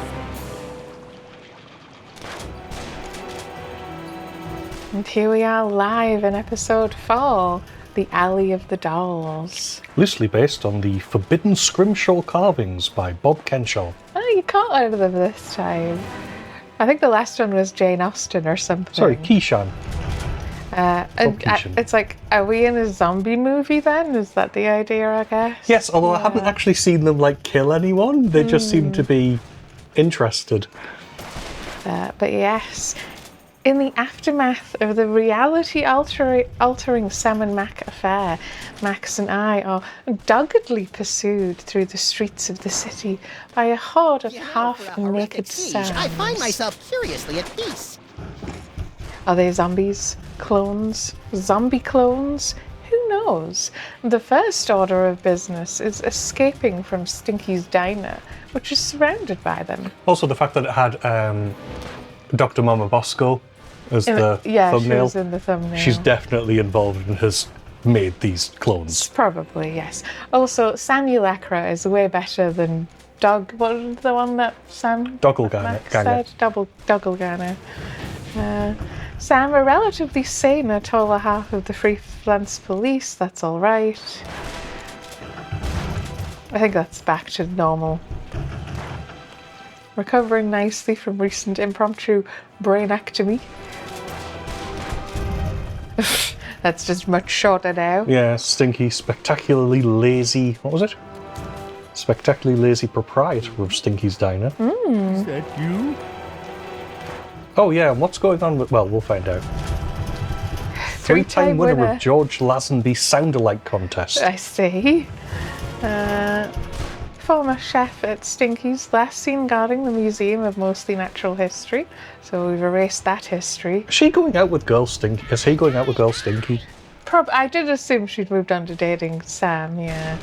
And here we are live in episode 4, The Alley of the Dolls. Loosely based on the Forbidden Scrimshaw carvings by Bob Kenshaw. Oh, you caught out of them this time. I think the last one was Jane Austen or something. Sorry, Keyshawn. It's like, are we in a zombie movie then? Is that the idea, I guess? Yes, although I haven't actually seen them kill anyone. They just seem to be interested. But yes, in the aftermath of the reality-altering sam&max affair, Max and I are doggedly pursued through the streets of the city by a horde of half-naked Sams. I find myself curiously at peace. Are they zombies? Clones? Zombie clones? Who knows? The first order of business is escaping from Stinky's diner, which is surrounded by them. Also, the fact that it had Dr. Mama Bosco as the thumbnail. She was in the thumbnail. She's definitely involved and has made these clones. Probably, yes. Also, Simulacra is way better than What was the one that Sam Doppelganger. said? Doppelganger. Sam, a relatively saner taller half of the freelance police, that's alright. I think that's back to normal. Recovering nicely from recent impromptu brainectomy. That's just much shorter now. Yeah, Stinky, spectacularly lazy. What was it? Spectacularly lazy proprietor of Stinky's Diner. Is that you? Oh yeah, and what's going on with... Well, we'll find out. Three-time winner of George Lazenby Sound-alike contest. I see. Former chef at Stinky's, last seen guarding the Museum of Mostly Natural History. So we've erased that history. Is she going out with Girl Stinky? Is he going out with Girl Stinky? I did assume she'd moved on to dating Sam, yeah.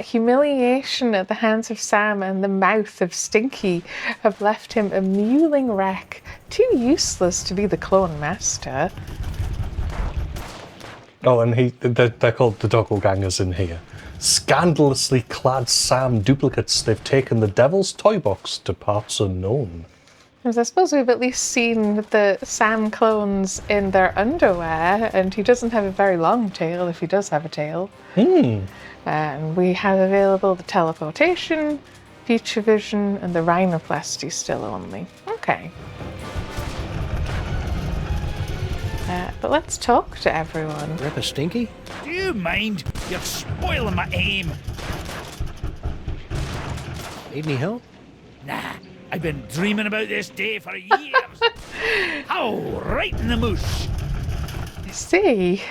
Humiliation at the hands of Sam and the mouth of Stinky have left him a mewling wreck, too useless to be the clone master. Oh, and they're called the doppelgangers in here. Scandalously clad Sam duplicates, they've taken the Devil's Toy Box to parts unknown. Because I suppose we've at least seen the Sam clones in their underwear, and he doesn't have a very long tail, if he does have a tail. And we have available the teleportation, future vision, and the rhinoplasty still only. Okay. But let's talk to everyone. Grandpa Stinky? Do you mind? You're spoiling my aim. Need any help? Nah, I've been dreaming about this day for years. Oh, right in the moosh. I see.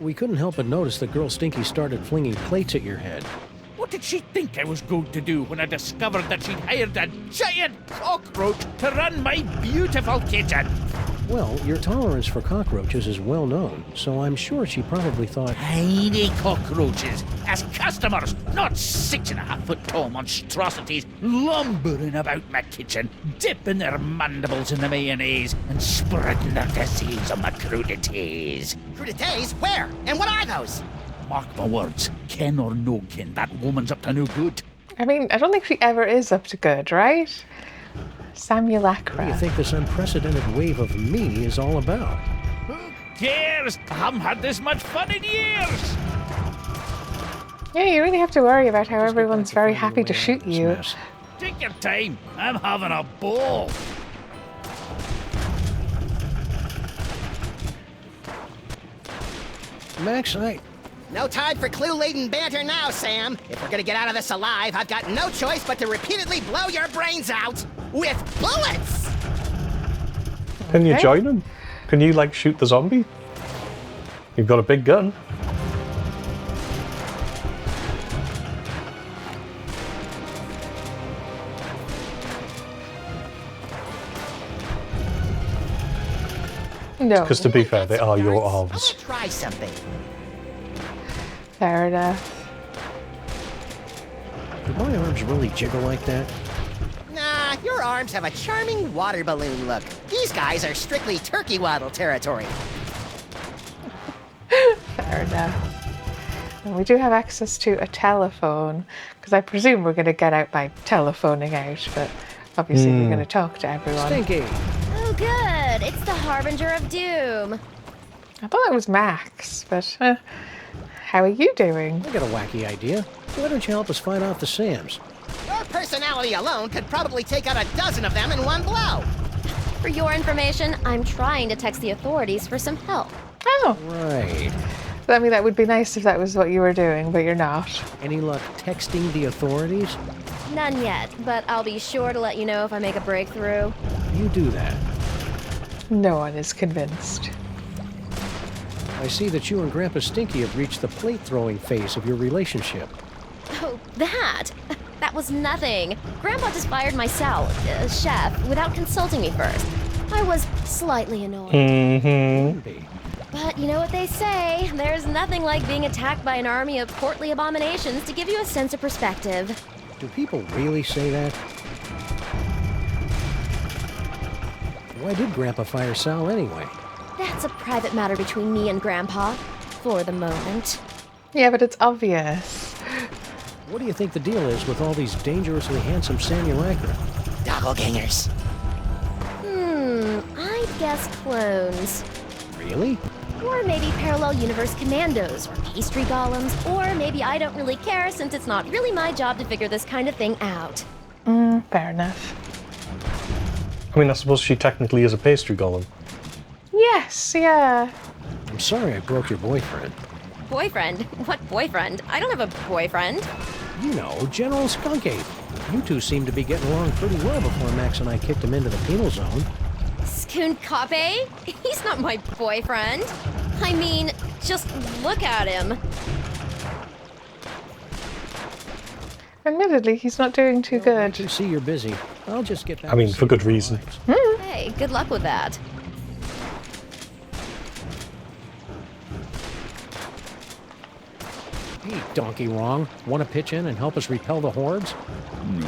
We couldn't help but notice that Girl Stinky started flinging plates at your head. What did she think I was going to do when I discovered that she'd hired a giant cockroach to run my beautiful kitchen? Well, your tolerance for cockroaches is well known, so I'm sure she probably thought... Tiny cockroaches as customers, not 6.5 foot tall monstrosities lumbering about my kitchen, dipping their mandibles in the mayonnaise and spreading their disease on my crudités. Crudités? Where? And what are those? Mark my words, ken or no ken, that woman's up to no good. I mean, I don't think she ever is up to good, right? Simulacra. What do you think this unprecedented wave of me is all about? Who cares? I haven't had this much fun in years. Yeah, you really have to worry about how everyone's very happy to shoot you. Take your time. I'm having a ball. Max, No time for clue-laden banter now, Sam. If we're gonna get out of this alive, I've got no choice but to repeatedly blow your brains out with bullets! Can you join him? Can you, like, shoot the zombie? You've got a big gun. No. Because to be fair, they are your arms. Try something. Fair enough. Do my arms really jiggle like that? Nah, your arms have a charming water balloon look. These guys are strictly turkey waddle territory. Fair enough. And we do have access to a telephone, because I presume we're going to get out by telephoning out, but obviously we're going to talk to everyone. Stinky! Oh, good. It's the Harbinger of Doom. I thought it was Max, but how are you doing? I got a wacky idea. Why don't you help us fight off the Sams? Your personality alone could probably take out 12 of them in one blow. For your information, I'm trying to text the authorities for some help. Oh. Right. I mean, that would be nice if that was what you were doing, but you're not. Any luck texting the authorities? None yet, but I'll be sure to let you know if I make a breakthrough. You do that. No one is convinced. I see that you and Grandpa Stinky have reached the plate-throwing phase of your relationship. Oh, that? That was nothing. Grandpa just fired my chef, without consulting me first. I was slightly annoyed. Mm-hmm. But you know what they say, there's nothing like being attacked by an army of portly abominations to give you a sense of perspective. Do people really say that? Why did Grandpa fire Sal anyway? That's a private matter between me and Grandpa, for the moment. Yeah, but it's obvious. What do you think the deal is with all these dangerously handsome simulacra? Doppelgangers. I'd guess clones. Really? Or maybe parallel universe commandos, or pastry golems, or maybe I don't really care since it's not really my job to figure this kind of thing out. Fair enough. I mean, I suppose she technically is a pastry golem. Yes, yeah. I'm sorry I broke your boyfriend. Boyfriend? What boyfriend? I don't have a boyfriend. You know, General Skunkape. You two seem to be getting along pretty well before Max and I kicked him into the penal zone. Skunkape? He's not my boyfriend. I mean, just look at him. Admittedly, he's not doing too good. I can see you're busy. I'll just get back. I mean, for good reason. Hey, good luck with that. Hey, Donkey Wrong. Want to pitch in and help us repel the hordes? No.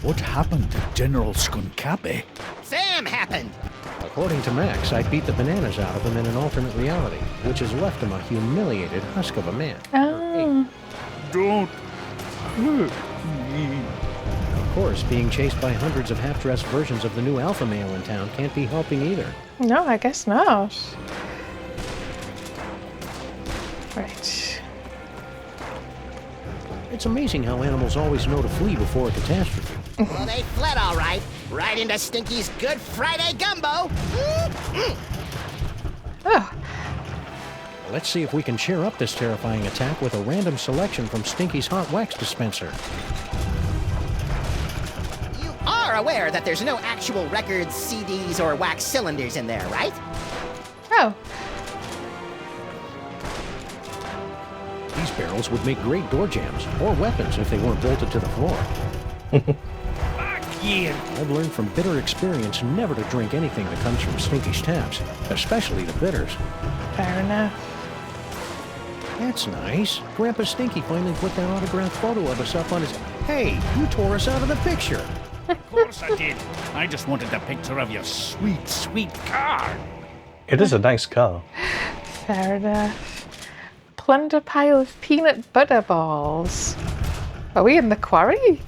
What happened to General Skunkape? Sam happened! According to Max, I beat the bananas out of him in an alternate reality, which has left him a humiliated husk of a man. Oh. Don't hurt me. Of course, being chased by hundreds of half-dressed versions of the new alpha male in town can't be helping either. No, I guess not. Right. It's amazing how animals always know to flee before a catastrophe. Well, they fled all right. Right into Stinky's Good Friday gumbo. Oh. Let's see if we can cheer up this terrifying attack with a random selection from Stinky's hot wax dispenser. You are aware that there's no actual records, CDs, or wax cylinders in there, right? Oh. These barrels would make great door jams, or weapons if they weren't bolted to the floor. Yeah. I've learned from bitter experience never to drink anything that comes from Stinky's taps, especially the bitters. Fair enough. That's nice. Grandpa Stinky finally put that autographed photo of us up on his... Hey, you tore us out of the picture. Of course I did. I just wanted a picture of your sweet, sweet car. It is a nice car. Fair enough. Plunder pile of peanut butter balls. Are we in the quarry?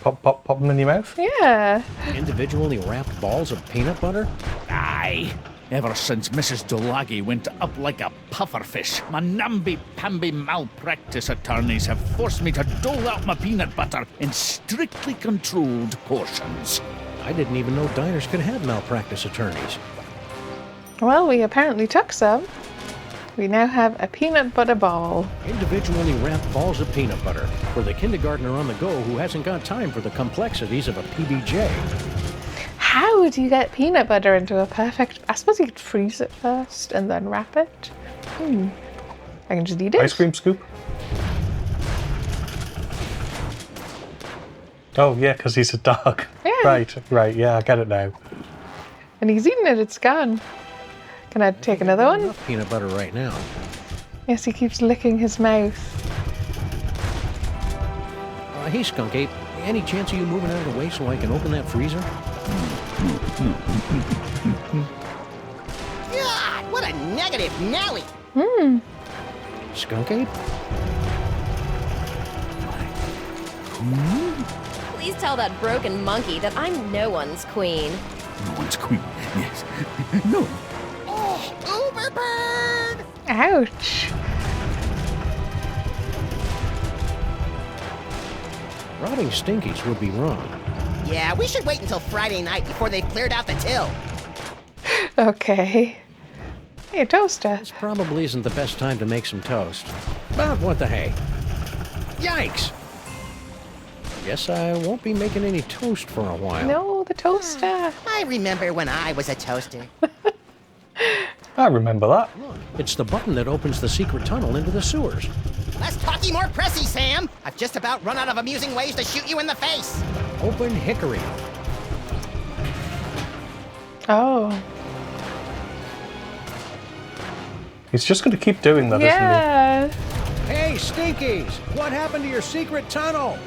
Pop them in your mouth? Yeah. Individually wrapped balls of peanut butter? Aye. Ever since Mrs. Dolagi went up like a pufferfish, my namby-pamby malpractice attorneys have forced me to dole out my peanut butter in strictly controlled portions. I didn't even know diners could have malpractice attorneys. Well, we apparently took some. We now have a peanut butter ball. Individually wrapped balls of peanut butter for the kindergartner on the go who hasn't got time for the complexities of a PBJ. How do you get peanut butter into a perfect... I suppose you could freeze it first and then wrap it. I can just eat it. Ice cream scoop? Oh, yeah, because he's a dog. Yeah. Right, yeah, I get it now. And he's eating it, it's gone. Can I take another one? Enough peanut butter right now. Yes, he keeps licking his mouth. Hey, Skunkape, any chance of you moving out of the way so I can open that freezer? God, what a negative Nelly! Skunkape? Please tell that broken monkey that I'm no one's queen. No one's queen, yes. No. Oh, Uberbird! Ouch. Robbing Stinky's would be wrong. Yeah, we should wait until Friday night before they've cleared out the till. Okay. Hey, toaster. This probably isn't the best time to make some toast. But what the hey? Yikes! Guess I won't be making any toast for a while. No, the toaster. I remember when I was a toaster. I remember that. Look, it's the button that opens the secret tunnel into the sewers. Less talky, more pressy, Sam! I've just about run out of amusing ways to shoot you in the face! Open hickory. Oh. He's just going to keep doing that, Yeah. Hey, Stinkies! What happened to your secret tunnel?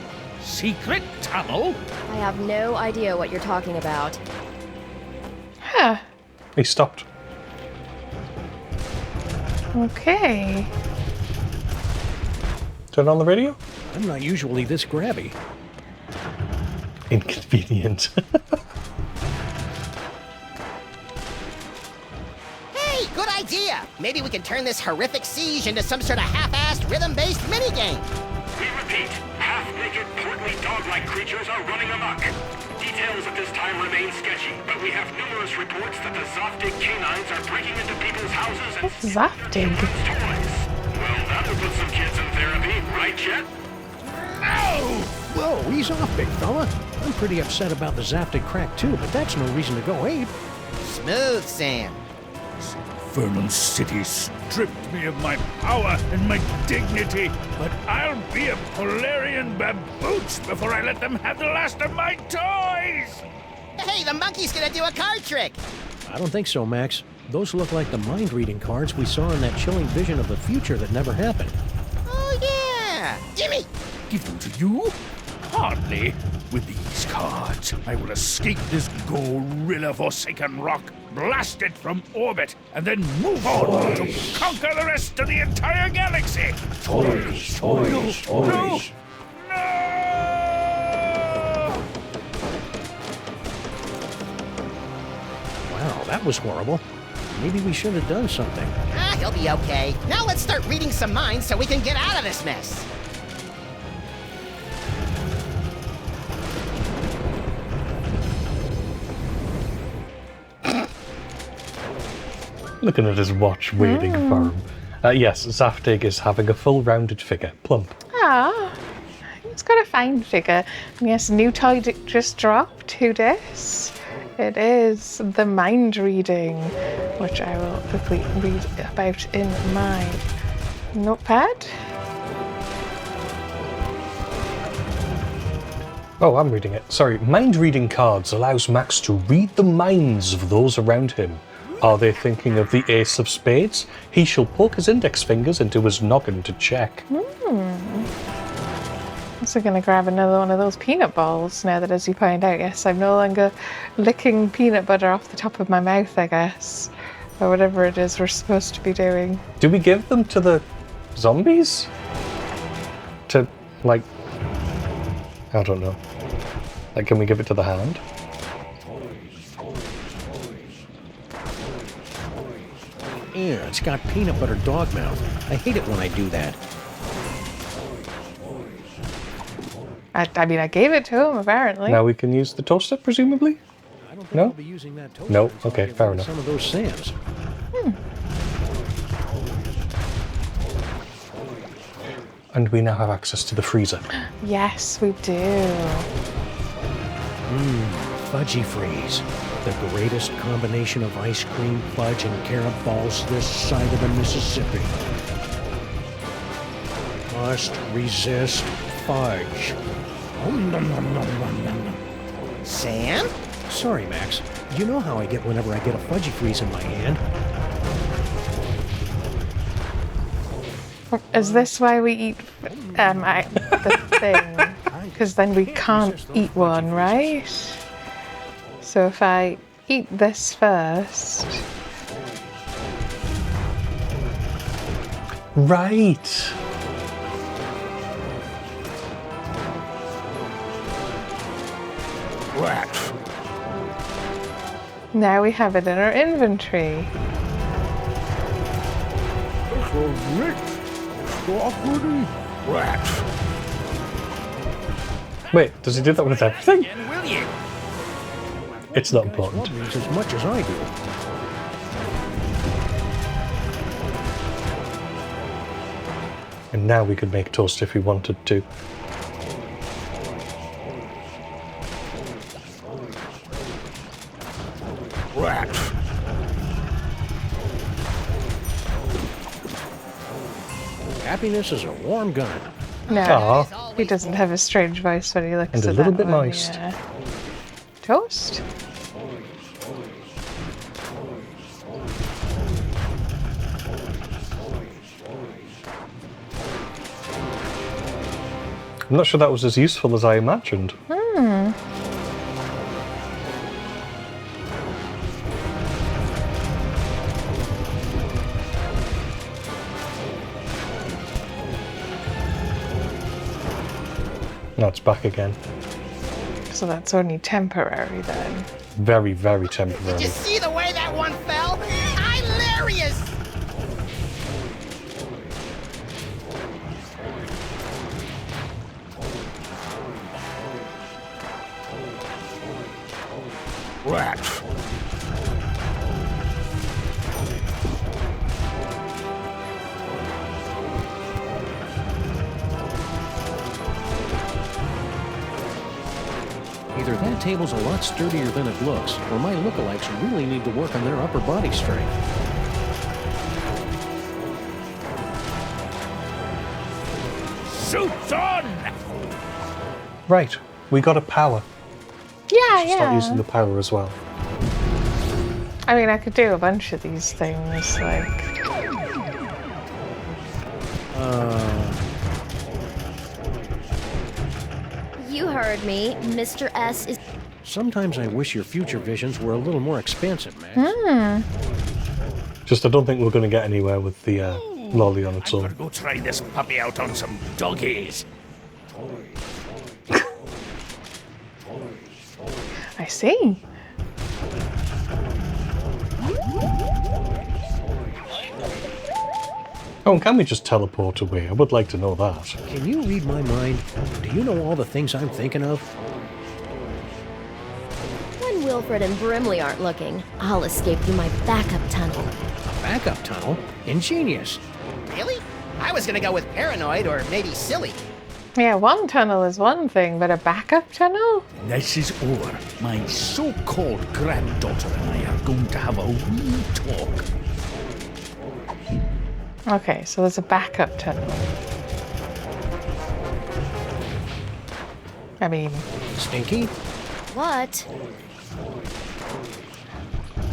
Secret tunnel? I have no idea what you're talking about. Huh. isn't he? He stopped. Okay. Turn on the radio? I'm not usually this grabby. Inconvenient. Hey, good idea! Maybe we can turn this horrific siege into some sort of half-assed, rhythm-based minigame. We repeat, half-naked, portly dog-like creatures are running amok. Details at this time remain sketchy, but we have numerous reports that the Zoftig canines are breaking into people's houses and What's Zoftig? toys. Well, that will put some kids in therapy, right, Chet? Ow! Whoa, ease off, big fella. I'm pretty upset about the Zaftig crack too, but that's no reason to go ape. Smooth, Sam. Infernal city stripped me of my power and my dignity, but I'll be a Polarian babooch before I let them have the last of my toys! Hey, the monkey's gonna do a card trick! I don't think so, Max. Those look like the mind-reading cards we saw in that chilling vision of the future that never happened. Oh, yeah! Gimme! Give them to you? Hardly. With these cards, I will escape this gorilla-forsaken rock, blast it from orbit, and then move on to conquer the rest of the entire galaxy! Toys, toys, toys. Wow, that was horrible. Maybe we should have done something. Ah, he'll be okay. Now let's start reading some minds so we can get out of this mess. Looking at his watch, waiting for him. Yes, Zaftig is having a full rounded figure. Plump. Ah, it's got a fine figure. And yes, new toy just dropped. Who dis? It is the mind reading, which I will quickly read about in my notepad. Oh, I'm reading it. Sorry. Mind reading cards allows Max to read the minds of those around him. Are they thinking of the ace of spades? He shall poke his index fingers into his noggin to check. Also going to grab another one of those peanut balls now that, as you point out, yes, I'm no longer licking peanut butter off the top of my mouth, I guess. Or whatever it is we're supposed to be doing. Do we give them to the zombies? To, like... I don't know. Like, can we give it to the hand? Yeah, it's got peanut butter dog mouth. I hate it when I do that. I mean, I gave it to him, apparently. Now we can use the toaster, presumably? I don't think No? I'll be using that toaster No? until I Okay, get fair rid of enough. some of those Sams. And we now have access to the freezer. Yes, we do. Fudgy Freeze. The greatest combination of ice cream, fudge, and carrot balls this side of the Mississippi. Must resist fudge. Sam? Sorry, Max. You know how I get whenever I get a Fudgy Freeze in my hand. Is this why we eat the thing? Because then we can't eat one, right? So if I eat this first... Right! Rat. Now we have it in our inventory. Rat. Wait, does he do that with everything? Will you? It's not important. Love these as much as I do. And now we could make toast if we wanted to. Rat. Happiness is a warm gun. No, Aw. he doesn't have a strange voice when he looks And a at little that bit one, moist. yeah. Toast? I'm not sure that was as useful as I imagined. No, it's back again. So that's only temporary then. Very, very temporary. Did you see the way that one fell? Hilarious! Rat. Either that table's a lot sturdier than it looks, or my lookalikes really need to work on their upper body strength. Suits on! Right, we got a power. Yeah, Start using the power as well. I mean, I could do a bunch of these things, like... You heard me. Mr. S is... Sometimes I wish your future visions were a little more expansive, Max. Just I don't think we're going to get anywhere with the lolly on its I'm own. gonna go try this puppy out on some doggies. I see. Oh, and can we just teleport away? I would like to know that. Can you read my mind? Do you know all the things I'm thinking of? When Wilfred and Brimley aren't looking, I'll escape through my backup tunnel. A backup tunnel? Ingenious. Really? I was gonna go with paranoid or maybe silly. Yeah, one tunnel is one thing, but a backup tunnel? This is over. My so-called granddaughter and I are going to have a wee talk. Okay, so there's a backup tunnel. I mean... Stinky? What?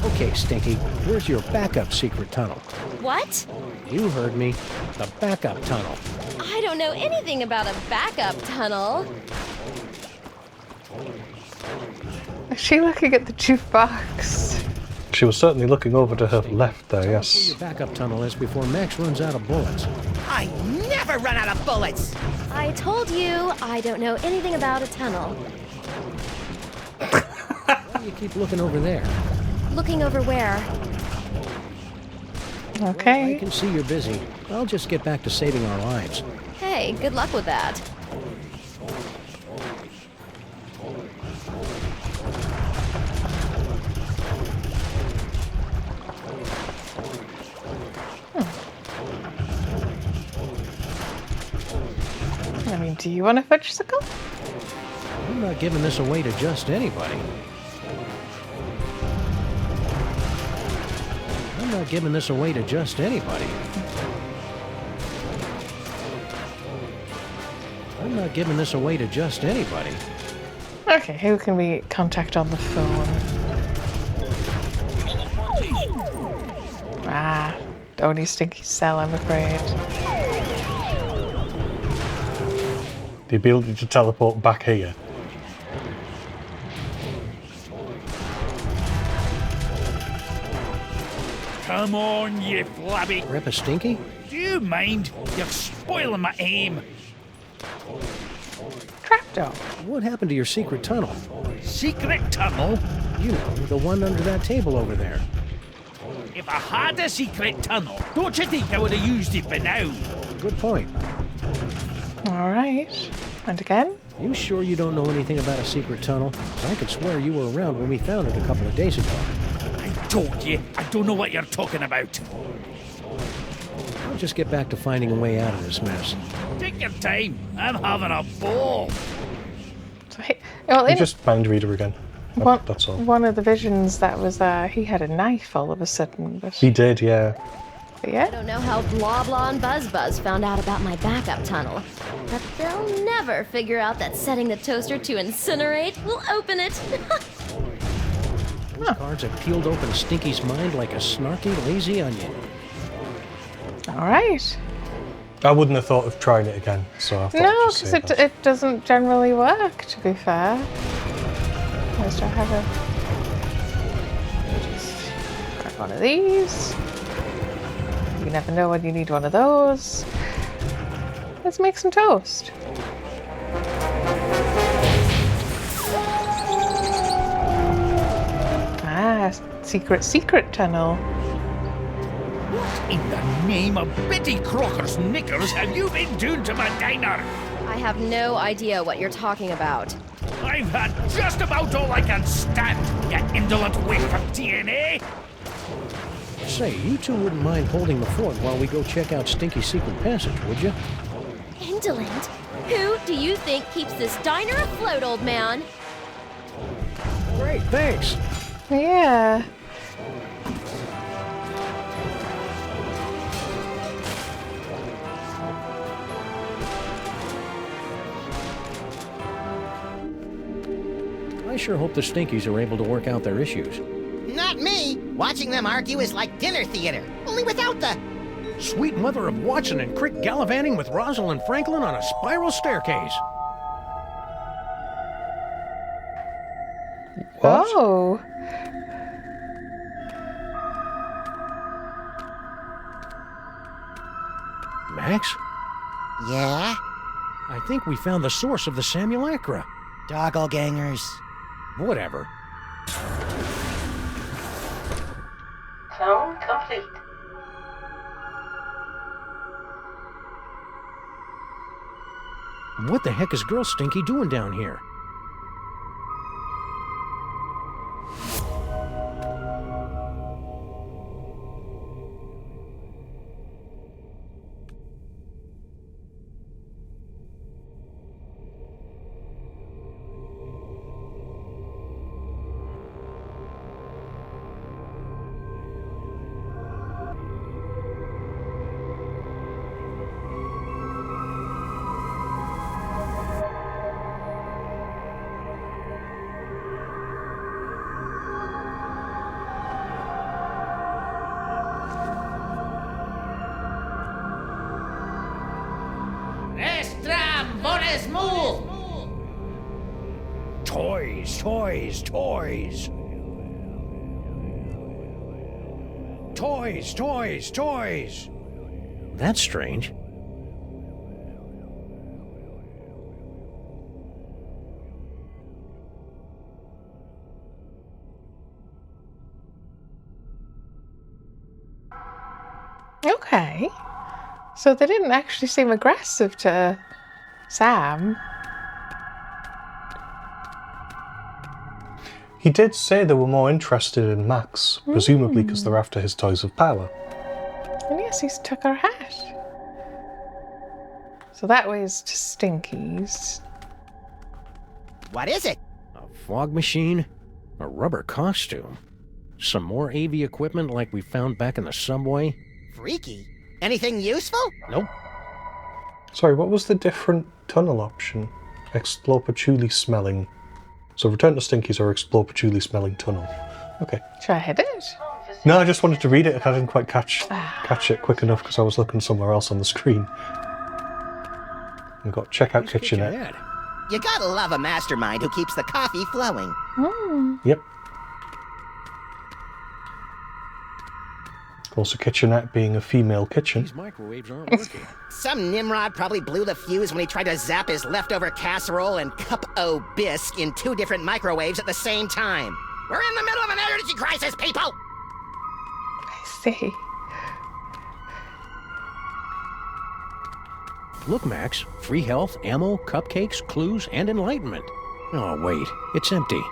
Okay, Stinky, where's your backup secret tunnel? What? You heard me. The backup tunnel. I don't know anything about a backup tunnel. Is she looking at the jukebox? She was certainly looking over to her left there, Where yes. your backup tunnel is before Max runs out of bullets. I never run out of bullets! I told you, I don't know anything about a tunnel. Why do you keep looking over there? Looking over where? Okay. I can see you're busy. I'll just get back to saving our lives. Hey, good luck with that. I mean, do you want a fudgesicle? I'm not giving this away to just anybody. I'm not giving this away to just anybody. I'm not giving this away to just anybody. Okay, who can we contact on the phone? Ah, only Stinky Cell, I'm afraid. The ability to teleport back here. Come on, you flabby. Rip a Stinky? Do you mind? You're spoiling my aim. Trapdoor. What happened to your secret tunnel? Secret tunnel? You know, the one under that table over there. If I had a secret tunnel, don't you think I would have used it by now? Good point. All right. And again? You sure you don't know anything about a secret tunnel? I could swear you were around when we found it a couple of days ago. I told you, I don't know what you're talking about. I'll just get back to finding a way out of this mess. Take your time. I'm having a ball. So well, Just mind reader again. That's all. One of the visions that was he had a knife all of a sudden. But He did, yeah. yeah. I don't know how Blah Blah and Buzz Buzz found out about my backup tunnel, but they'll never figure out that setting the toaster to incinerate will open it. Those cards have peeled open Stinky's mind like a snarky, lazy onion. All right. I wouldn't have thought of trying it again, so I thought No, I'd just because say that. it doesn't generally work, to be fair. Let's try have a... Just grab one of these. You never know when you need one of those. Let's make some toast. secret tunnel. What in the name of Betty Crocker's knickers have you been doing to my diner? I have no idea what you're talking about. I've had just about all I can stand, you indolent whiff of DNA! Say, you two wouldn't mind holding the fort while we go check out Stinky's secret passage, would you? Indolent? Who do you think keeps this diner afloat, old man? Great, thanks. Yeah. I sure hope the Stinkies are able to work out their issues. Not me! Watching them argue is like dinner theater, only without the... Sweet mother of Watson and Crick gallivanting with Rosalind Franklin on a spiral staircase. What? Oh. Max? Yeah? I think we found the source of the simulacra. Doppelgangers. Whatever. Clone complete. What the heck is Girl Stinky doing down here? Toys, toys, toys. Toys, toys, toys. That's strange. Okay. So they didn't actually seem aggressive to Sam. He did say they were more interested in Max, presumably because they're after his toys of power. And yes, he's took our hat. So that was to Stinky's. What is it? A fog machine, a rubber costume, some more AV equipment like we found back in the subway. Freaky. Anything useful? Nope. Sorry, what was the different tunnel option? Explore patchouli smelling. So return to Stinky's or explore patchouli smelling tunnel. Okay. Should I hit it? No, I just wanted to read it. I didn't quite catch it quick enough because I was looking somewhere else on the screen. We've got checkout kitchenette. You gotta love a mastermind who keeps the coffee flowing. Yep. Of course, a kitchenette being a female kitchen. These microwaves aren't working. Some Nimrod probably blew the fuse when he tried to zap his leftover casserole and cup o' bisque in 2 different microwaves at the same time. We're in the middle of an energy crisis, people! I see. Look, Max. Free health, ammo, cupcakes, clues, and enlightenment. Oh, wait. It's empty.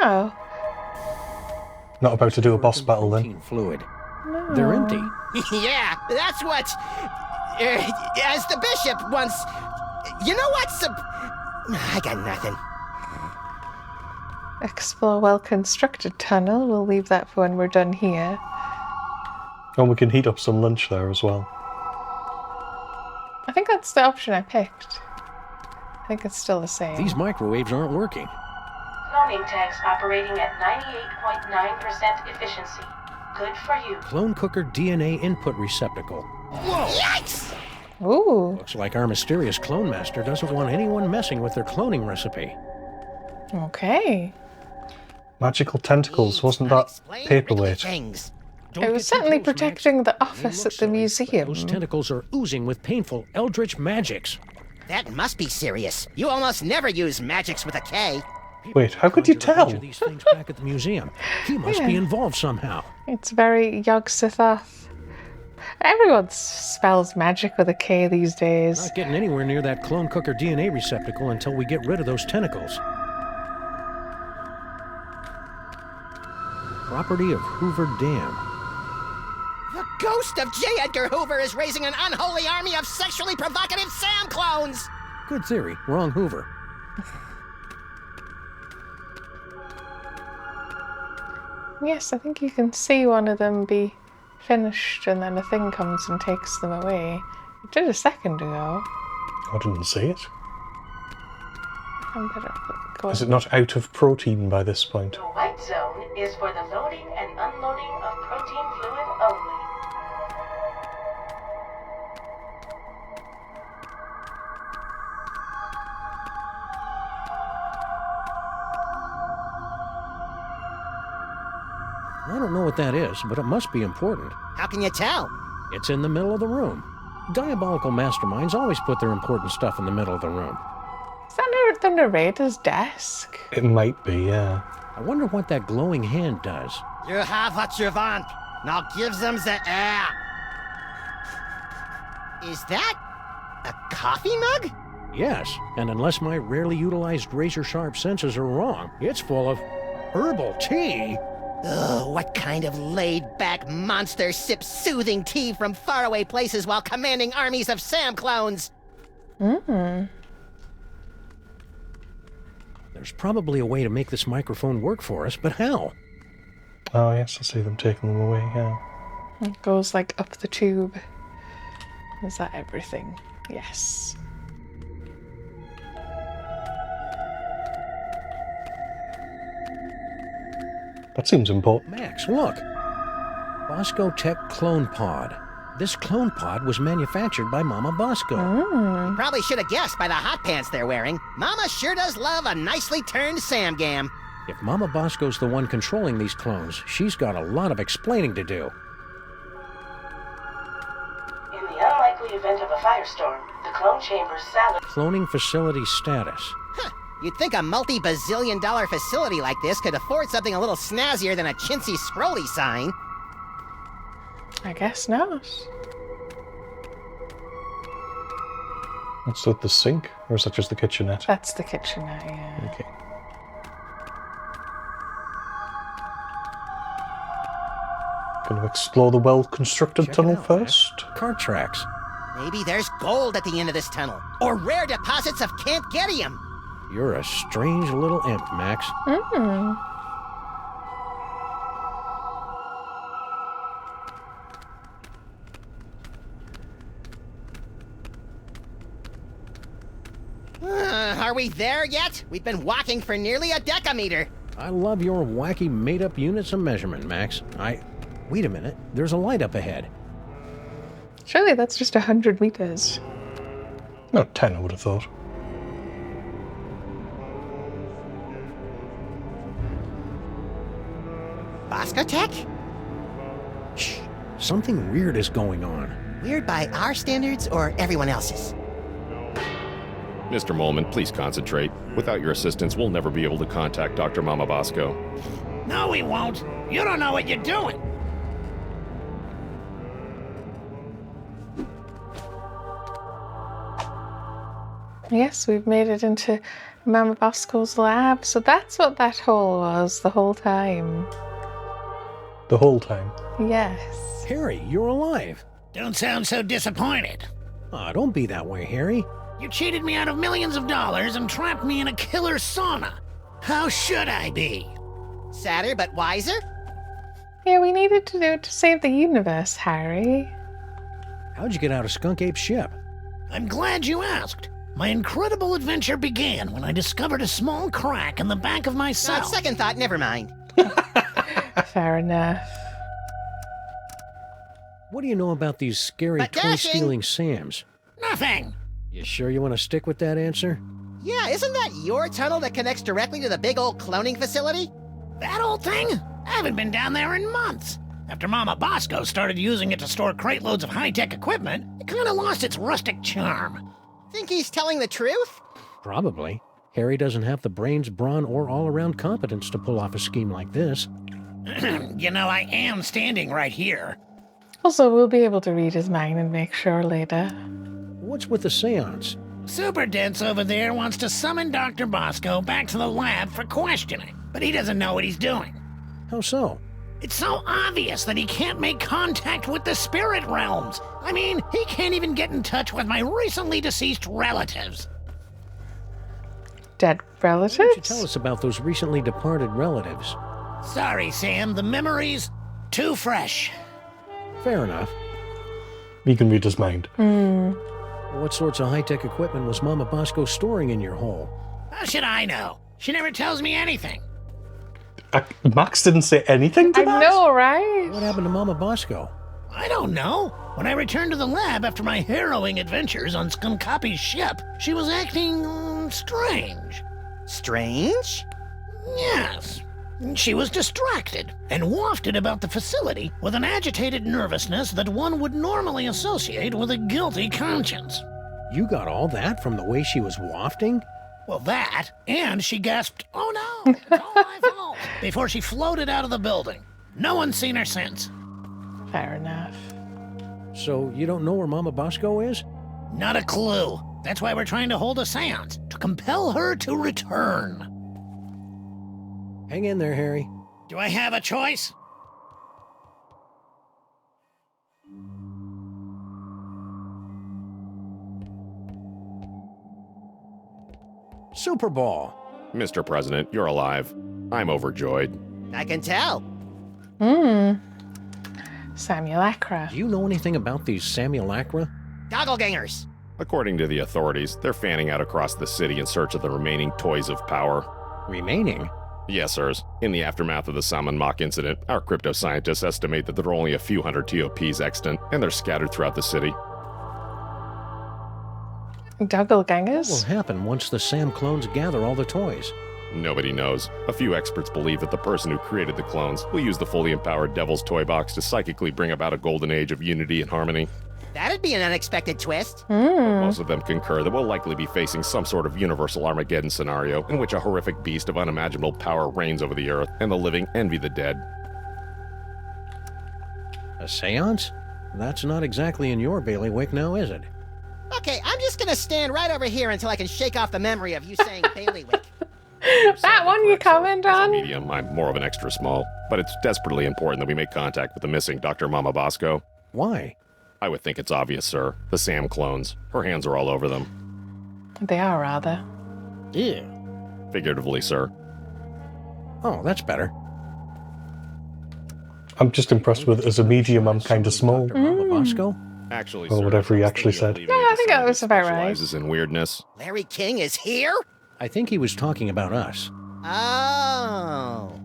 Oh. Not about to do a boss battle then. Fluid. They're empty. Yeah, that's what... as the bishop once... You know what's I got nothing. Explore well-constructed tunnel. We'll leave that for when we're done here. And we can heat up some lunch there as well. I think that's the option I picked. I think it's still the same. These microwaves aren't working. Cloning tanks operating at 98.9% efficiency. Good for you. Clone cooker DNA input receptacle. Whoa! Yikes! Ooh. Looks like our mysterious clone master doesn't want anyone messing with their cloning recipe. Okay. Magical tentacles, wasn't that paperweight? It was certainly protecting the office at the museum. Those tentacles are oozing with painful eldritch magics. That must be serious. You almost never use magics with a K. Wait, how could you tell? These things back at the museum. He must be Yeah. involved somehow. It's very Yog-Sothoth. Everyone spells magic with a K these days. Not getting anywhere near that clone cooker DNA receptacle until we get rid of those tentacles. Property of Hoover Dam. The ghost of J. Edgar Hoover is raising an unholy army of sexually provocative Sam clones! Good theory. Wrong Hoover. Yes, I think you can see one of them be finished and then a thing comes and takes them away. It did a second ago. I didn't see it. I'm better going. Is it not out of protein by this point? The white zone is for the loading and unloading of protein fluid only. I don't know what that is, but it must be important. How can you tell? It's in the middle of the room. Diabolical masterminds always put their important stuff in the middle of the room. Is that the narrator's desk? It might be, yeah. I wonder what that glowing hand does. You have what you want. Now give them the air. Is that a coffee mug? Yes, and unless my rarely utilized razor-sharp senses are wrong, it's full of herbal tea. Ugh, what kind of laid-back monster sips soothing tea from faraway places while commanding armies of Sam clones? There's probably a way to make this microphone work for us, but how? Oh, yes, I see them taking them away, yeah. It goes like up the tube. Is that everything? Yes. That seems important. Max, look. Bosco Tech Clone Pod. This clone pod was manufactured by Mama Bosco. You probably should have guessed by the hot pants they're wearing. Mama sure does love a nicely turned Samgam. If Mama Bosco's the one controlling these clones, she's got a lot of explaining to do. In the unlikely event of a firestorm, the clone chamber's salad... Cloning facility status. You'd think a multi-bazillion-dollar facility like this could afford something a little snazzier than a chintzy scrolly sign. I guess not. What's with the sink? Or is that just the kitchenette? That's the kitchenette, yeah. Okay. Gonna explore the well-constructed tunnel first? Car tracks. Maybe there's gold at the end of this tunnel, or rare deposits of Cantgetium. You're a strange little imp, Max. Are we there yet? We've been walking for nearly a decameter. I love your wacky made-up units of measurement, Max. Wait a minute. There's a light up ahead. Surely that's just 100 meters. No, 10 I would have thought. Bosco Tech? Shh. Something weird is going on. Weird by our standards or everyone else's? Mr. Molman, please concentrate. Without your assistance, we'll never be able to contact Dr. Mama Bosco. No, we won't. You don't know what you're doing. Yes, we've made it into Mama Bosco's lab, so that's what that hole was the whole time. The whole time? Yes. Harry, you're alive. Don't sound so disappointed. Aw, don't be that way, Harry. You cheated me out of millions of dollars and trapped me in a killer sauna. How should I be? Sadder but wiser? Yeah, we needed to do it to save the universe, Harry. How'd you get out of Skunkape's ship? I'm glad you asked. My incredible adventure began when I discovered a small crack in the back of my cell. On second thought, never mind. Fair enough. What do you know about these scary toy-stealing Sams? Nothing. You sure you want to stick with that answer? Yeah, isn't that your tunnel that connects directly to the big old cloning facility? That old thing? I haven't been down there in months. After Mama Bosco started using it to store crate loads of high-tech equipment, it kind of lost its rustic charm. Think he's telling the truth? Probably. Harry doesn't have the brains, brawn, or all-around competence to pull off a scheme like this. You know, I am standing right here. Also, we'll be able to read his mind and make sure later. What's with the seance? Super Dense over there wants to summon Dr. Bosco back to the lab for questioning, but he doesn't know what he's doing. How so? It's so obvious that he can't make contact with the spirit realms. I mean, he can't even get in touch with my recently deceased relatives. Dead relatives? Why don't you tell us about those recently departed relatives? Sorry, Sam, the memory's too fresh. Fair enough. We can read his mind. What sorts of high-tech equipment was Mama Bosco storing in your hole? How should I know? She never tells me anything. Max didn't say anything to that? I know, right? What happened to Mama Bosco? I don't know. When I returned to the lab after my harrowing adventures on Skunkape's ship, she was acting strange. Strange? Yes. She was distracted and wafted about the facility with an agitated nervousness that one would normally associate with a guilty conscience. You got all that from the way she was wafting? Well, that, and she gasped, "Oh no, it's all my fault," before she floated out of the building. No one's seen her since. Fair enough. So you don't know where Mama Bosco is? Not a clue. That's why we're trying to hold a seance, to compel her to return. Hang in there, Harry. Do I have a choice? Super Ball. Mr. President, you're alive. I'm overjoyed. I can tell. Simulacra. Do you know anything about these simulacra? Doppelgangers. According to the authorities, they're fanning out across the city in search of the remaining toys of power. Remaining? Yes, sirs. In the aftermath of the sam&max incident, our crypto scientists estimate that there are only a few hundred TOPs extant, and they're scattered throughout the city. Doppelgangers? What will happen once the Sam clones gather all the toys? Nobody knows. A few experts believe that the person who created the clones will use the fully empowered Devil's Toy Box to psychically bring about a golden age of unity and harmony. That'd be an unexpected twist. Most of them concur that we'll likely be facing some sort of universal Armageddon scenario in which a horrific beast of unimaginable power reigns over the earth, and the living envy the dead. A seance? That's not exactly in your bailiwick now, is it? Okay, I'm just gonna stand right over here until I can shake off the memory of you saying bailiwick. That one you comment on? Medium, I'm more of an extra small, but it's desperately important that we make contact with the missing Dr. Mama Bosco. Why? I would think it's obvious, sir. The Sam clones. Her hands are all over them. They are, rather. Yeah. Figuratively, sir. Oh, that's better. I'm just impressed with, as a medium, I'm kind of small. Mama Bosco? Actually, or sir, whatever he actually said. Yeah, I think that was about right. Specializes in weirdness. Larry King is here? I think he was talking about us. Oh.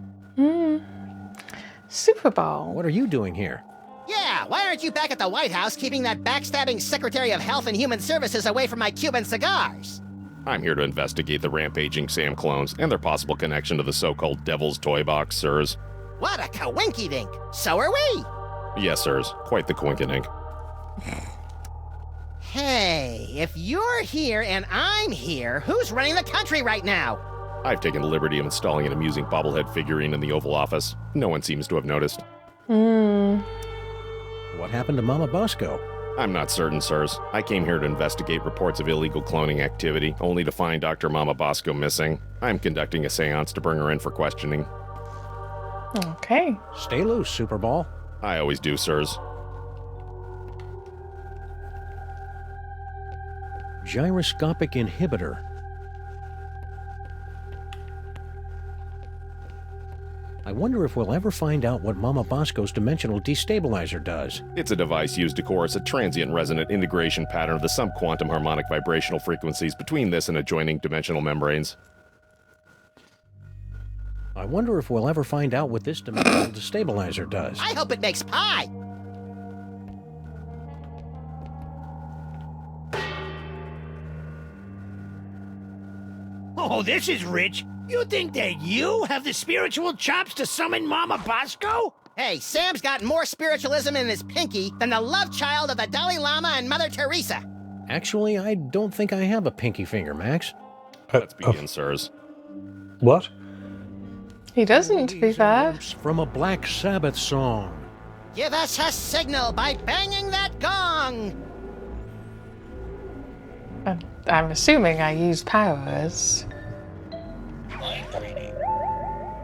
Super Bowl. What are you doing here? Yeah, why aren't you back at the White House keeping that backstabbing Secretary of Health and Human Services away from my Cuban cigars? I'm here to investigate the rampaging Sam clones and their possible connection to the so-called Devil's Toy Box, sirs. What a coinky-dink. So are we. Yes, sirs. Quite the coinkydink. Hey, if you're here and I'm here, who's running the country right now? I've taken the liberty of installing an amusing bobblehead figurine in the Oval Office. No one seems to have noticed. What happened to Mama Bosco? I'm not certain, sirs. I came here to investigate reports of illegal cloning activity, only to find Dr. Mama Bosco missing. I'm conducting a seance to bring her in for questioning. Okay. Stay loose, Super Ball. I always do, sirs. Gyroscopic inhibitor. I wonder if we'll ever find out what Mama Bosco's dimensional destabilizer does. It's a device used to coerce a transient resonant integration pattern of the subquantum harmonic vibrational frequencies between this and adjoining dimensional membranes. I wonder if we'll ever find out what this dimensional destabilizer does. I hope it makes pie. Oh, this is rich. You think that you have the spiritual chops to summon Mama Bosco? Hey, Sam's got more spiritualism in his pinky than the love child of the Dalai Lama and Mother Teresa. Actually, I don't think I have a pinky finger, Max. Let's begin, sirs. What? He doesn't, to be fair. From a Black Sabbath song. Give us a signal by banging that gong! I'm assuming I use powers.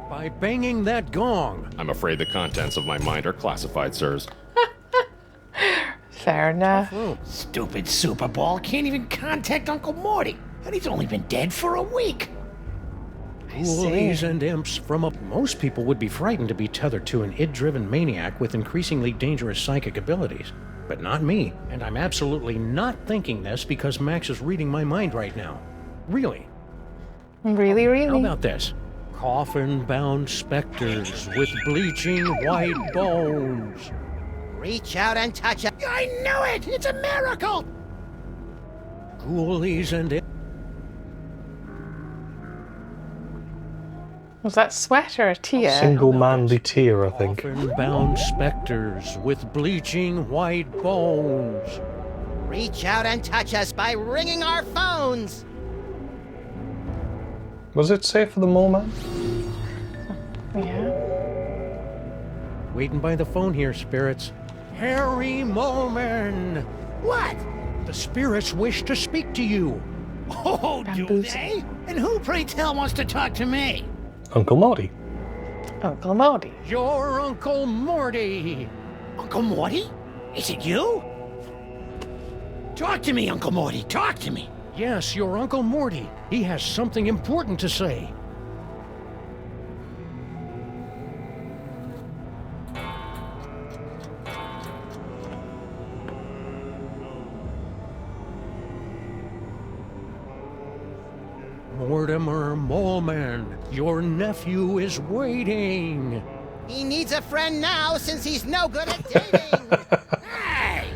By banging that gong. I'm afraid the contents of my mind are classified, sirs. Fair enough. Stupid Super Ball can't even contact Uncle Morty, and he's only been dead for a week. Ghoulies and imps from a... Most people would be frightened to be tethered to an id-driven maniac with increasingly dangerous psychic abilities. But not me, and I'm absolutely not thinking this because Max is reading my mind right now. Really. Really? How about this? Coffin-bound specters with bleaching white bones. Reach out and touch it. I knew it! It's a miracle! Ghoulies and imps. Was that sweat or a tear? Single manly tear, I think. Coffin-bound specters with bleaching white bones. Reach out and touch us by ringing our phones. Was it safe for the moment? Yeah. Waiting by the phone here, spirits. Harry Moleman! What? The spirits wish to speak to you. Oh, do they? And who, pray tell, wants to talk to me? Uncle Morty. Uncle Morty. Your Uncle Morty! Uncle Morty? Is it you? Talk to me, Uncle Morty. Talk to me. Yes, your Uncle Morty. He has something important to say. Mortimer Moleman, your nephew is waiting. He needs a friend now since he's no good at dating. Hey!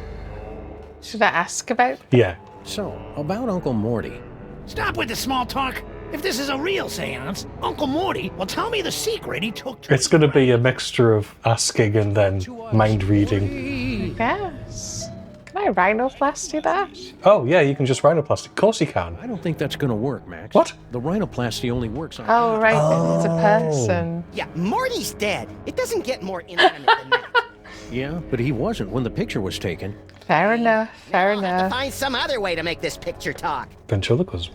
Should I ask about? Yeah. So, about Uncle Morty. Stop with the small talk. If this is a real seance, Uncle Morty will tell me the secret he took to... It's going to be a mixture of asking and then mind reading. Yes. Can I rhinoplasty that? Oh, yeah, you can just rhinoplasty. Of course you can. I don't think that's going to work, Max. What? The rhinoplasty only works on... Oh, right, it's a person. Yeah, Morty's dead. It doesn't get more intimate than that. Yeah, but he wasn't when the picture was taken. Fair enough, fair I'll have to enough. find some other way to make this picture talk. Ventriloquism.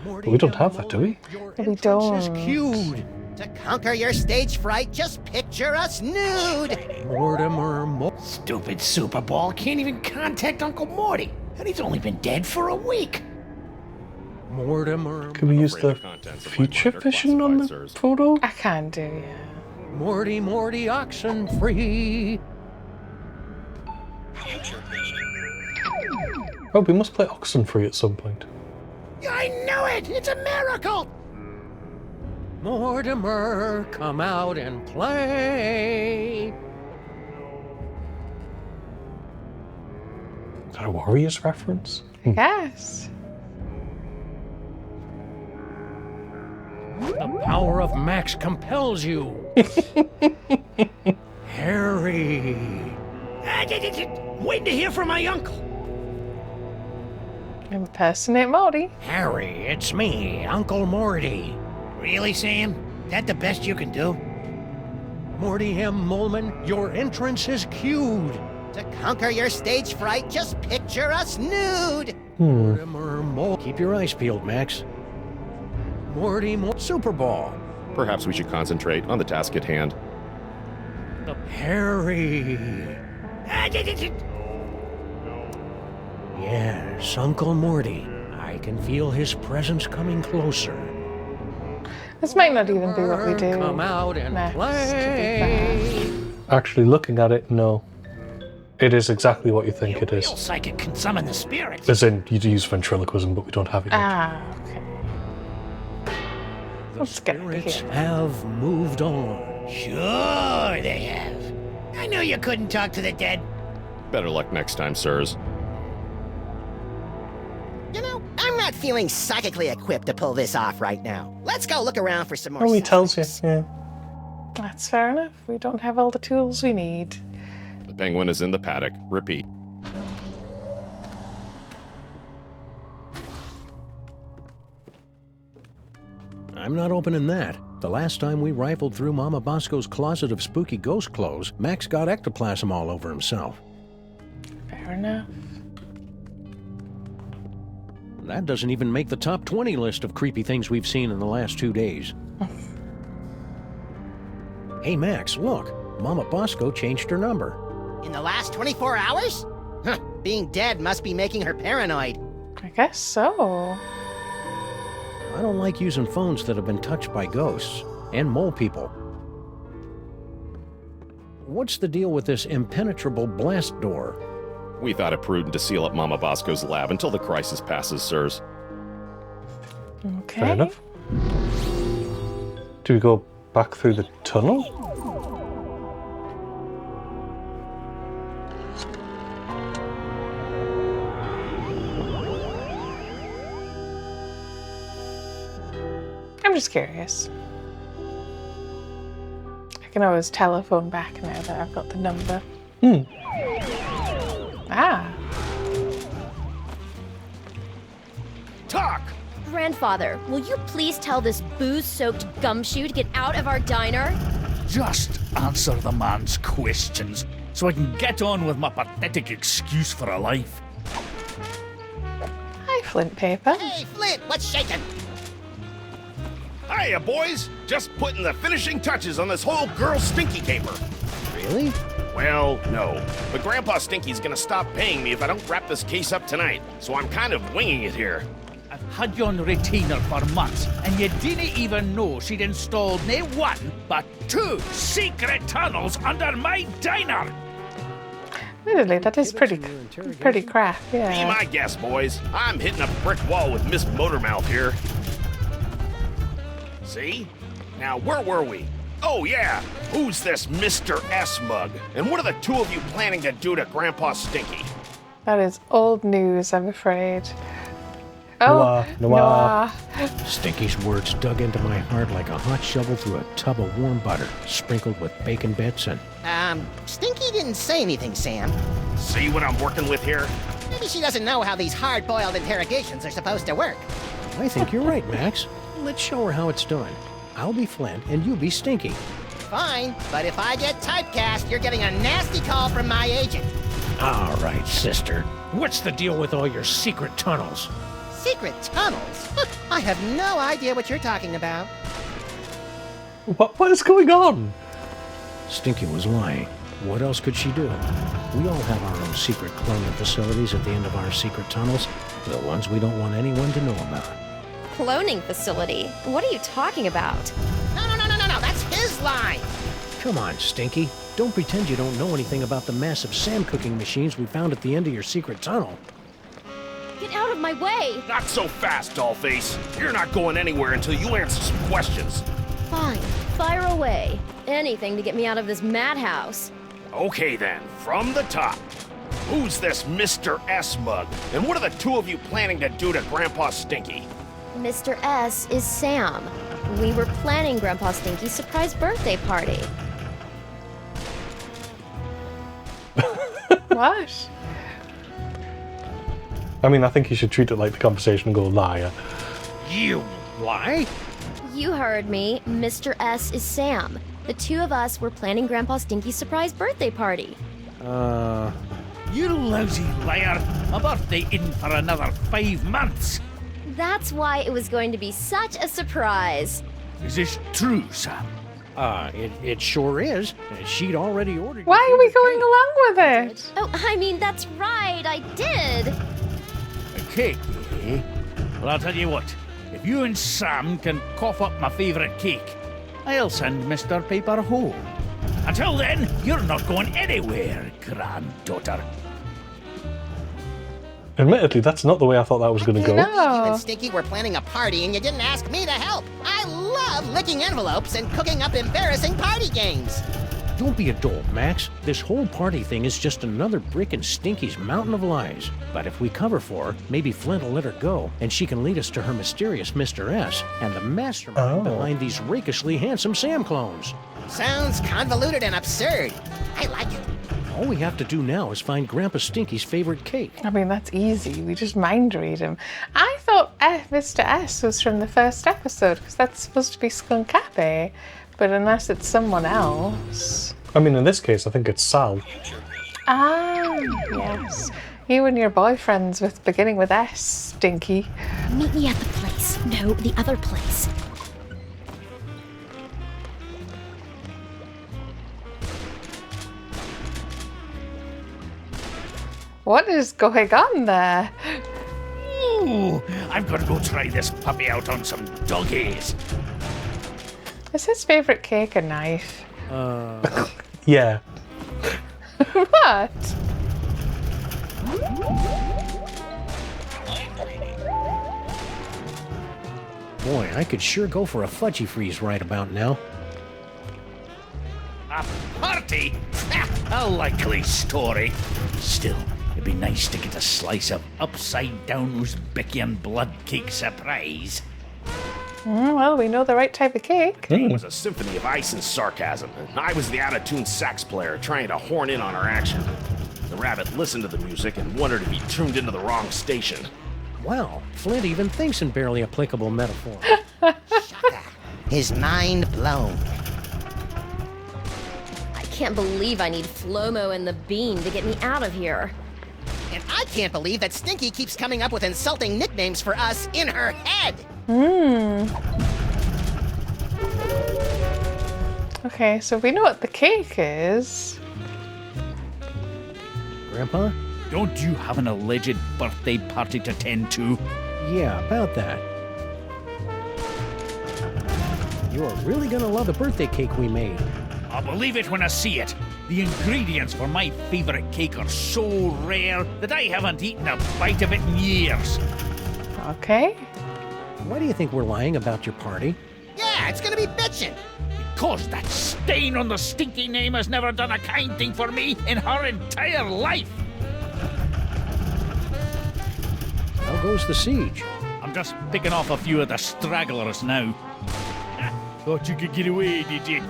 But we don't have that, do we? We don't. Cued. To conquer your stage fright, just picture us nude. Mortimer Stupid Super Ball can't even contact Uncle Morty, and he's only been dead for a week. Mortimer... Can we use the future vision on the photo? I can do, yeah. Morty Oxenfree. Oh, we must play Oxenfree at some point. I knew it! It's a miracle! Mortimer, come out and play. Is that a Warriors reference? Yes. The power of Max compels you. Harry. Waiting to hear from my uncle. Impersonate Morty. Harry, it's me, Uncle Morty. Really, Sam? That the best you can do? Morty M. Moleman, your entrance is cued. To conquer your stage fright, just picture us nude. Mortimer Keep your eyes peeled, Max. Morty Super Ball. Perhaps we should concentrate on the task at hand. Harry. Yes, Uncle Morty. I can feel his presence coming closer. This might not even be what we do. Come out and next, play. Actually, looking at it, no. It is exactly what you think it is. Real psychic can summon the spirits. As in, you use ventriloquism, but we don't have it yet. Ah, okay. The spirits have moved on. Sure they have. I knew you couldn't talk to the dead. Better luck next time, sirs. You know, I'm not feeling psychically equipped to pull this off right now. Let's go look around for some more. Oh, he tells you, yeah. That's fair enough. We don't have all the tools we need. The penguin is in the paddock. Repeat. I'm not opening that. The last time we rifled through Mama Bosco's closet of spooky ghost clothes, Max got ectoplasm all over himself. Fair enough. That doesn't even make the top 20 list of creepy things we've seen in the last 2 days. Hey Max, look. Mama Bosco changed her number. In the last 24 hours? Huh, being dead must be making her paranoid. I guess so. I don't like using phones that have been touched by ghosts and mole people. What's the deal with this impenetrable blast door? We thought it prudent to seal up Mama Bosco's lab until the crisis passes, sirs. Okay. Fair enough. Do we go back through the tunnel? I'm just curious. I can always telephone back now that I've got the number. Ah. Talk! Grandfather, will you please tell this booze-soaked gumshoe to get out of our diner? Just answer the man's questions so I can get on with my pathetic excuse for a life. Hi, Flint Paper. Hey, Flint, what's shaking? Hiya, boys! Just putting the finishing touches on this whole girl Stinky caper. Really? Well, no. But Grandpa Stinky's gonna stop paying me if I don't wrap this case up tonight, so I'm kind of winging it here. I've had you on retainer for months, and you didn't even know she'd installed not one, but 2 secret tunnels under my diner! Admittedly, that is pretty crap, Be yeah. my guest, boys. I'm hitting a brick wall with Miss Motormouth here. See? Now, where were we? Oh, yeah. Who's this Mr. S mug? And what are the two of you planning to do to Grandpa Stinky? That is old news, I'm afraid. Oh, Noir. Stinky's words dug into my heart like a hot shovel through a tub of warm butter, sprinkled with bacon bits and... Stinky didn't say anything, Sam. See what I'm working with here? Maybe she doesn't know how these hard-boiled interrogations are supposed to work. I think you're right, Max. Let's show her how it's done. I'll be Flint, and you be Stinky. Fine, but if I get typecast, you're getting a nasty call from my agent. All right, sister. What's the deal with all your secret tunnels? Secret tunnels? I have no idea what you're talking about. What is going on? Stinky was lying. What else could she do? We all have our own secret cloning facilities at the end of our secret tunnels, the ones we don't want anyone to know about. Cloning facility? What are you talking about? No, that's his line! Come on, Stinky. Don't pretend you don't know anything about the massive Sam cooking machines we found at the end of your secret tunnel. Get out of my way! Not so fast, Dollface. You're not going anywhere until you answer some questions. Fine, fire away. Anything to get me out of this madhouse. Okay then, from the top. Who's this Mr. S mug? And what are the two of you planning to do to Grandpa Stinky? Mr. S is Sam. We were planning Grandpa Stinky's surprise birthday party. What? I mean, I think you should treat it like the conversation and go, liar. You lie? You heard me. Mr. S is Sam. The two of us were planning Grandpa Stinky's surprise birthday party. You lousy liar! My birthday isn't for another 5 months! That's why it was going to be such a surprise. Is this true, Sam? It sure is. She'd already ordered... Why are we going along with it? Oh, I mean, that's right, I did. A cake, eh? Well, I'll tell you what. If you and Sam can cough up my favourite cake, I'll send Mr. Paper home. Until then, you're not going anywhere, granddaughter. Admittedly, that's not the way I thought that was going to go. You and Stinky were planning a party and you didn't ask me to help. I love licking envelopes and cooking up embarrassing party games. Don't be a dolt, Max. This whole party thing is just another brick in Stinky's mountain of lies. But if we cover for her, maybe Flint will let her go, and she can lead us to her mysterious Mr. S and the mastermind behind these rakishly handsome Sam clones. Sounds convoluted and absurd. I like it. All we have to do now is find Grandpa Stinky's favorite cake. I mean, that's easy. We just mind read him. I thought Mr. S was from the first episode because that's supposed to be Skunkape, but unless it's someone else. I mean, in this case, I think it's Sal. Ah, yes. You and your boyfriends beginning with S, Stinky. Meet me at the place. No, the other place. What is going on there? Ooh, I've got to go try this puppy out on some doggies. Is his favorite cake a knife? Yeah. What? Boy, I could sure go for a fudgy freeze right about now. A party? A likely story. Still, it'd be nice to get a slice of upside-down Uzbekian blood cake surprise. Well, we know the right type of cake. It was a symphony of ice and sarcasm, and I was the out-of-tune sax player trying to horn in on our action. The rabbit listened to the music and wondered if he tuned into the wrong station. Wow, Flint even thinks in barely applicable metaphor. His mind blown. I can't believe I need Flomo and the Bean to get me out of here. And I can't believe that Stinky keeps coming up with insulting nicknames for us in her head. Okay, so we know what the cake is. Grandpa? Don't you have an alleged birthday party to tend to? Yeah, about that. You're really gonna love the birthday cake we made. I'll believe it when I see it. The ingredients for my favorite cake are so rare that I haven't eaten a bite of it in years. Okay. Why do you think we're lying about your party? Yeah, it's gonna be bitchin'. Because that stain on the Stinky name has never done a kind thing for me in her entire life. How goes the siege? I'm just picking off a few of the stragglers now. Thought you could get away, did you?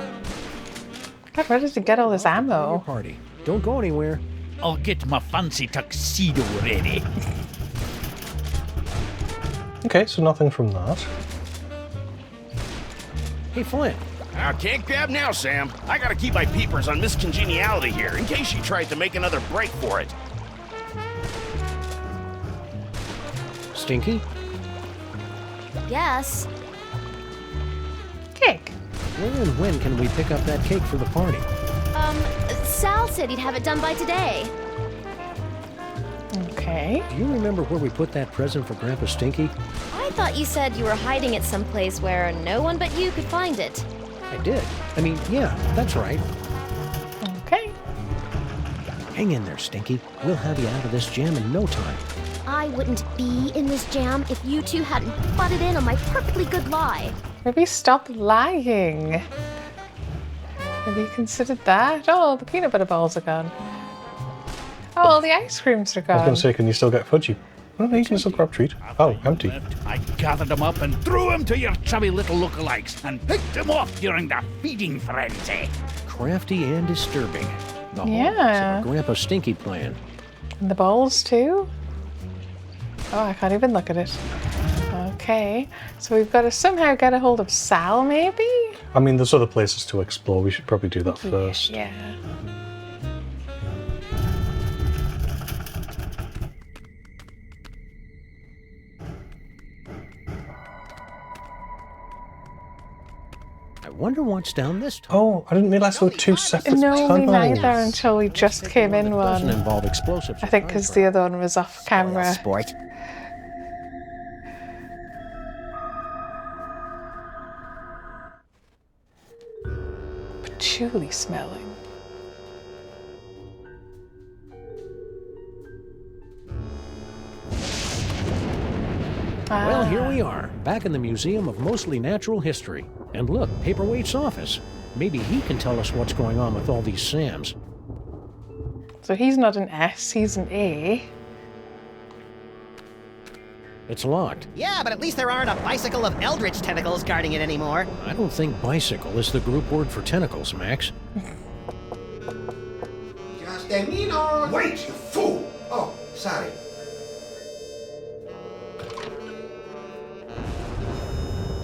God, where did he get all this ammo? Party. Don't go anywhere. I'll get my fancy tuxedo ready. Okay, so nothing from that. Hey, Flint. I can't grab now, Sam. I gotta keep my peepers on Miss Congeniality here, in case she tries to make another break for it. Stinky? Yes. Cake. Where and when can we pick up that cake for the party? Sal said he'd have it done by today. Okay. Do you remember where we put that present for Grandpa Stinky? I thought you said you were hiding it someplace where no one but you could find it. I did. I mean, yeah, that's right. Okay. Hang in there, Stinky. We'll have you out of this jam in no time. I wouldn't be in this jam if you two hadn't butted in on my perfectly good lie. Maybe stop lying. Have you considered that? Oh, the peanut butter balls are gone. Oh, all the ice creams are I was gone. going to say, can you still get fudgy? Oh, no, you can still grab treat. Oh, empty. I gathered them up and threw them to your chubby little lookalikes and picked them off during the feeding frenzy. Crafty and disturbing. The hallmarks Yeah. of a Grandpa Stinky plan. And the balls too? Oh, I can't even look at it. Okay, so we've got to somehow get a hold of Sal, maybe? I mean, there's other places to explore. We should probably do that first. Yeah. I wonder what's down this time. Oh, I didn't realise there were two separate No, me tunnels. neither until we just came in Doesn't one. involve explosives. I think because the other one was off camera. Sport. Patchouli smelling. Well, here we are, back in the Museum of Mostly Natural History. And look, Paperweight's office. Maybe he can tell us what's going on with all these Sams. So he's not an S, he's an A. It's locked. Yeah, but at least there aren't a bicycle of eldritch tentacles guarding it anymore. I don't think bicycle is the group word for tentacles, Max. Just termino. Wait, you fool! Oh, sorry.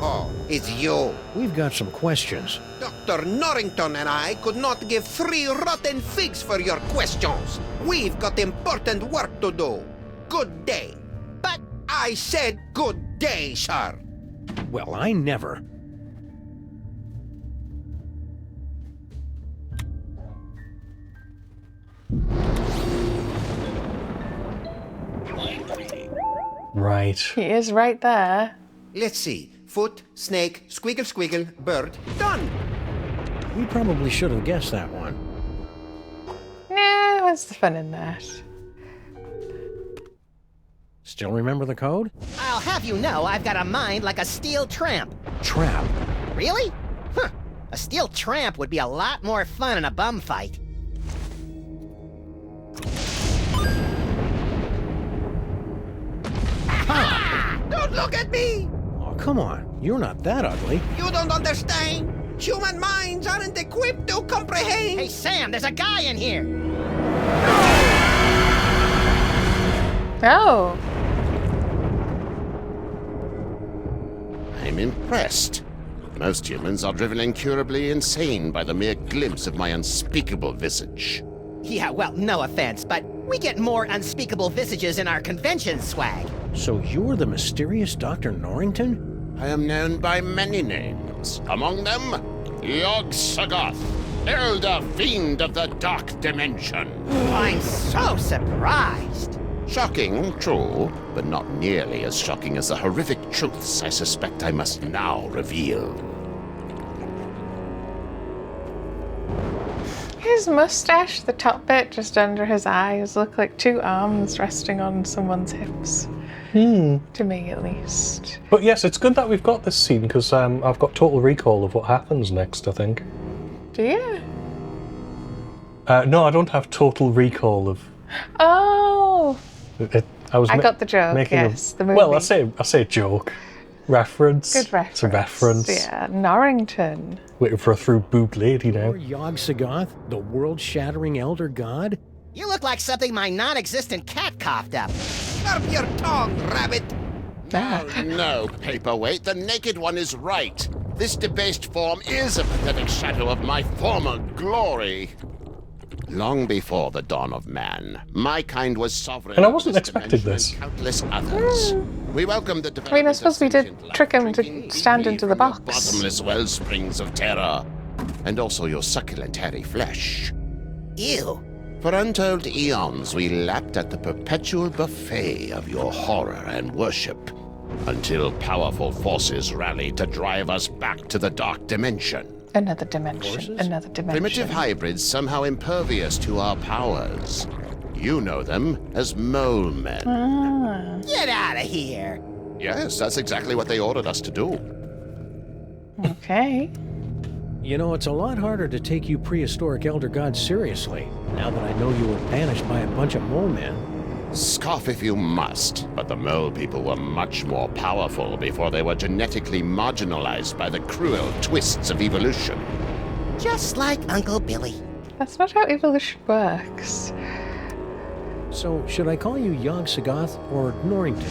Oh, it's you. We've got some questions. Dr. Norrington and I could not give 3 rotten figs for your questions. We've got important work to do. Good day. But I said good day, sir. Well, I never. Right. He is right there. Let's see. Foot, snake, squiggle, squiggle, bird. Done. We probably should have guessed that one. Yeah, what's the fun in that? Still remember the code? I'll have you know I've got a mind like a steel tramp. Trap. Really? Huh. A steel tramp would be a lot more fun in a bum fight. Ha! Don't look at me! Oh, come on. You're not that ugly. You don't understand. Human minds aren't equipped to comprehend. Hey, Sam, there's a guy in here. Oh. I'm impressed. Most humans are driven incurably insane by the mere glimpse of my unspeakable visage. Yeah, well, no offense, but we get more unspeakable visages in our convention swag. So you're the mysterious Dr. Norrington? I am known by many names. Among them, Yog-Sothoth, Elder Fiend of the Dark Dimension. I'm so surprised. Shocking, true, but not nearly as shocking as the horrific truths I suspect I must now reveal. His mustache, the top bit just under his eyes, look like 2 arms resting on someone's hips. To me, at least. But yes, it's good that we've got this scene because I've got total recall of what happens next, I think. Do you? No, I don't have total recall of... Oh! I got the joke, yes, the movie. Well, I say joke. Reference. Good reference. It's a reference. Yeah, Norrington. Waiting for a through boob lady now. Or Yog-Sothoth, the world-shattering elder god? You look like something my non-existent cat coughed up. Curb your tongue, rabbit. No, Paperweight, the Naked One is right. This debased form is a pathetic shadow of my former glory. Long before the dawn of man, my kind was sovereign. And I wasn't expecting this. Countless others. We welcomed the I mean, I suppose we did trick him to stand into the box. bottomless wellsprings of terror, and also your succulent hairy flesh. Ew. For untold eons, we lapped at the perpetual buffet of your horror and worship, until powerful forces rallied to drive us back to the dark dimension. Another dimension. Another dimension. Primitive hybrids somehow impervious to our powers. You know them as mole men. Get out of here. Yes, that's exactly what they ordered us to do. Okay. You know, it's a lot harder to take you prehistoric elder gods seriously, now that I know you were banished by a bunch of mole men. Scoff if you must, but the mole people were much more powerful before they were genetically marginalized by the cruel twists of evolution. Just like Uncle Billy. That's not how evolution works. So, should I call you Yog-Sothoth or Norrington?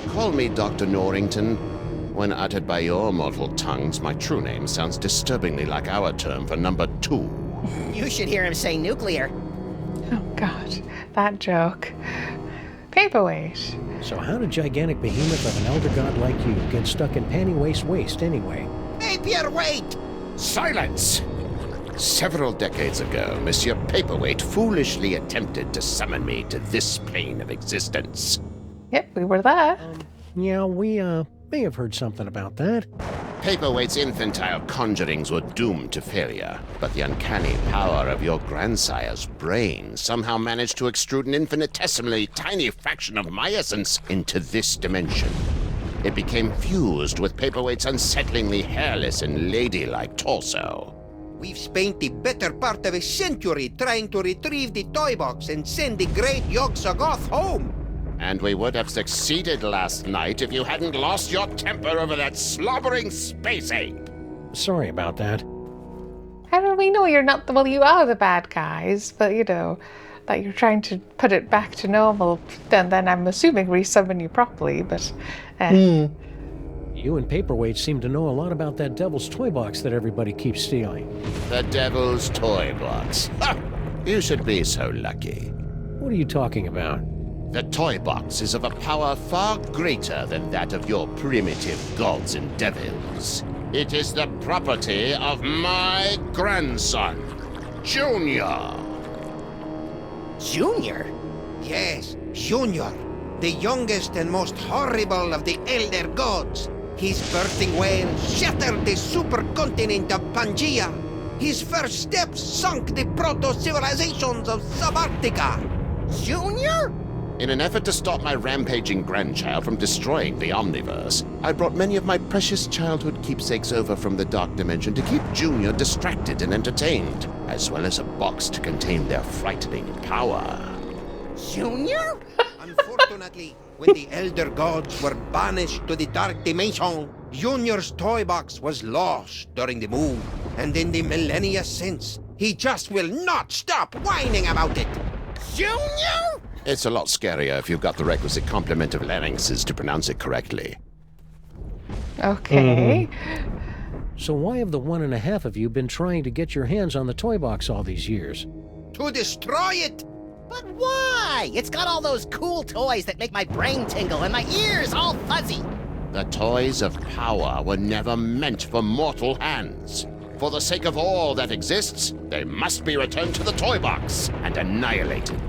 Call me Dr. Norrington. When uttered by your mortal tongues, my true name sounds disturbingly like our term for number 2. You should hear him say nuclear. Oh, God. That joke. Paperweight. So how did gigantic behemoth of an elder god like you get stuck in panty waist anyway? Paperweight! Silence! Several decades ago, Monsieur Paperweight foolishly attempted to summon me to this plane of existence. Yep, we were there. Yeah, we, may have heard something about that. Paperweight's infantile conjurings were doomed to failure, but the uncanny power of your grandsire's brain somehow managed to extrude an infinitesimally tiny fraction of my essence into this dimension. It became fused with Paperweight's unsettlingly hairless and ladylike torso. We've spent the better part of a century trying to retrieve the toy box and send the great Yog-Sothoth home. And we would have succeeded last night if you hadn't lost your temper over that slobbering space ape. Sorry about that. How do we know you're not the... Well, you are the bad guys, but, you know, that you're trying to put it back to normal, then I'm assuming resummon you properly, but... You and Paperweight seem to know a lot about that Devil's Toy Box that everybody keeps stealing. The Devil's Toy Box. Ha! You should be so lucky. What are you talking about? The Toy Box is of a power far greater than that of your primitive gods and devils. It is the property of my grandson, Junior. Junior? Yes, Junior, the youngest and most horrible of the Elder Gods. His birthing wail shattered the supercontinent of Pangaea. His first steps sunk the proto-civilizations of Subarctica. Junior? In an effort to stop my rampaging grandchild from destroying the Omniverse, I brought many of my precious childhood keepsakes over from the Dark Dimension to keep Junior distracted and entertained, as well as a box to contain their frightening power. Junior? Unfortunately, when the Elder Gods were banished to the Dark Dimension, Junior's toy box was lost during the move, and in the millennia since, he just will not stop whining about it. Junior? It's a lot scarier if you've got the requisite complement of larynxes to pronounce it correctly. Okay. So why have the 1.5 of you been trying to get your hands on the toy box all these years? To destroy it! But why? It's got all those cool toys that make my brain tingle and my ears all fuzzy. The toys of power were never meant for mortal hands. For the sake of all that exists, they must be returned to the toy box and annihilated.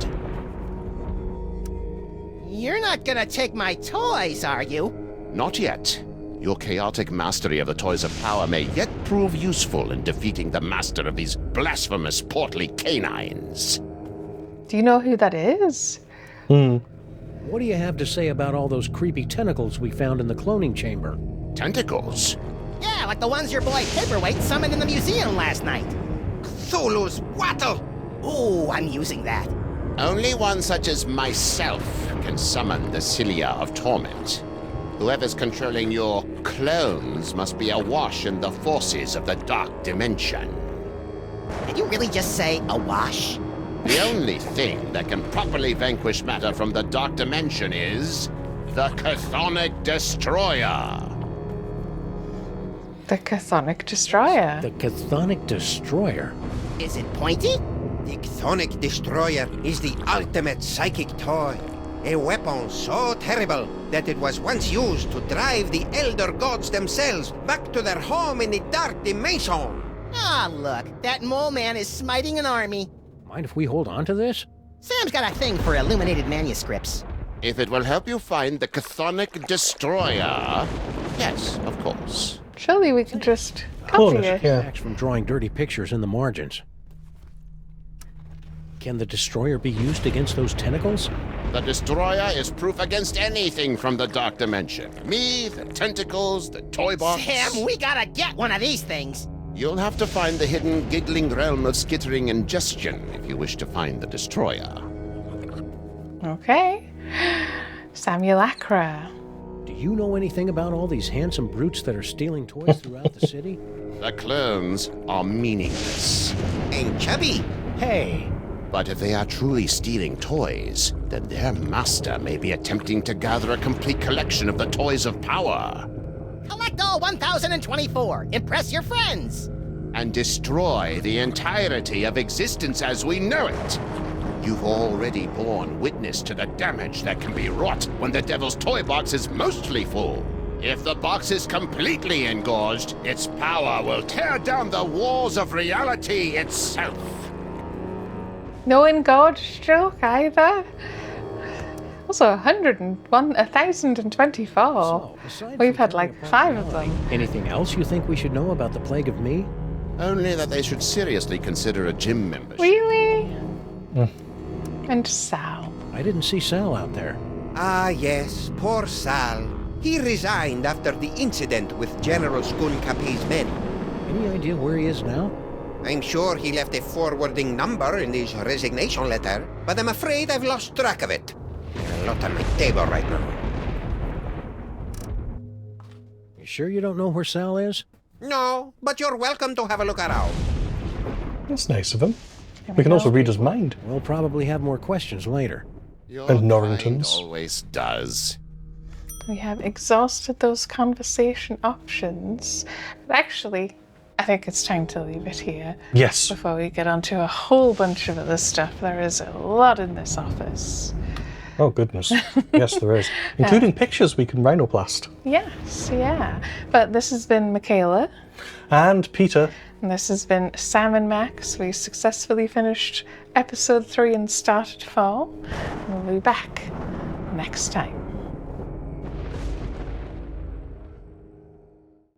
You're not gonna take my toys, are you? Not yet. Your chaotic mastery of the toys of power may yet prove useful in defeating the master of these blasphemous portly canines. Do you know who that is? What do you have to say about all those creepy tentacles we found in the cloning chamber? Tentacles? Yeah, like the ones your boy Paperweight summoned in the museum last night. Cthulhu's wattle! Ooh, I'm using that. Only one such as myself can summon the Cilia of Torment. Whoever's controlling your clones must be awash in the forces of the Dark Dimension. Did you really just say awash? The only thing that can properly vanquish matter from the Dark Dimension is the Chthonic Destroyer. The Chthonic Destroyer. The Chthonic Destroyer? Is it pointy? The Chthonic Destroyer is the ultimate psychic toy. A weapon so terrible that it was once used to drive the Elder Gods themselves back to their home in the Dark Dimension. Ah, look, that mole man is smiting an army. Mind if we hold on to this? Sam's got a thing for illuminated manuscripts. If it will help you find the Chthonic Destroyer, yes, of course. Surely we can just copy it. Max from drawing dirty pictures in the margins. Can the Destroyer be used against those tentacles? The Destroyer is proof against anything from the Dark Dimension. Me, the tentacles, the toy box. Sam, we gotta get one of these things. You'll have to find the hidden giggling realm of skittering ingestion if you wish to find the Destroyer. Okay. Samulacra. Do you know anything about all these handsome brutes that are stealing toys throughout the city? The clones are meaningless. And chubby. Hey! But if they are truly stealing toys, then their master may be attempting to gather a complete collection of the toys of power. Collect all 1,024. Impress your friends. And destroy the entirety of existence as we know it. You've already borne witness to the damage that can be wrought when the Devil's Toy Box is mostly full. If the box is completely engorged, its power will tear down the walls of reality itself. No engorged joke either. Also 1,024. We've had like 5 of them. Anything else you think we should know about the Plague of Me? Only that they should seriously consider a gym membership. Really? And Sal. I didn't see Sal out there. Ah, yes, poor Sal. He resigned after the incident with General Skunkape's men. Any idea where he is now? I'm sure he left a forwarding number in his resignation letter, but I'm afraid I've lost track of it. There's a lot on my table right now. You sure you don't know where Sal is? No, but you're welcome to have a look around. That's nice of him. We can also read his mind. We'll probably have more questions later. And Norrington's. Always does. We have exhausted those conversation options. But actually, I think it's time to leave it here. Yes. Before we get onto a whole bunch of other stuff. There is a lot in this office. Oh, goodness. Yes, there is. Including pictures we can rhinoplast. Yes, yeah. But this has been Michaela. And Peter. And this has been Sam and Max. We successfully finished episode 3 and started 4. We'll be back next time.